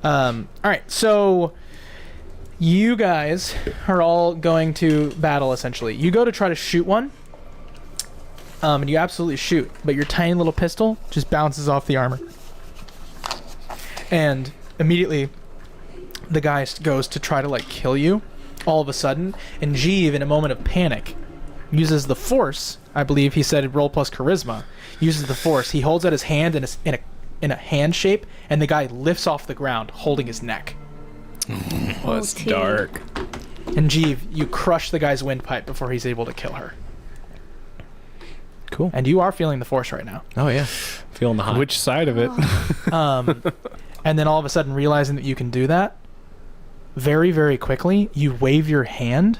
on. All right, so you guys are all going to battle, essentially. You go to try to shoot one, and you absolutely shoot, but your tiny little pistol just bounces off the armor. And immediately, the guy goes to try to, like, kill you all of a sudden, and Jeev, in a moment of panic, uses the force. I believe he said roll plus charisma. Uses the force. He holds out his hand in a hand shape, and the guy lifts off the ground, holding his neck. Oh, it's tea. dark. And Jeev, you crush the guy's windpipe before he's able to kill her. Cool. And you are feeling the force right now. Oh, yeah. Feeling the hot. Which side of it? And then all of a sudden, realizing that you can do that, very, very quickly, you wave your hand,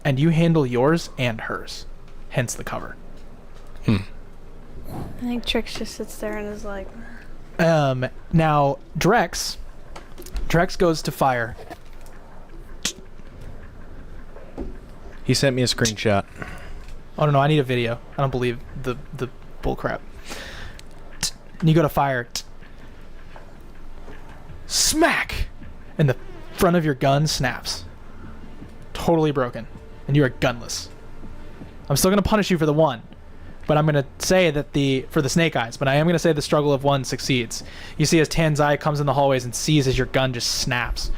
and you handle yours and hers. Hence the cover. I think Trix just sits there and is like, Now, Drex goes to fire. He sent me a screenshot. Oh, no, I need a video. I don't believe the bullcrap. And you go to fire. Smack! And the front of your gun snaps. Totally broken. And you are gunless. I'm still going to punish you for the one. But I'm going to say that for the snake eyes, but I am going to say the struggle of one succeeds. You see as Tanzai comes in the hallways and sees as your gun just snaps.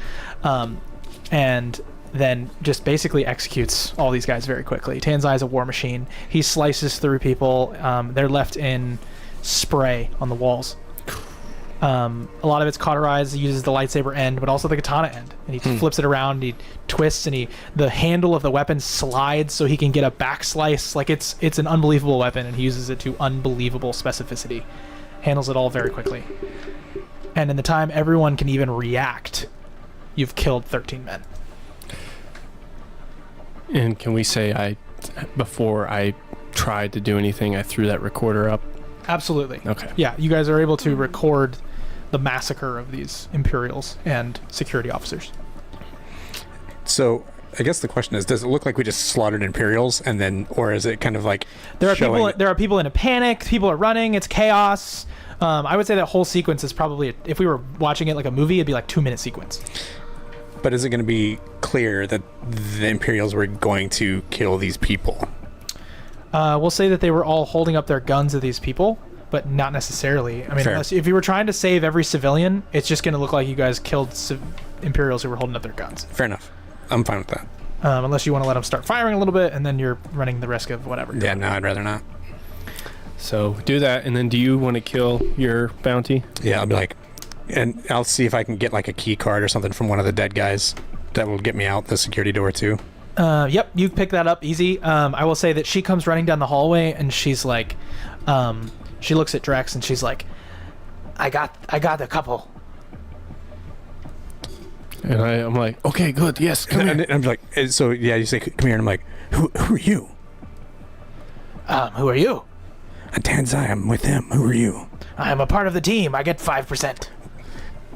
And then just basically executes all these guys very quickly. Tanzai is a war machine. He slices through people. They're left in spray on the walls. A lot of it's cauterized. He uses the lightsaber end, but also the katana end. And he flips it around, he twists, and the handle of the weapon slides so he can get a back slice. Like, it's an unbelievable weapon, and he uses it to unbelievable specificity. Handles it all very quickly. And in the time everyone can even react, you've killed 13 men. And can we say before I tried to do anything, I threw that recorder up? Absolutely. Okay. Yeah, you guys are able to record the massacre of these Imperials and security officers. So I guess the question is, does it look like we just slaughtered Imperials, and then, or is it kind of like There are people in a panic. People are running. It's chaos. I would say that whole sequence is probably, if we were watching it like a movie, it'd be like 2-minute sequence. But is it going to be clear that the Imperials were going to kill these people? We'll say that they were all holding up their guns at these people, but not necessarily. I mean, Fair. if you were trying to save every civilian, it's just going to look like you guys killed Imperials who were holding up their guns. Fair enough. I'm fine with that. Unless you want to let them start firing a little bit, and then you're running the risk of whatever. Yeah, no, I'd rather not. So do that, and then do you want to kill your bounty? Yeah, I'll be like, and I'll see if I can get like a key card or something from one of the dead guys that will get me out the security door too. Yep, you pick that up easy. I will say that she comes running down the hallway, and she's like, she looks at Drex, and she's like, I got a couple. And I'm like, okay, good, yes, come here. And I'm like, so yeah, you say, come here, and I'm like, who are you? Who are you? Tanzai, I'm with him. Who are you? I'm a part of the team. I get 5%.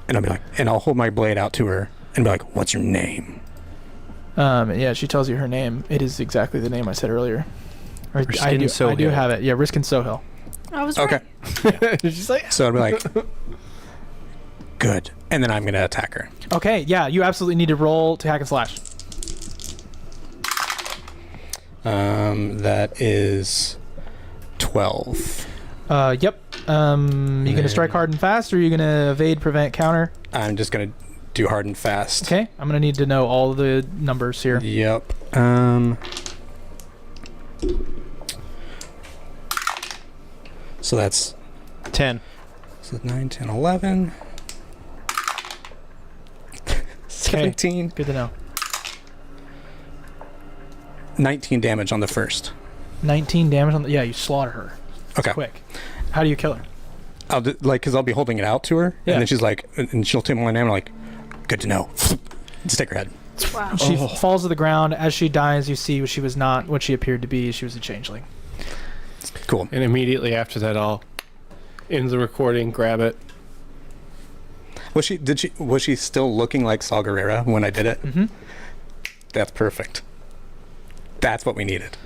And I'll be like, and I'll hold my blade out to her and be like, what's your name? Yeah, she tells you her name. It is exactly the name I said earlier. I do Sohill. have it. Yeah, Riskin Sohill. I was Okay. right. She's like, So I'll be like, good. And then I'm going to attack her. okay, yeah, you absolutely need to roll to hack and slash. That is 12. Yep. You gonna strike hard and fast, or are you gonna evade, prevent, counter? I'm just going to do hard and fast. Okay, I'm gonna need to know all the numbers here. Yep. So that's 10. so 9, 10, 11. 17. Good to know. 19 damage on the first. 19 damage on the. Yeah, you slaughter her. It's Okay. quick. How do you kill her? I'll do, because I'll be holding it out to her, Yeah. and then she's like, and she'll take my name. I'm like, good to know. Just take her head. Wow. She falls to the ground. As she dies, you see she was not what she appeared to be. She was a changeling. Cool. And immediately after that, I'll end the recording, grab it. Was she still looking like Saw Gerrera when I did it? Mm-hmm. That's perfect. That's what we needed.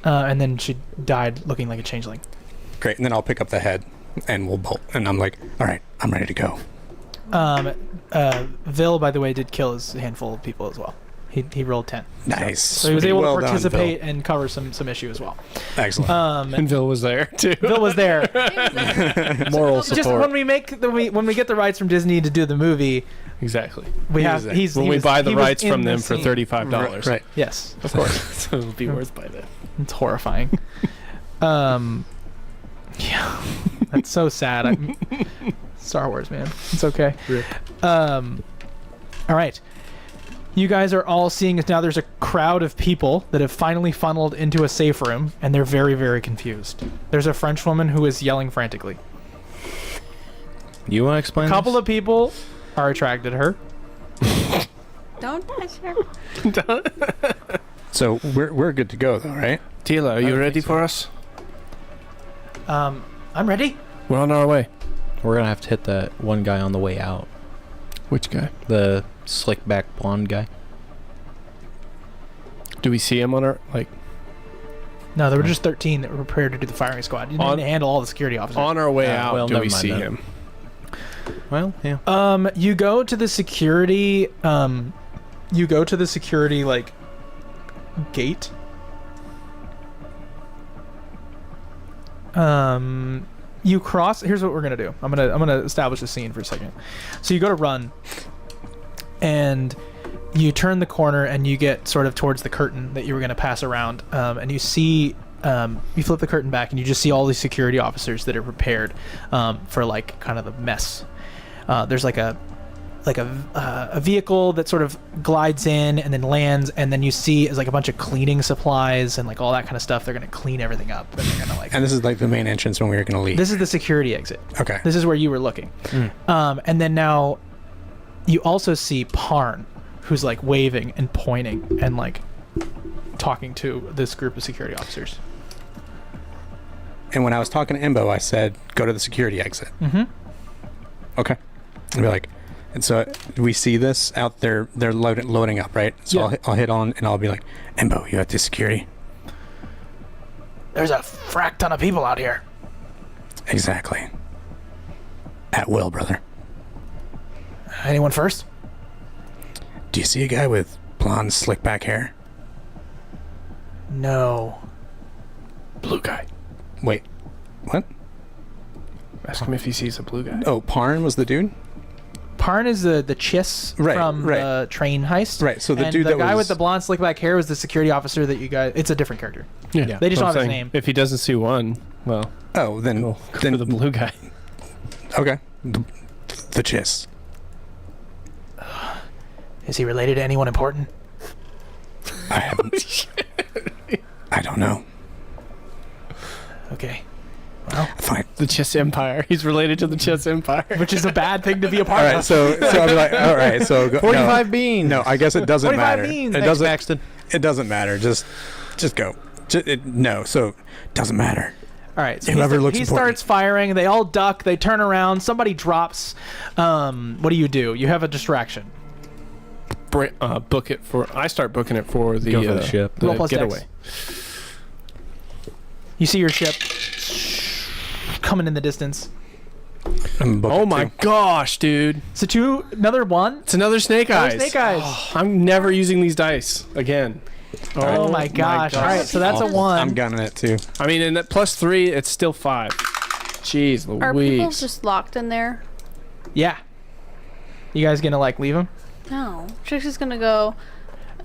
And then she died looking like a changeling. Great. And then I'll pick up the head and we'll bolt. And I'm like, all right, I'm ready to go. Vil, by the way, did kill his handful of people as well. He rolled 10. Nice. So he was able Well to done, participate and cover some issue as well. Excellent. And Vil was there, too. Vil was there. Moral Just support. when we get the rights from Disney to do the movie, Exactly. we He have was there. he's When he we was- buy the he was rights in from the them for scene. $35. Right. Yes, of course. So it'll be worth by then. It's horrifying. Yeah, that's so sad. Star Wars, man. It's okay. All right. You guys are all seeing now there's a crowd of people that have finally funneled into a safe room, and they're very, very confused. There's a French woman who is yelling frantically. You want to explain A couple this? of people are attracted to her. Don't touch her. So we're good to go, though, right? Tila, are you don't ready think so. for us? I'm ready. We're on our way. We're going to have to hit that one guy on the way out. Which guy? The slick back blonde guy. Do we see him on our, No, there were just 13 that were prepared to do the firing squad. You didn't need to handle all the security officers. on our way out, well, do never we mind see that. him? Well, yeah. You go to the security. Like gate. You cross. Here's what we're gonna do. I'm gonna establish the scene for a second. So you go to run, and you turn the corner, and you get sort of towards the curtain that you were gonna pass around, and you see. You flip the curtain back, and you just see all these security officers that are prepared for like kind of the mess. There's like a vehicle that sort of glides in and then lands, and then you see is like a bunch of cleaning supplies and like all that kind of stuff. They're gonna clean everything up, and they're gonna like. And this is like the main entrance when we were going to leave. This is the security exit. Okay. This is where you were looking. And then now, you also see Parn, who's like waving and pointing and like talking to this group of security officers. And when I was talking to Embo, I said, go to the security exit. Mm-hmm. Okay. I'd be like, and so we see this out there. They're loading up, right? So Yeah. I'll hit on and I'll be like, Embo, you at the security? There's a frack ton of people out here. Exactly. At will, brother. Anyone first? Do you see a guy with blonde, slick back hair? No. Blue guy. Wait, what? Ask him if he sees a blue guy. Oh, Parn was the dude? Parn is the chiss Right, from right. the train heist. Right, so the and dude the that guy was- with the blonde slick back hair was the security officer that you guys. It's a different character. Yeah. They just I'm don't have his saying, name. If he doesn't see one, well, Oh, then go then for the blue guy. Okay, the chiss. Is he related to anyone important? I haven't. I don't know. Okay. Well, Fine. The Chess Empire. He's related to the Chess Empire. which is a bad thing to be a part All of. right, so I'll be like, all right, so go, 45 beans. No, I guess it doesn't 45 matter. beans. It Thanks, doesn't. It doesn't matter. Just go. No, so it doesn't matter. All right. So Whoever looks he important. starts firing. They all duck. They turn around. Somebody drops. What do? You have a distraction. Book it for. I start booking it for the, Go for the ship. Roll the plus getaway. You see your ship coming in the distance. Oh my gosh, dude! So another one. It's another snake eyes. Snake eyes. Oh, I'm never using these dice again. Oh my gosh! All right, so that's a one. I'm gunning it too. I mean, and that plus 3, it's still 5. Jeez Are people Louise. just locked in there? Yeah. You guys gonna like leave him? No. Trix is gonna go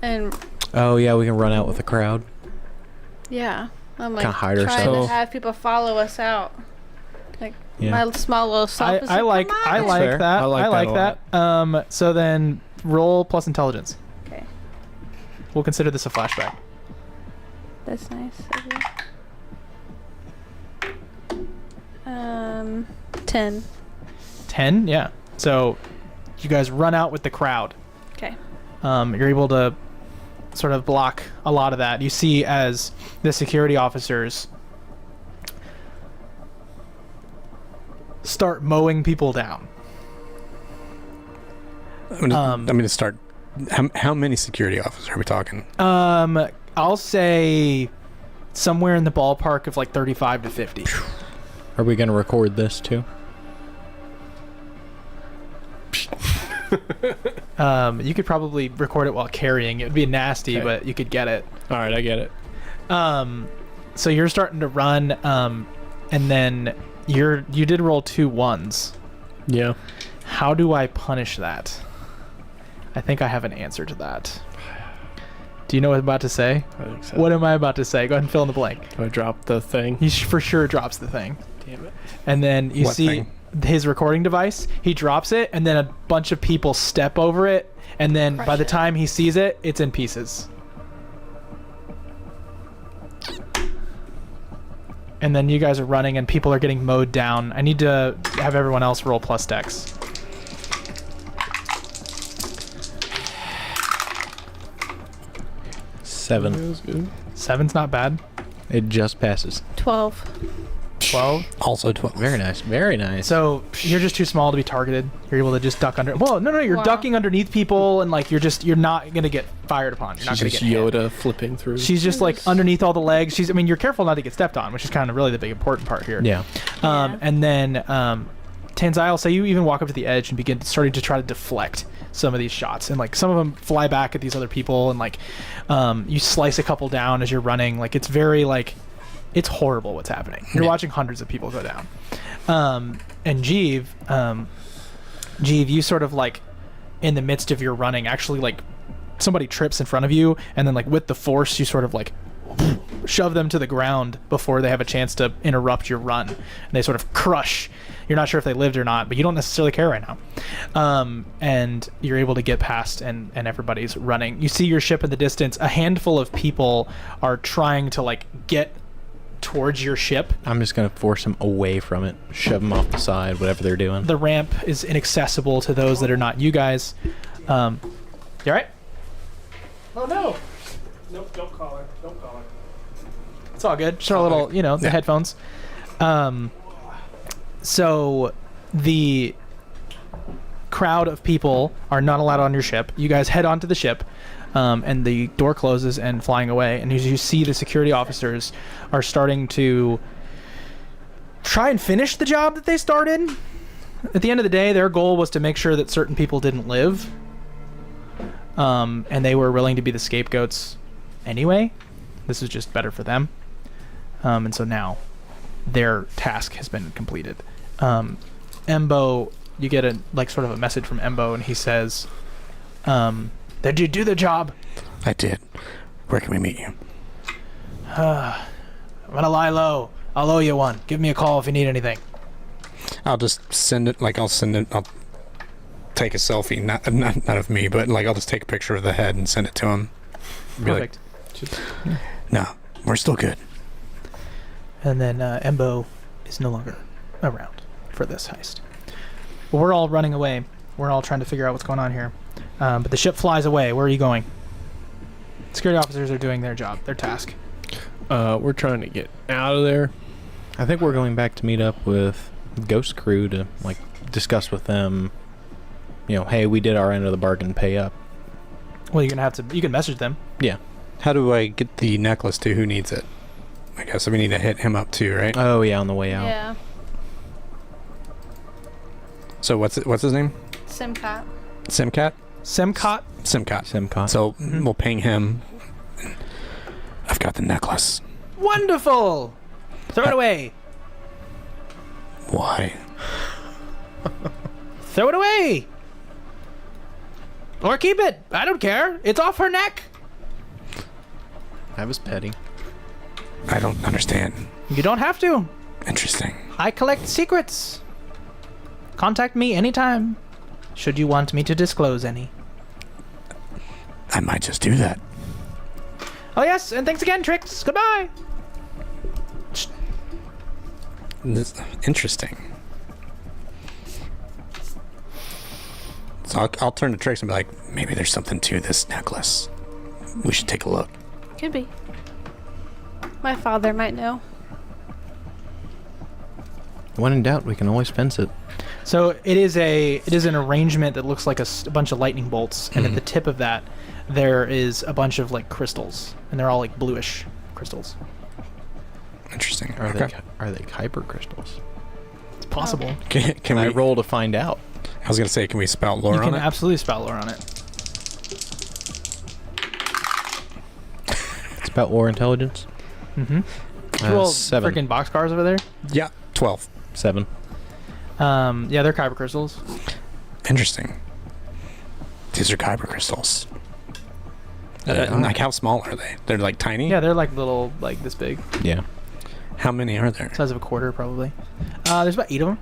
and Oh yeah, we can run out with the crowd. yeah. I'm like Kinda hide trying to ourselves. have people follow us out. Like Yeah. my small little self is I like "Come I on." like fair. that. I like I like that a that. So then roll plus intelligence. Okay. We'll consider this a flashback. That's nice of you. 10. 10. Yeah. So you guys run out with the crowd. Okay. You're able to sort of block a lot of that. You see as the security officers start mowing people down. I'm gonna start. How many security officers are we talking? I'll say somewhere in the ballpark of like 35 to 50. Are we gonna record this too? You could probably record it while carrying. It would be nasty, Okay. but you could get it. All right, I get it. So you're starting to run, and then you did roll 2 1s. Yeah. How do I punish that? I think I have an answer to that. Do you know what I'm about to say? I think so. What am I about to say? Go ahead and fill in the blank. Do I drop the thing? He for sure drops the thing. Damn it. And then you What see thing? his recording device. He drops it, and then a bunch of people step over it. And then by Crush the it. time he sees it, it's in pieces. And then you guys are running, and people are getting mowed down. I need to have everyone else roll plus dex. Seven. That was good. 7's not bad. It just passes. 12. 12. Also 12. Very nice. Very nice. So you're just too small to be targeted. You're able to just duck under. Well, no, you're Wow. ducking underneath people, and like you're not gonna get fired upon. You're not She's gonna just get hit. Yoda flipping through. She's just like underneath all the legs. I mean, you're careful not to get stepped on, which is kind of really the big important part here. yeah. Yeah. And then Tanzile, say you even walk up to the edge and begin starting to try to deflect some of these shots, and like some of them fly back at these other people, and like you slice a couple down as you're running. Like it's very like it's horrible what's happening. You're Yeah. watching hundreds of people go down. And Jeev, you sort of like in the midst of your running, actually like somebody trips in front of you, and then like with the force, you sort of like shove them to the ground before they have a chance to interrupt your run, and they sort of crush. You're not sure if they lived or not, but you don't necessarily care right now. And you're able to get past, and everybody's running. You see your ship in the distance. A handful of people are trying to like get towards your ship. I'm just gonna force them away from it, shove them off the side, whatever they're doing. The ramp is inaccessible to those that are not you guys. You all right? Oh no! Nope, don't call her. Don't call her. It's all good. Just our little, the Yeah. headphones. So the crowd of people are not allowed on your ship. You guys head onto the ship, and the door closes and flying away. And as you see, the security officers are starting to try and finish the job that they started. At the end of the day, their goal was to make sure that certain people didn't live. And they were willing to be the scapegoats anyway. This is just better for them. And so now their task has been completed. Embo, you get a sort of a message from Embo, and he says, did you do the job? I did. Where can we meet you? I'm gonna lie low. I'll owe you one. Give me a call if you need anything. I'll just send it. I'll send it. I'll take a selfie, not of me, but I'll just take a picture of the head and send it to him. Be Perfect. No, we're still good. And then Embo is no longer around for this heist. Well, we're all running away. We're all trying to figure out what's going on here. But the ship flies away. Where are you going? Security officers are doing their job, their task. We're trying to get out of there. I think we're going back to meet up with Ghost Crew to like discuss with them. You know, hey, we did our end of the bargain. Pay up. Well, you're gonna have to. You can message them. Yeah. How do I get the necklace to who needs it? I guess we need to hit him up too, right? Oh yeah, on the way out. Yeah. So what's his name? Simcat. Simcat? Simcot. Simcat. Simcot. So we'll ping him. I've got the necklace. Wonderful. Throw it away. Why? Throw it away. Or keep it. I don't care. It's off her neck. That was petty. I don't understand. You don't have to. Interesting. I collect secrets. Contact me anytime, should you want me to disclose any. I might just do that. Oh yes, and thanks again, Trix. Goodbye. Interesting. So I'll turn to Trix and be like, maybe there's something to this necklace. We should take a look. Could be. My father might know. When in doubt, we can always fence it. So it is an arrangement that looks like a bunch of lightning bolts, and at the tip of that, there is a bunch of like crystals, and they're all like bluish crystals. Interesting. Are Okay. they hyper crystals? It's possible. Can I we roll to find out? I was gonna say, can we spout lore You on can it? absolutely spout lore on it. It's about war intelligence. Mm-hmm. Cool. 7. Freaking boxcars over there. Yeah, 12. 7. Yeah, they're kyber crystals. Interesting. These are kyber crystals. Like, how small are they? They're like tiny? Yeah, they're like little, like this big, Yeah. How many are there? size of a quarter probably. There's about 8 of them.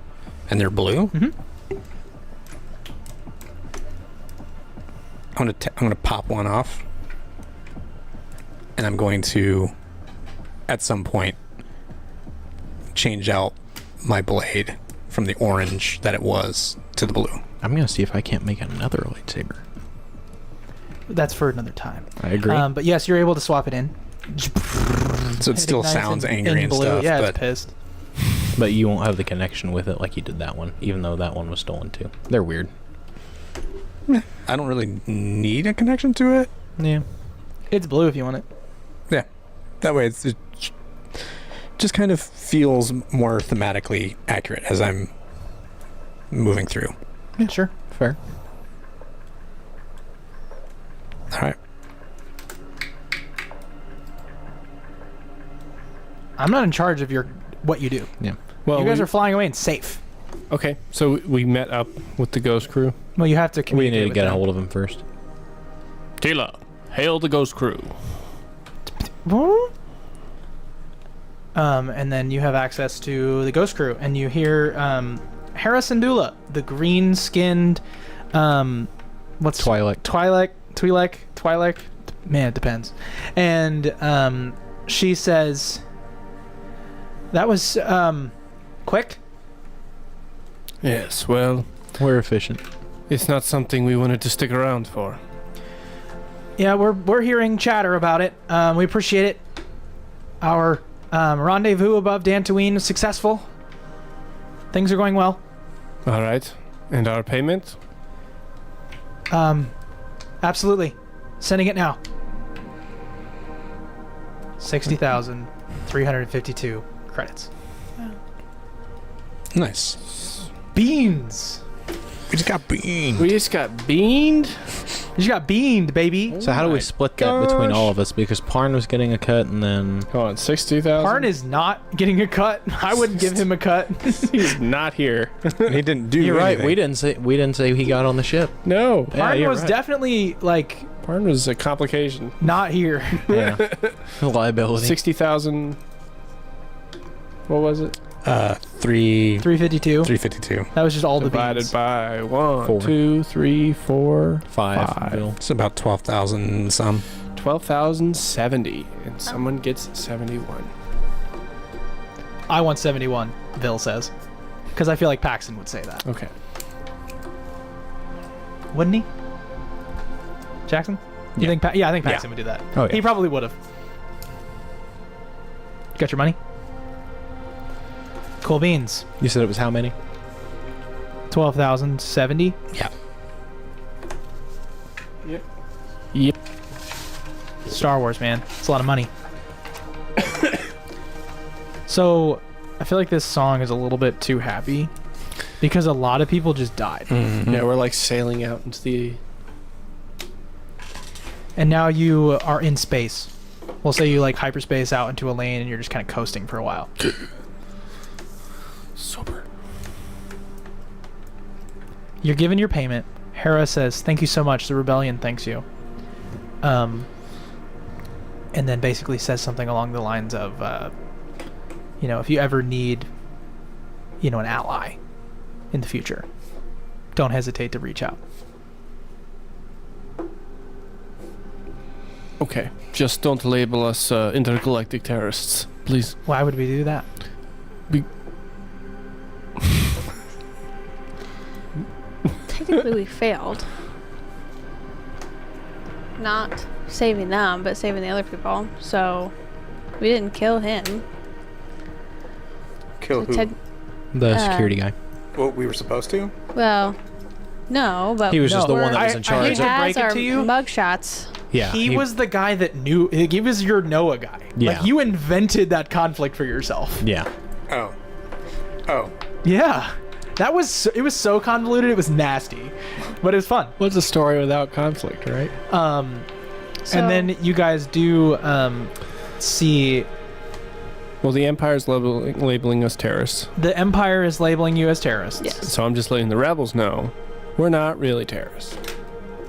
And they're blue? Mhm. I'm gonna pop one off. And I'm going to, at some point, change out my blade from the orange that it was to the blue. I'm gonna see if I can't make another lightsaber. That's for another time. I agree. But yes, you're able to swap it in. So it still ignites sounds in angry and blue. stuff, Yeah, but it's pissed. But you won't have the connection with it like you did that one, even though that one was stolen too. They're weird. I don't really need a connection to it. Yeah. It's blue if you want it. Yeah. That way it just kind of feels more thematically accurate as I'm moving through. Yeah, sure. Fair. All right. I'm not in charge of what you do. Yeah. Well, You guys we- are flying away and safe. okay. So we met up with the Ghost Crew. Well, you have to We communicate need to with get a them. hold of him first. Tila, hail the Ghost Crew. And then you have access to the Ghost Crew, and you hear Harrison Dula, the green-skinned, what's Twi'lek. Man, it depends. And she says, "That was quick." Yes. Well, We're efficient. it's not something we wanted to stick around for. Yeah, we're hearing chatter about it. We appreciate it. Our rendezvous above Dantooine is successful. Things are going well. All right. And our payment? Absolutely. Sending it now. 60,352 credits. Nice. Beans. We just got beamed. We just got beamed. You just got beamed, baby. So how do we my split that between gosh. all of us? Because Parn was getting a cut, and then Come on, 60,000. Parn is not getting a cut. I wouldn't give him a cut. He's not here. He didn't do you're right. anything. We didn't say he got on the ship. No. Parn you're was right. definitely like Parn was a complication. not here. Yeah. Liability. 60,000. What was it? 352. 352. That was just all the Divided beans. by 1, 4. 2, 3, 4, 5. 5. Bill. It's about 12,000 some. 12,070. And someone gets 71. I want 71, Vil says. Because I feel like Paxton would say that. Okay. Wouldn't he? Jackson? You Yeah. think I think Paxton would do that. Oh, yeah. He probably would have. Got your money? Cool beans. You said it was how many? 12,070. Yeah. Yep. Star Wars, man. It's a lot of money. So, I feel like this song is a little bit too happy because a lot of people just died. Yeah, we're like sailing out into the. And now you are in space. We'll say you like hyperspace out into a lane and you're just kind of coasting for a while. Sober. You're given your payment. Hera says, "Thank you so much. The rebellion thanks you." And then basically says something along the lines of, if you ever need, an ally in the future, don't hesitate to reach out. Okay, just don't label us intergalactic terrorists, please. Why would we do that? Technically, we failed. Not saving them, but saving the other people. So, we didn't kill him. Kill So who? The security guy. Well, we were supposed to? Well, no, but He was just the No, one that was I- in I charge. hate he to has break it our to you. mugshots. Yeah. He was the guy that knew. He was your Noah guy. Yeah. Like, you invented that conflict for yourself. Yeah. Oh. Yeah. It was so convoluted, it was nasty. But it was fun. What's a story without conflict, right? So, And then you guys do see Well, the Empire's labeling us terrorists, the Empire is labeling you as terrorists. yes. so I'm just letting the rebels know we're not really terrorists.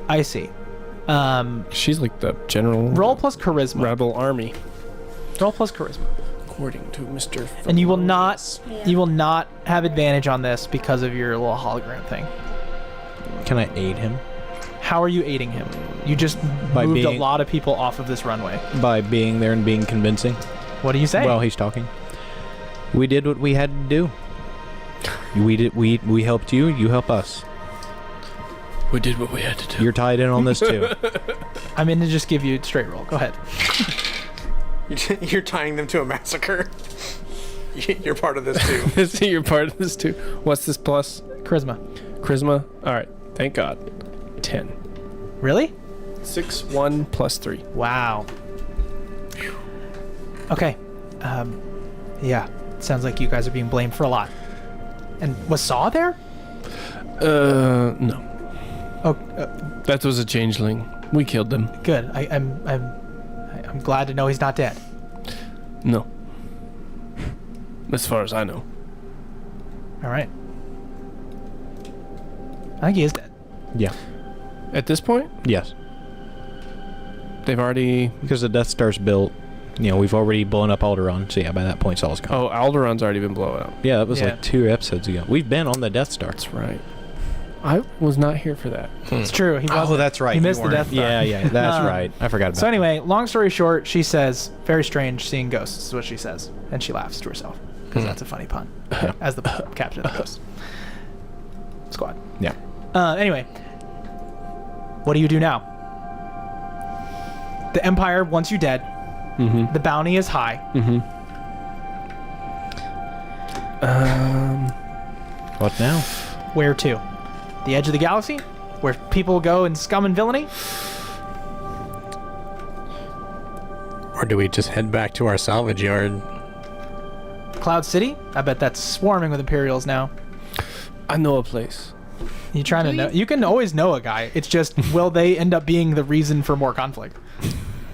I see. She's like the general Roll plus charisma. rebel army, Roll plus charisma. according to Mr. And you will not have advantage on this because of your little hologram thing. Can I aid him How are you aiding him? You just By moved a being- lot of people off of this runway. by being there and being convincing? What do you say? Well, he's talking. We did what we had to do. We helped you. You help us. We did what we had to do. You're tied in on this too. I'm in to just give you a straight roll. Go ahead. You're tying them to a massacre. You're part of this too. So you're part of this too. What's this plus? Charisma. Charisma. All right. Thank God. 10. Really? 6, 1 plus 3. Wow. Okay. Yeah. Sounds like you guys are being blamed for a lot. And was Saw there? No. Oh, That was a changeling. We killed them. good. I'm glad to know he's not dead. No. As far as I know. All right. I think he is dead. Yeah. At this point, Yes. they've already. Because the Death Star's built. We've already blown up Alderaan. So yeah, by that point, Saul's gone. Oh, Alderaan's already been blown up. Yeah, that was Yeah. like 2 episodes ago. We've been on the Death Star. That's right. I was not here for that. It's true. He wasn't. Oh, that's right. He you missed the weren't. Death Star. Yeah, that's Um, right. I forgot about So anyway, long story short, she says, "Very strange seeing ghosts," is what she says, and she laughs to herself because that's a funny pun, as the captain of the ghost squad. Yeah. Anyway, what do you do now? The Empire wants you dead. Mm-hmm. The bounty is high. Mm-hmm. What now? Where to? The edge of the galaxy, where people go in scum and villainy. Or do we just head back to our salvage yard? Cloud City. I bet that's swarming with Imperials now. I know a place. You trying to know? You can always know a guy. It's just, will they end up being the reason for more conflict?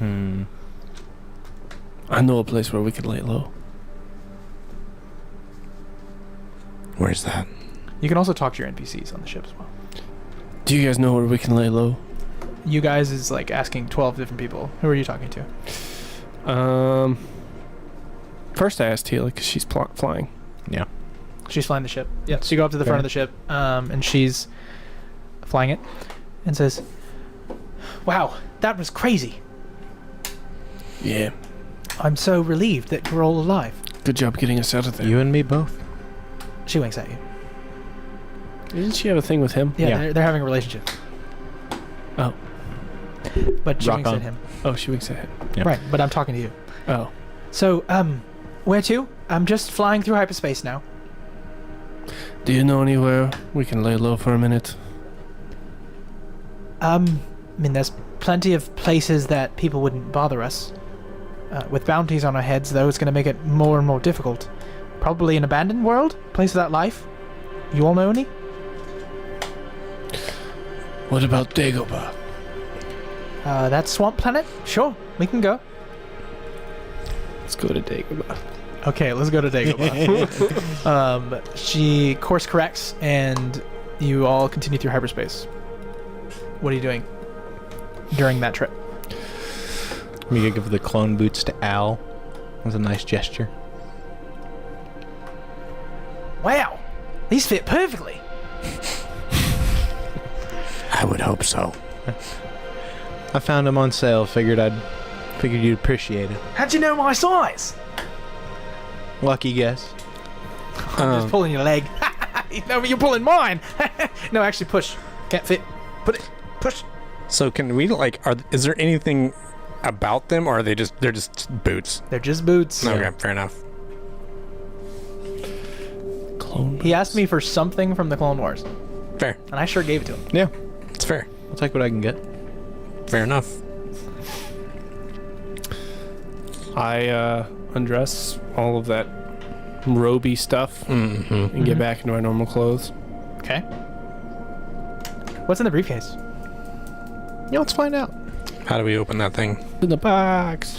I know a place where we could lay low. Where's that? You can also talk to your NPCs on the ship as well. Do you guys know where we can lay low? You guys is like asking 12 different people. Who are you talking to? First I asked Teela because she's flying. Yeah. She's flying the ship. Yeah. So you go up to the front of the ship, and she's flying it, and says, "Wow, that was crazy. Yeah. I'm so relieved that you're all alive." Good job getting us out of there. You and me both. She winks at you. Didn't she have a thing with him? Yeah, Yeah. They're having a relationship. Oh. But she Rock winks on. at him. Oh, she winks at him. Yeah. Right, but I'm talking to you. Oh. So, where to? I'm just flying through hyperspace now. Do you know anywhere we can lay low for a minute? I mean, there's plenty of places that people wouldn't bother us. With bounties on our heads, though, it's going to make it more and more difficult. Probably an abandoned world? Place without life? You all know any? What about Dagobah? That swamp planet? Sure, we can go. Let's go to Dagobah. Okay, let's go to Dagobah. She course corrects, and you all continue through hyperspace. What are you doing during that trip? We could give the clone boots to Al. That was a nice gesture. Wow, these fit perfectly. I would hope so. I found them on sale. Figured you'd appreciate it. How'd you know my size? Lucky guess. I'm just pulling your leg. No, but you're pulling mine. No, actually, push. Can't fit. Put it. Push. So can we is there anything about them, or are they're just boots? They're just boots. Okay, fair enough. Clone. He asked me for something from the Clone Wars, Fair. and I sure gave it to him. Yeah, It's fair. I'll take what I can get. Fair enough. I undress all of that roby stuff Mm-hmm. and get back into our normal clothes. Okay. What's in the briefcase? Yeah, let's find out. How do we open that thing? In the box.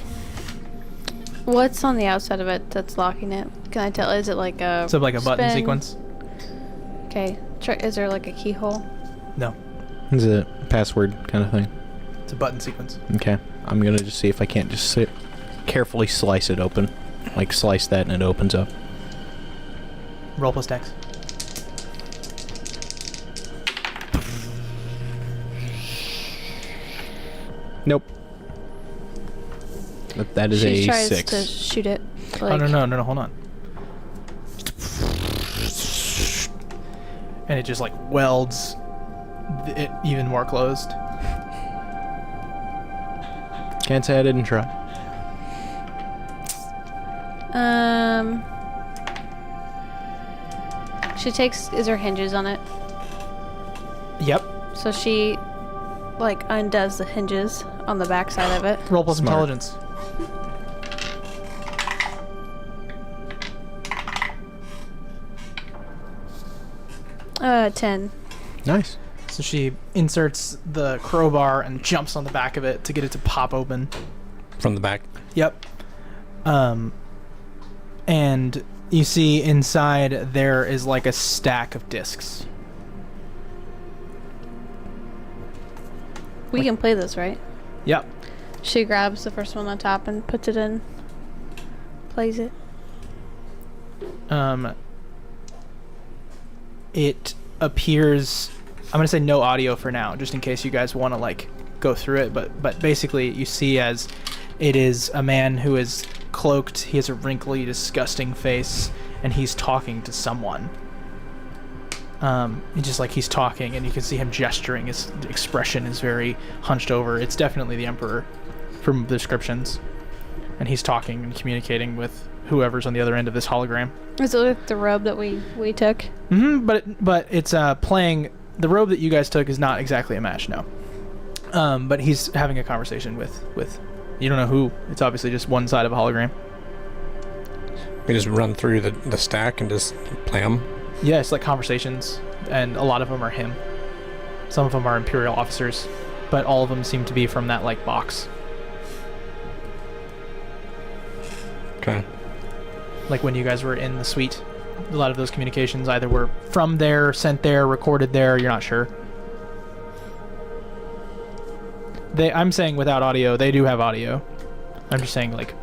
What's on the outside of it that's locking it? Can I tell? Is it like a So like a button spin? sequence? Okay. Is there like a keyhole? No, Is it a password kind of thing? it's a button sequence. Okay. I'm gonna just see if I can't just carefully slice it open. Like slice that and it opens up. Roll plus dex. Nope. That is She a tries 6. to shoot it. Oh, no, hold on. And it just like welds it even more closed. Can't say I didn't try. She takes. Is there hinges on it? Yep. So she, like, undoes the hinges on the back side of it. Roll plus Smart. intelligence. Uh, 10. Nice. So she inserts the crowbar and jumps on the back of it to get it to pop open. From the back. Yep. And you see inside there is like a stack of discs. We can play this, right? Yep. She grabs the first one on top and puts it in. Plays it. It appears, I'm gonna say no audio for now, just in case you guys want to like go through it. But basically, you see as it is a man who is cloaked. He has a wrinkly, disgusting face, and he's talking to someone. It's just like he's talking, and you can see him gesturing. His expression is very hunched over. It's definitely the Emperor from the descriptions, and he's talking and communicating with whoever's on the other end of this hologram. Is it like the robe that we took? Mm-hmm, but it's playing. The robe that you guys took is not exactly a match, no. But he's having a conversation with you don't know who. It's obviously just one side of a hologram. We just run through the stack and just play them. Yeah, it's like conversations, and a lot of them are him. Some of them are Imperial officers, but all of them seem to be from that like box. Okay. Like when you guys were in the suite, a lot of those communications either were from there, sent there, recorded there. You're not sure. I'm saying without audio. They do have audio. I'm just saying like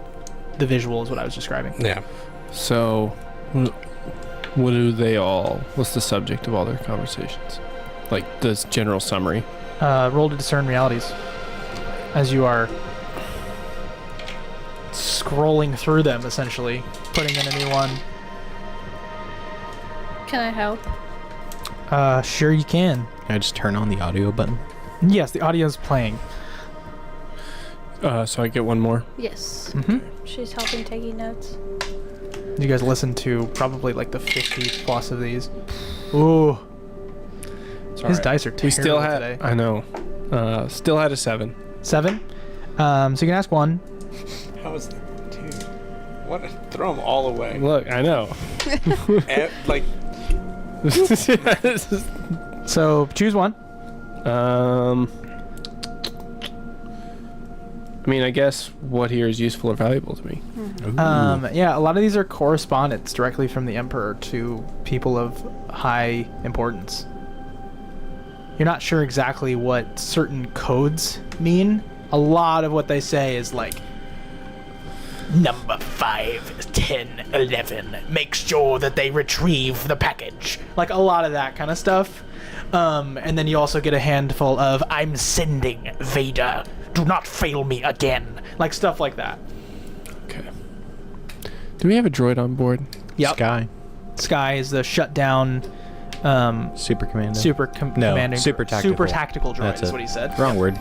the visual is what I was describing. Yeah. So, what's the subject of all their conversations? Like, this general summary. Roll to discern realities as you are scrolling through them, essentially, putting in a new one. Can I help? Sure you can. Can I just turn on the audio button? Yes, the audio's playing. So I get one more. Yes. Mm-hmm. She's helping taking notes. You guys listen to probably like the 50 plus of these. Ooh. His dice are terrible We still had. today. I know. Still had a 7. 7. So you can ask one. How was that? Dude. What? Throw them all away. Look, I know. Like, So choose one. I mean, I guess what here is useful or valuable to me. Yeah, a lot of these are correspondence directly from the Emperor to people of high importance. You're not sure exactly what certain codes mean. A lot of what they say is like, number 5, 10, 11, make sure that they retrieve the package. Like a lot of that kind of stuff. And then you also get a handful of, I'm sending Vader. Do not fail me again. Like stuff like that. Okay. Do we have a droid on board? Yep. Sky is the shutdown Super Commando. commanding super tactical. super tactical droid That's is it. what he said. Wrong word.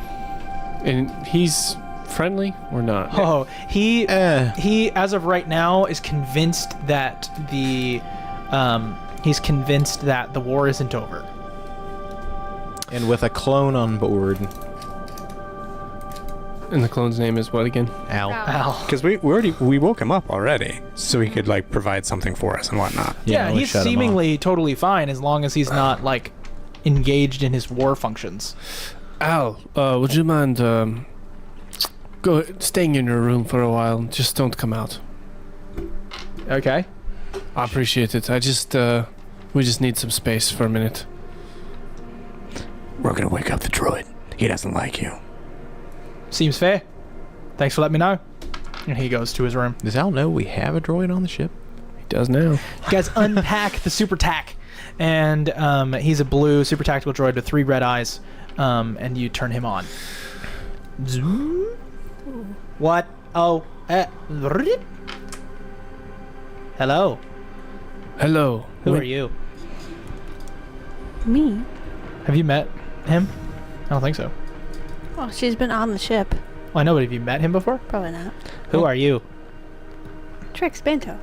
And he's friendly or not? Oh, he as of right now is convinced that the war isn't over. And with a clone on board. And the clone's name is what again? Al. Al. because we woke him up already, so he could like provide something for us and whatnot. Yeah, we he's shut him seemingly totally fine as long as he's not like engaged in his war functions. Al, would you mind staying in your room for a while? Just don't come out. Okay. I appreciate it. I just we just need some space for a minute. We're gonna wake up the droid. He doesn't like you. Seems fair. Thanks for letting me know. And he goes to his room. Does Al know we have a droid on the ship? He does now. You guys unpack the super tac, and he's a blue super tactical droid with 3 red eyes, and you turn him on. Zoom. What? Oh. Hello. Hello. Who are you? Me? Have you met him? I don't think so. Oh, she's been on the ship. Well, I know, but have you met him before? Probably not. Who are you? Trix Bento.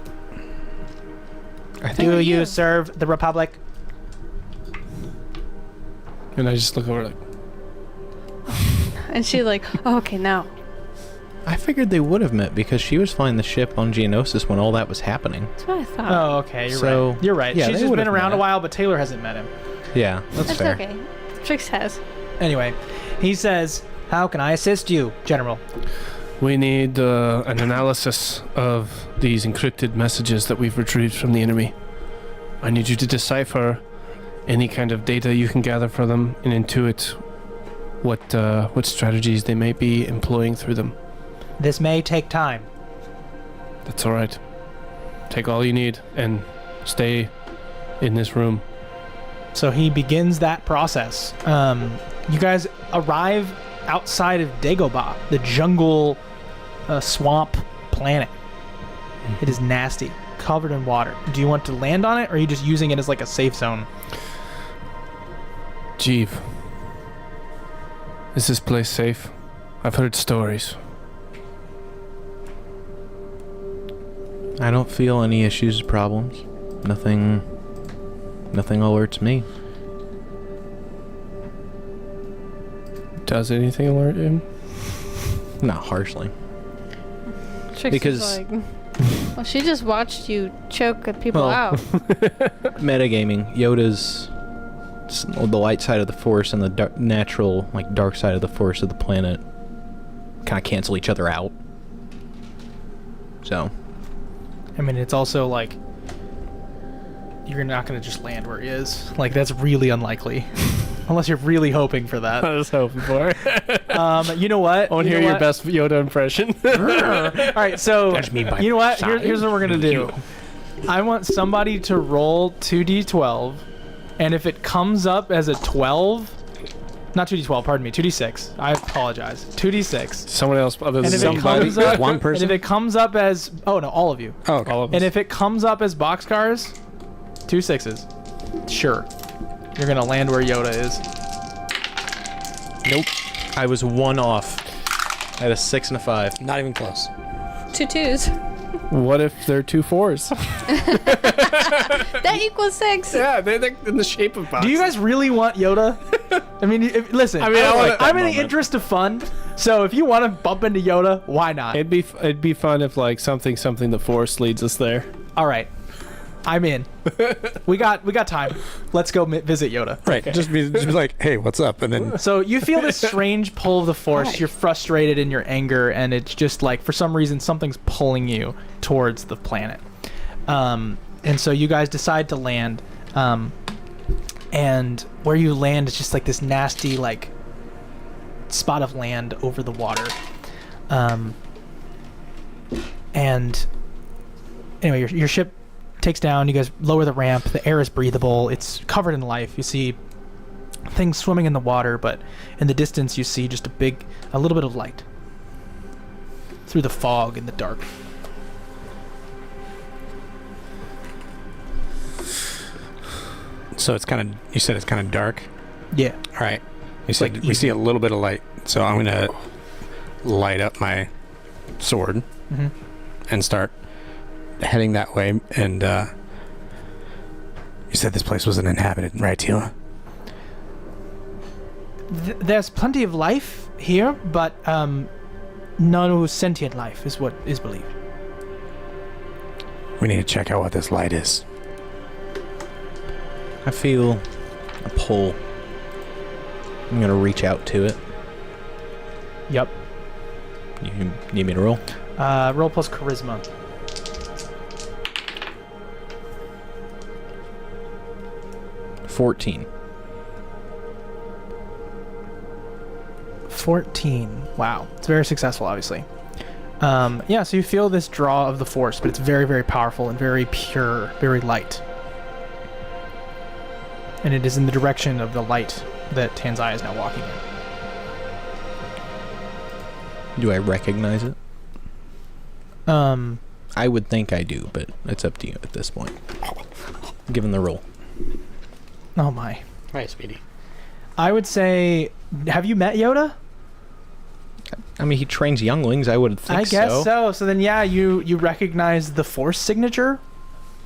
Do you serve the Republic? And I just look over like, And she's like, oh, okay, now. I figured they would have met because she was flying the ship on Geonosis when all that was happening. That's what I thought. Oh, okay, you're So, right. You're right. yeah, She's they just been would've around met. a while, but Taylor hasn't met him. Yeah, that's That's fair. okay. Trix has. Anyway, he says, how can I assist you, General? we need an analysis of these encrypted messages that we've retrieved from the enemy. I need you to decipher any kind of data you can gather from them and intuit what strategies they may be employing through them. This may take time. That's all right. Take all you need and stay in this room. So he begins that process. You guys arrive outside of Dagobah, the jungle swamp planet. It is nasty, covered in water. Do you want to land on it, or are you just using it as like a safe zone? Jeeve, is this place safe? I've heard stories. I don't feel any issues or problems. Nothing alerts me. Does anything alert you? Not harshly. Trix Because- is like, well, she just watched you choke people Well, out. Metagaming, Yoda's the light side of the Force and the natural, like, dark side of the Force of the planet kind of cancel each other out. So, I mean, it's also like you're not going to just land where he is. Like, that's really unlikely. Unless you're really hoping for that. I was hoping for. You know what? I want to You hear know your what? best Yoda impression. All right, so Judge me by you know what? size. Here's what we're gonna do. I want somebody to roll 2d12, and if it comes up as a 12, not 2d12, pardon me, 2d6. I apologize. 2d6. Someone else other than And if it somebody. comes up, One and person? if it comes up as all of you, Oh, okay. All of us. and if it comes up as boxcars, 2 6s. Sure, you're gonna land where Yoda is. nope. I was one off. I had a 6 and a 5. Not even close. 2 2s. What if they're 2 4s? That equals 6. Yeah, they're in the shape of boxes. Do you guys really want Yoda? I mean, listen. I mean, I'm in the interest of fun, so if you want to bump into Yoda, why not? It'd be fun if like something the Force leads us there. All right, I'm in. we got time. Let's go visit Yoda. Right. Just be like, hey, what's up? And then So you feel this strange pull of the Force. You're frustrated in your anger, and it's just like for some reason something's pulling you towards the planet. And so you guys decide to land. And where you land is just like this nasty like spot of land over the water. And anyway, your ship takes down. You guys lower the ramp. The air is breathable. It's covered in life. You see things swimming in the water, but in the distance you see just a little bit of light through the fog in the dark. so it's kind of. You said it's kind of dark. Yeah. All right. You said like we see a little bit of light, so I'm gonna light up my sword Mm-hmm. and start heading that way. And you said this place wasn't inhabited, right, Tila? There's plenty of life here, but no sentient life is what is believed. We need to check out what this light is. I feel a pull. I'm gonna reach out to it. Yep. You need me to roll? Roll plus charisma. $14. 14. Wow. It's very successful, obviously. Yeah, so you feel this draw of the Force, but it's very, very powerful and very pure, very light. And it is in the direction of the light that Tanzai is now walking in. Do I recognize it? I would think I do, but it's up to you at this point. Given the roll. Oh my. Right, Speedy. I would say, have you met Yoda? I mean, he trains younglings. I would think I guess so. So then, yeah, you recognize the Force signature?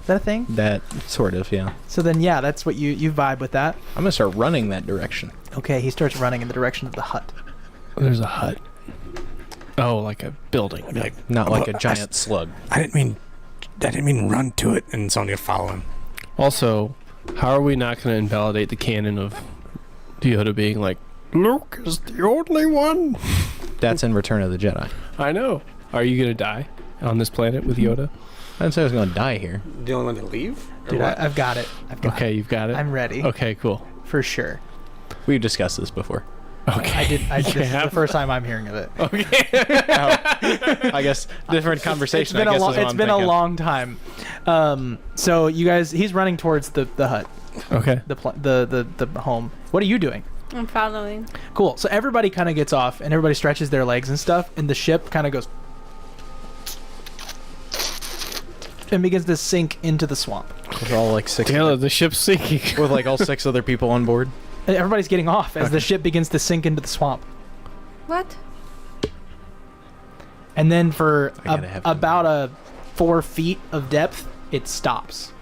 Is that a thing? That sort of, yeah. So then, yeah, that's what you vibe with that. I'm gonna start running that direction. Okay, he starts running in the direction of the hut. There's a hut. Oh, like a building. I'd be like, Not like "Oh, a giant slug. I didn't mean run to it, and someone to follow him. Also, how are we not going to invalidate the canon of Yoda being like, Luke is the only one? That's in Return of the Jedi. I know. Are you going to die on this planet with Yoda? I didn't say I was gonna die here. The only one to leave? Dude, I've got it. Okay, you've got it. I'm ready. Okay, cool. For sure. We've discussed this before. Okay. This is the first time I'm hearing of it. I guess different conversation. It's been a long time. So you guys, he's running towards the hut, Okay. the home. What are you doing? I'm following. Cool. So everybody kind of gets off, and everybody stretches their legs and stuff, and the ship kind of goes and begins to sink into the swamp. With all like six. Taylor, the ship's sinking. With like all 6 other people on board. And everybody's getting off as the ship begins to sink into the swamp. What? And then for I gotta have about a 4 feet of depth, it stops.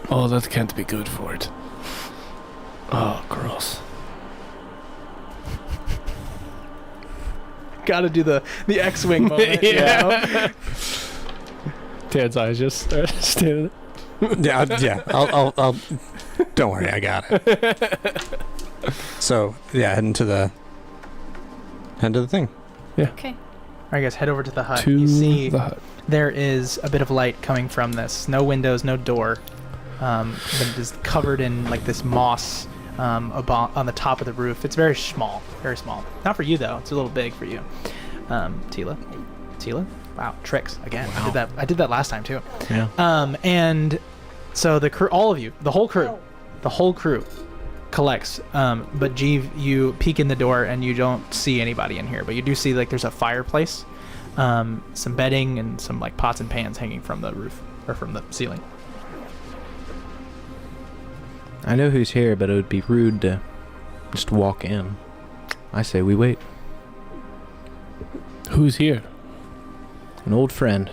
Oh, that can't be good for it. Oh, gross. Gotta do the X-Wing moment. Yeah. Ted's eyes just start standing. Yeah. I'll. Don't worry, I got it. So yeah, heading to the thing. Okay. All right, guys, head over to the hut. To You see the hut. there is a bit of light coming from this. No windows, no door. But it is covered in like this moss on the top of the roof. It's very small, very small. Not for you though. It's a little big for you, Tila. Wow, tricks again. Wow. I did that last time too. Yeah. And so the crew, all of you, the whole crew collects. But Jeeve, you peek in the door and you don't see anybody in here, but you do see like there's a fireplace, some bedding, and some like pots and pans hanging from the roof or from the ceiling. I know who's here, but it would be rude to just walk in. I say we wait. Who's here? An old friend.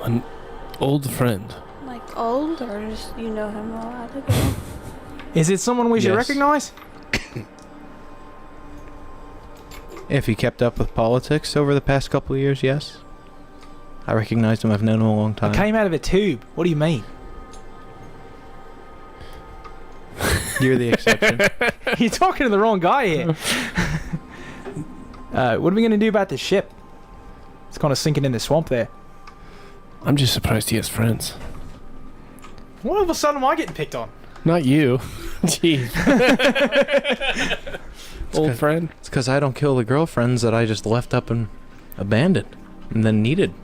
An old friend. Like old, or just you know him a while ago? Is it someone we should Yes. recognize? If he kept up with politics over the past couple of years, yes. I recognized him. I've known him a long time. Came out of a tube. What do you mean? You're the exception. You're talking to the wrong guy here. What are we gonna do about the ship? It's kind of sinking in the swamp there. I'm just surprised he has friends. All of a sudden, am I getting picked on? Not you. Jeez. Old good. friend. It's because I don't kill the girlfriends that I just left up and abandoned and then needed.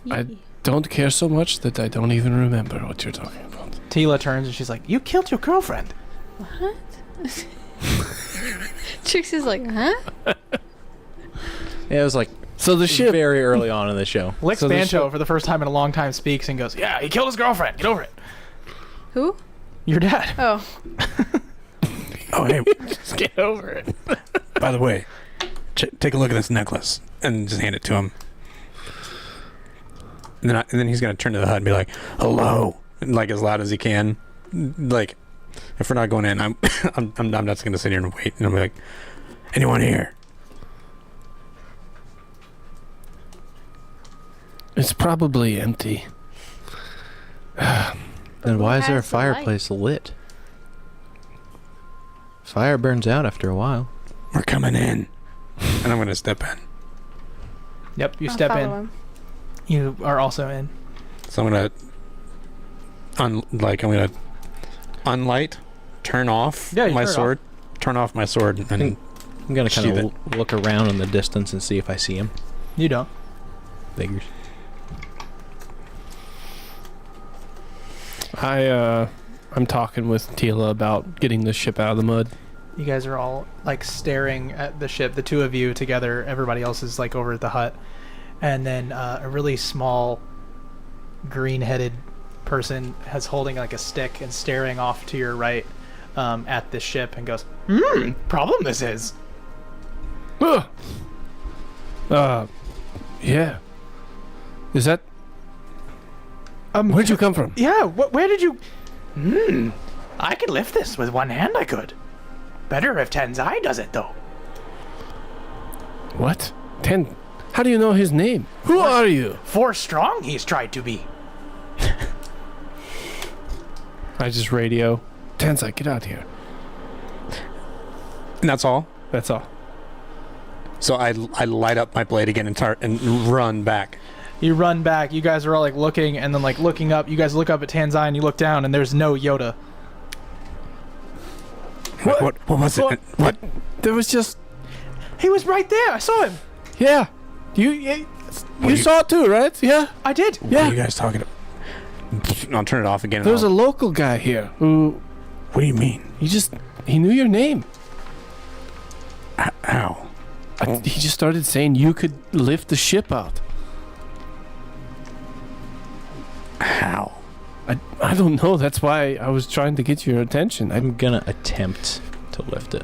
I don't care so much that I don't even remember what you're talking about. Tila turns and she's like, "You killed your girlfriend." What? Trixie's like, huh? Yeah, it was like So the ship. very early on in the show. Lex So the Bancho, ship- for the first time in a long time, speaks and goes, "Yeah, he killed his girlfriend. Get over it." Who? Your dad. Oh. Oh, hey, Just get over it. by the way, take a look at this necklace and just hand it to him. And then he's gonna turn to the hut and be like, "Hello," and like as loud as he can. Like, if we're not going in, I'm not just gonna sit here and wait. And I'll be like, "Anyone here?" It's probably empty. Then why is there a has the light? fireplace lit? Fire burns out after a while. We're coming in, and I'm gonna step in. Yep, you I'll step follow in. him. You are also in. So I'm gonna unlight, turn off Yeah, you my turn it sword, turn off my sword, and I'm gonna kind sheath it. of look around in the distance and see if I see him. You don't. Figures. I'm talking with Tila about getting the ship out of the mud. You guys are all like staring at the ship, the two of you together. Everybody else is like over at the hut. And then a really small green-headed person has holding like a stick and staring off to your right at the ship and goes, problem this is. Yeah. Is that... Where'd you come from? Yeah, where did you... I could lift this with one hand, I could. Better if Tenzai does it, though. What? How do you know his name? Who are you? 4 strong he's tried to be. I just radio. Tensai, get out here. And that's all. That's all. So I light up my blade again and run back. You run back. You guys are all like looking and then like looking up. You guys look up at Tenzai and you look down and there's no Yoda. What was it? What? There was just... He was right there. I saw him. Yeah. You saw it too, right? Yeah. I did. What Yeah. are you guys talking about? I'll turn it off again. There was a local guy here who... What do you mean? He knew your name. How? He just started saying you could lift the ship out. How? I don't know. That's why I was trying to get your attention. I'm gonna attempt to lift it.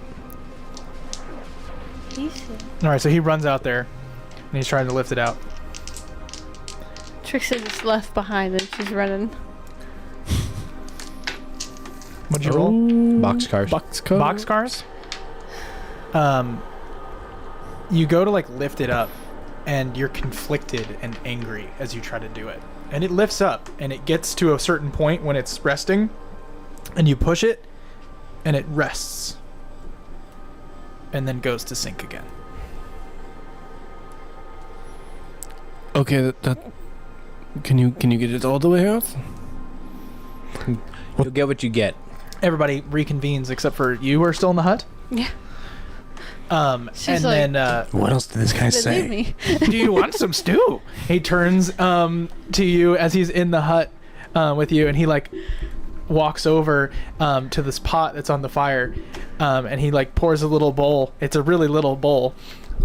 All right, so he runs out there and he's trying to lift it out. Trixie just left behind and she's running. What'd you roll? Boxcars. Boxcars? Boxcars? You go to like lift it up and you're conflicted and angry as you try to do it. And it lifts up and it gets to a certain point when it's resting and you push it and it rests and then goes to sink again. Okay, that can you get it all the way out? You'll get what you get. Everybody reconvenes except for you who are still in the hut. Yeah. She's And like, then What else did this guy Believe say? me. do you want some stew? He turns to you as he's in the hut with you, and he like walks over to this pot that's on the fire, and he like pours a little bowl. It's a really little bowl,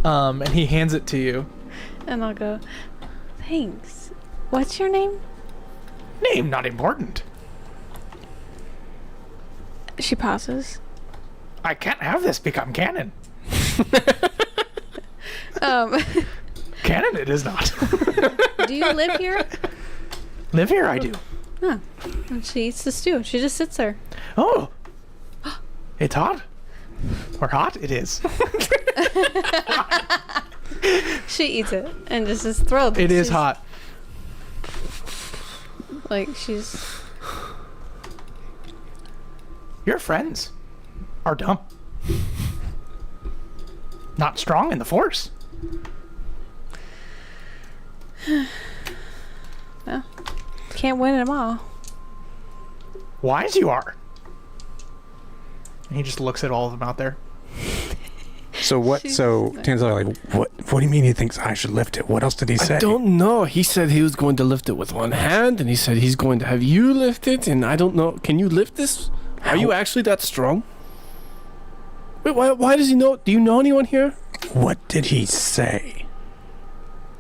and he hands it to you. And I'll go, thanks. What's your name? Name not important. She pauses. I can't have this become canon. Canon, it is not. Do you live here? Live here, I do. Huh. And she eats the stew. She just sits there. Oh, it's hot. Or hot? It is. She eats it and just is thrilled. It is She's- hot. Like she's. Your friends are dumb. Not strong in the Force. Well, can't win them all. Wise you are. And he just looks at all of them out there. So what? So Tanzai, like, what do you mean he thinks I should lift it? What else did he say? I don't know. He said he was going to lift it with one hand, and he said he's going to have you lift it, and I don't know. Can you lift this? Are you actually that strong? Wait, why does he know? Do you know anyone here? What did he say?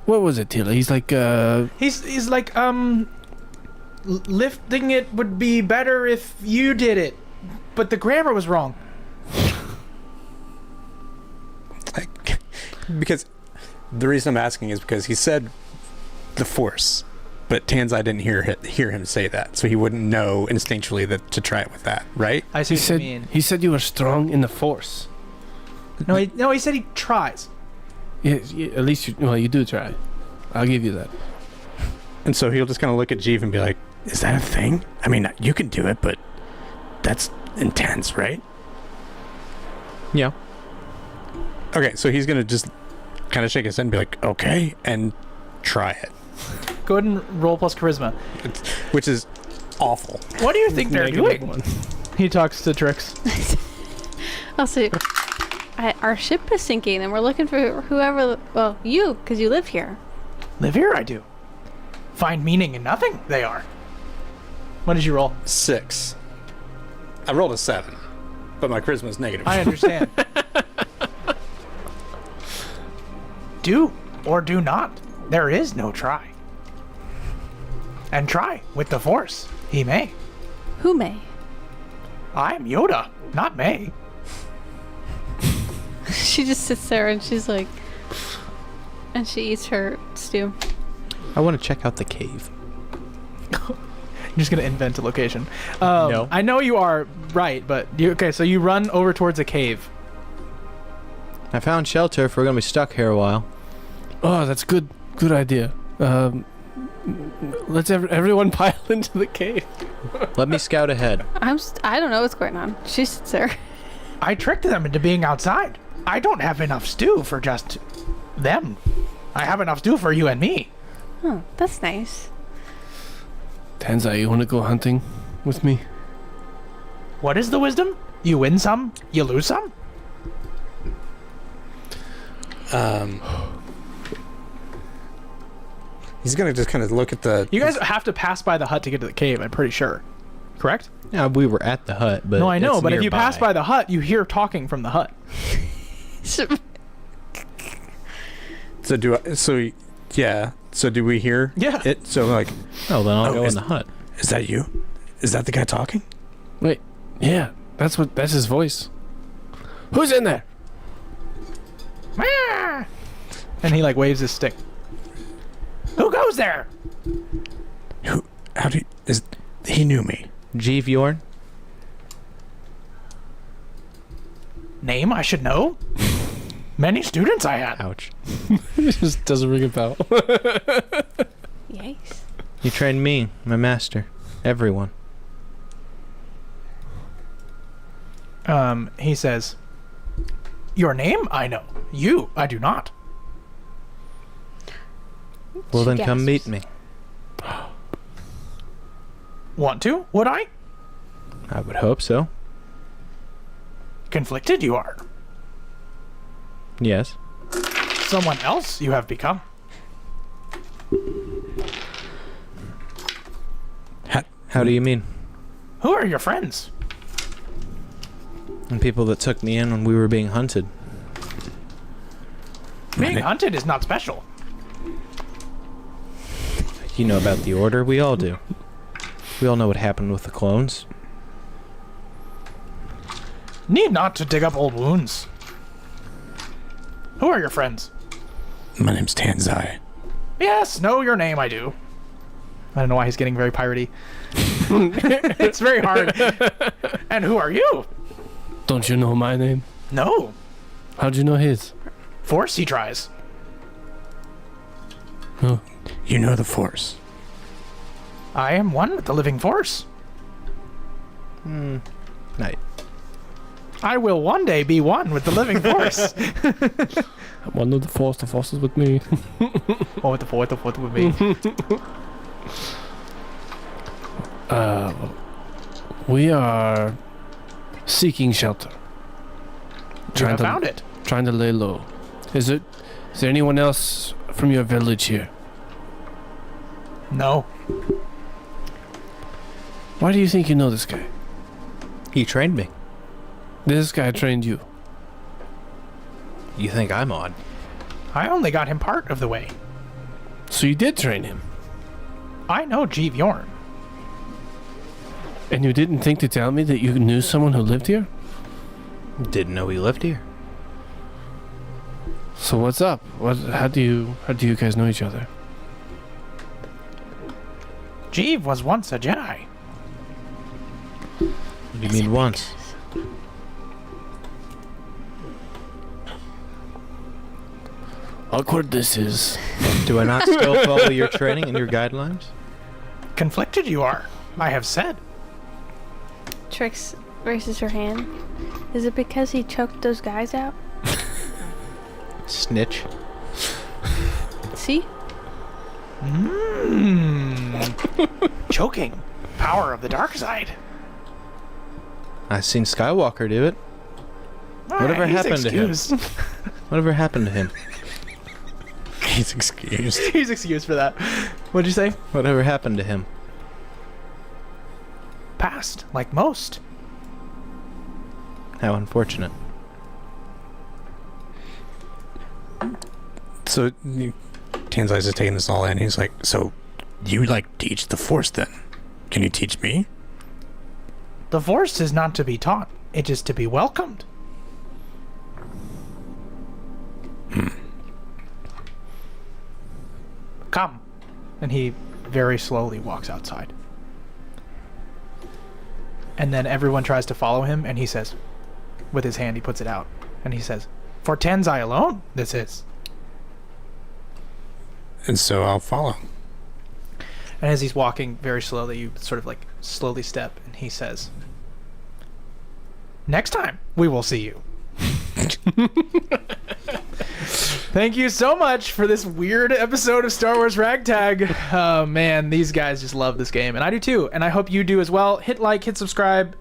What was it, Tila? He's like, He's like, lifting it would be better if you did it. But the grammar was wrong. Like, because the reason I'm asking is because he said the Force, but Tanzai didn't hear him say that, so he wouldn't know instinctually that to try it with that, right? I see he what said, you mean. he said you were strong in the Force. No, he said he tries. Yeah, at least you do try. I'll give you that. And so he'll just kind of look at Jeeve and be like, "Is that a thing? I mean, you can do it, but that's intense, right?" Yeah. Okay, so he's gonna just kind of shake his head and be like, "Okay," and try it, Go ahead and roll plus charisma. which is awful. What do you think they're Negative doing? one. He talks to Trix. Also, our ship is sinking, and we're looking for whoever. Well, you, because you live here. Live here, I do. Find meaning in nothing, they are. What did you roll? 6. I rolled a 7, but my charisma is negative. I understand. Do or do not. There is no try. And try with the Force. He may. Who may? I am Yoda, not May. She just sits there and she's like, and she eats her stew. I want to check out the cave. I'm just gonna invent a location. No. I know you are right, but okay. So you run over towards a cave. I found shelter if we're gonna be stuck here a while. Oh, that's good. Good idea. Let's everyone pile into the cave. Let me scout ahead. I don't know what's going on. She sits there. I tricked them into being outside. I don't have enough stew for just them. I have enough stew for you and me. Oh, that's nice. Tanzai, you want to go hunting with me? What is the wisdom? You win some, you lose some. He's gonna just kind of look at the. You guys have to pass by the hut to get to the cave. I'm pretty sure. Correct? Yeah, we were at the hut, but No, I know, it's but if you nearby. pass by the hut, you hear talking from the hut. So do I? So yeah. So do we hear? Yeah. It. So like, Oh, then I'll Oh, go in is- the hut. is that you? Is that the guy talking? Wait. Yeah, that's his voice. Who's in there? Ah! And he like waves his stick. Who goes there? Who? How do? He knew me? Jeeve Yorn? Name I should know. Many students I had. Ouch. It just doesn't ring a bell. Yikes. You trained me, my master. Everyone. He says, "Your name I know. You I do not." Well, She then come meet gasps. me. Want to? Would I? I would hope so. Conflicted you are. Yes. Someone else you have become. How do you mean? Who are your friends? And people that took me in when we were being hunted. Being hunted is not special. You know about the Order? We all do. We all know what happened with the clones. Need not to dig up old wounds. Who are your friends? My name's Tanzai. Yes, know your name, I do. I don't know why he's getting very piratey. It's very hard. And who are you? Don't you know my name? No. How'd you know his? Force he tries. Oh. You know the Force. I am one with the living force. Night. I will one day be one with the living force. I'm one of the Force is with me. Oh, with the fourth with me. We are seeking shelter. You have found it. Trying to lay low. Is there anyone else from your village here? No. Why do you think you know this guy? He trained me. This guy trained you. You think I'm odd? I only got him part of the way. So you did train him. I know Jeeve Yorn. And you didn't think to tell me that you knew someone who lived here? Didn't know he lived here. So what's up? How do you guys know each other? Jeeve was once a Jedi. What do you mean once? Awkward this is. Do I not still follow your training and your guidelines? Conflicted you are, I have said. Trix raises her hand. Is it because he choked those guys out? Snitch. See? Choking. Power of the dark side. I've seen Skywalker do it. Whatever He's happened to him? excused. Whatever happened to him? He's excused. He's excused for that. What'd you say? Whatever happened to him? Passed, like most. How unfortunate. So Tanzai's just taking this all in. He's like, so you like teach the Force then? Can you teach me? The Force is not to be taught. It is to be welcomed. Come. And he very slowly walks outside. And then everyone tries to follow him, and he says, with his hand, he puts it out, and he says, for Tenzai alone, this is. And so I'll follow. And as he's walking very slowly, you sort of like slowly step, and he says, next time, we will see you. Thank you so much for this weird episode of Star Wars Ragtag. Oh man, these guys just love this game, and I do too, and I hope you do as well. Hit like, hit subscribe,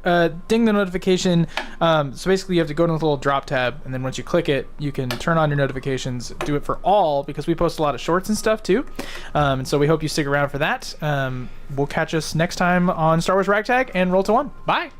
ding the notification. So basically you have to go to the little drop tab, and then once you click it, you can turn on your notifications, do it for all, because we post a lot of shorts and stuff too. And so we hope you stick around for that. We'll catch us next time on Star Wars Ragtag, and roll to 1. Bye!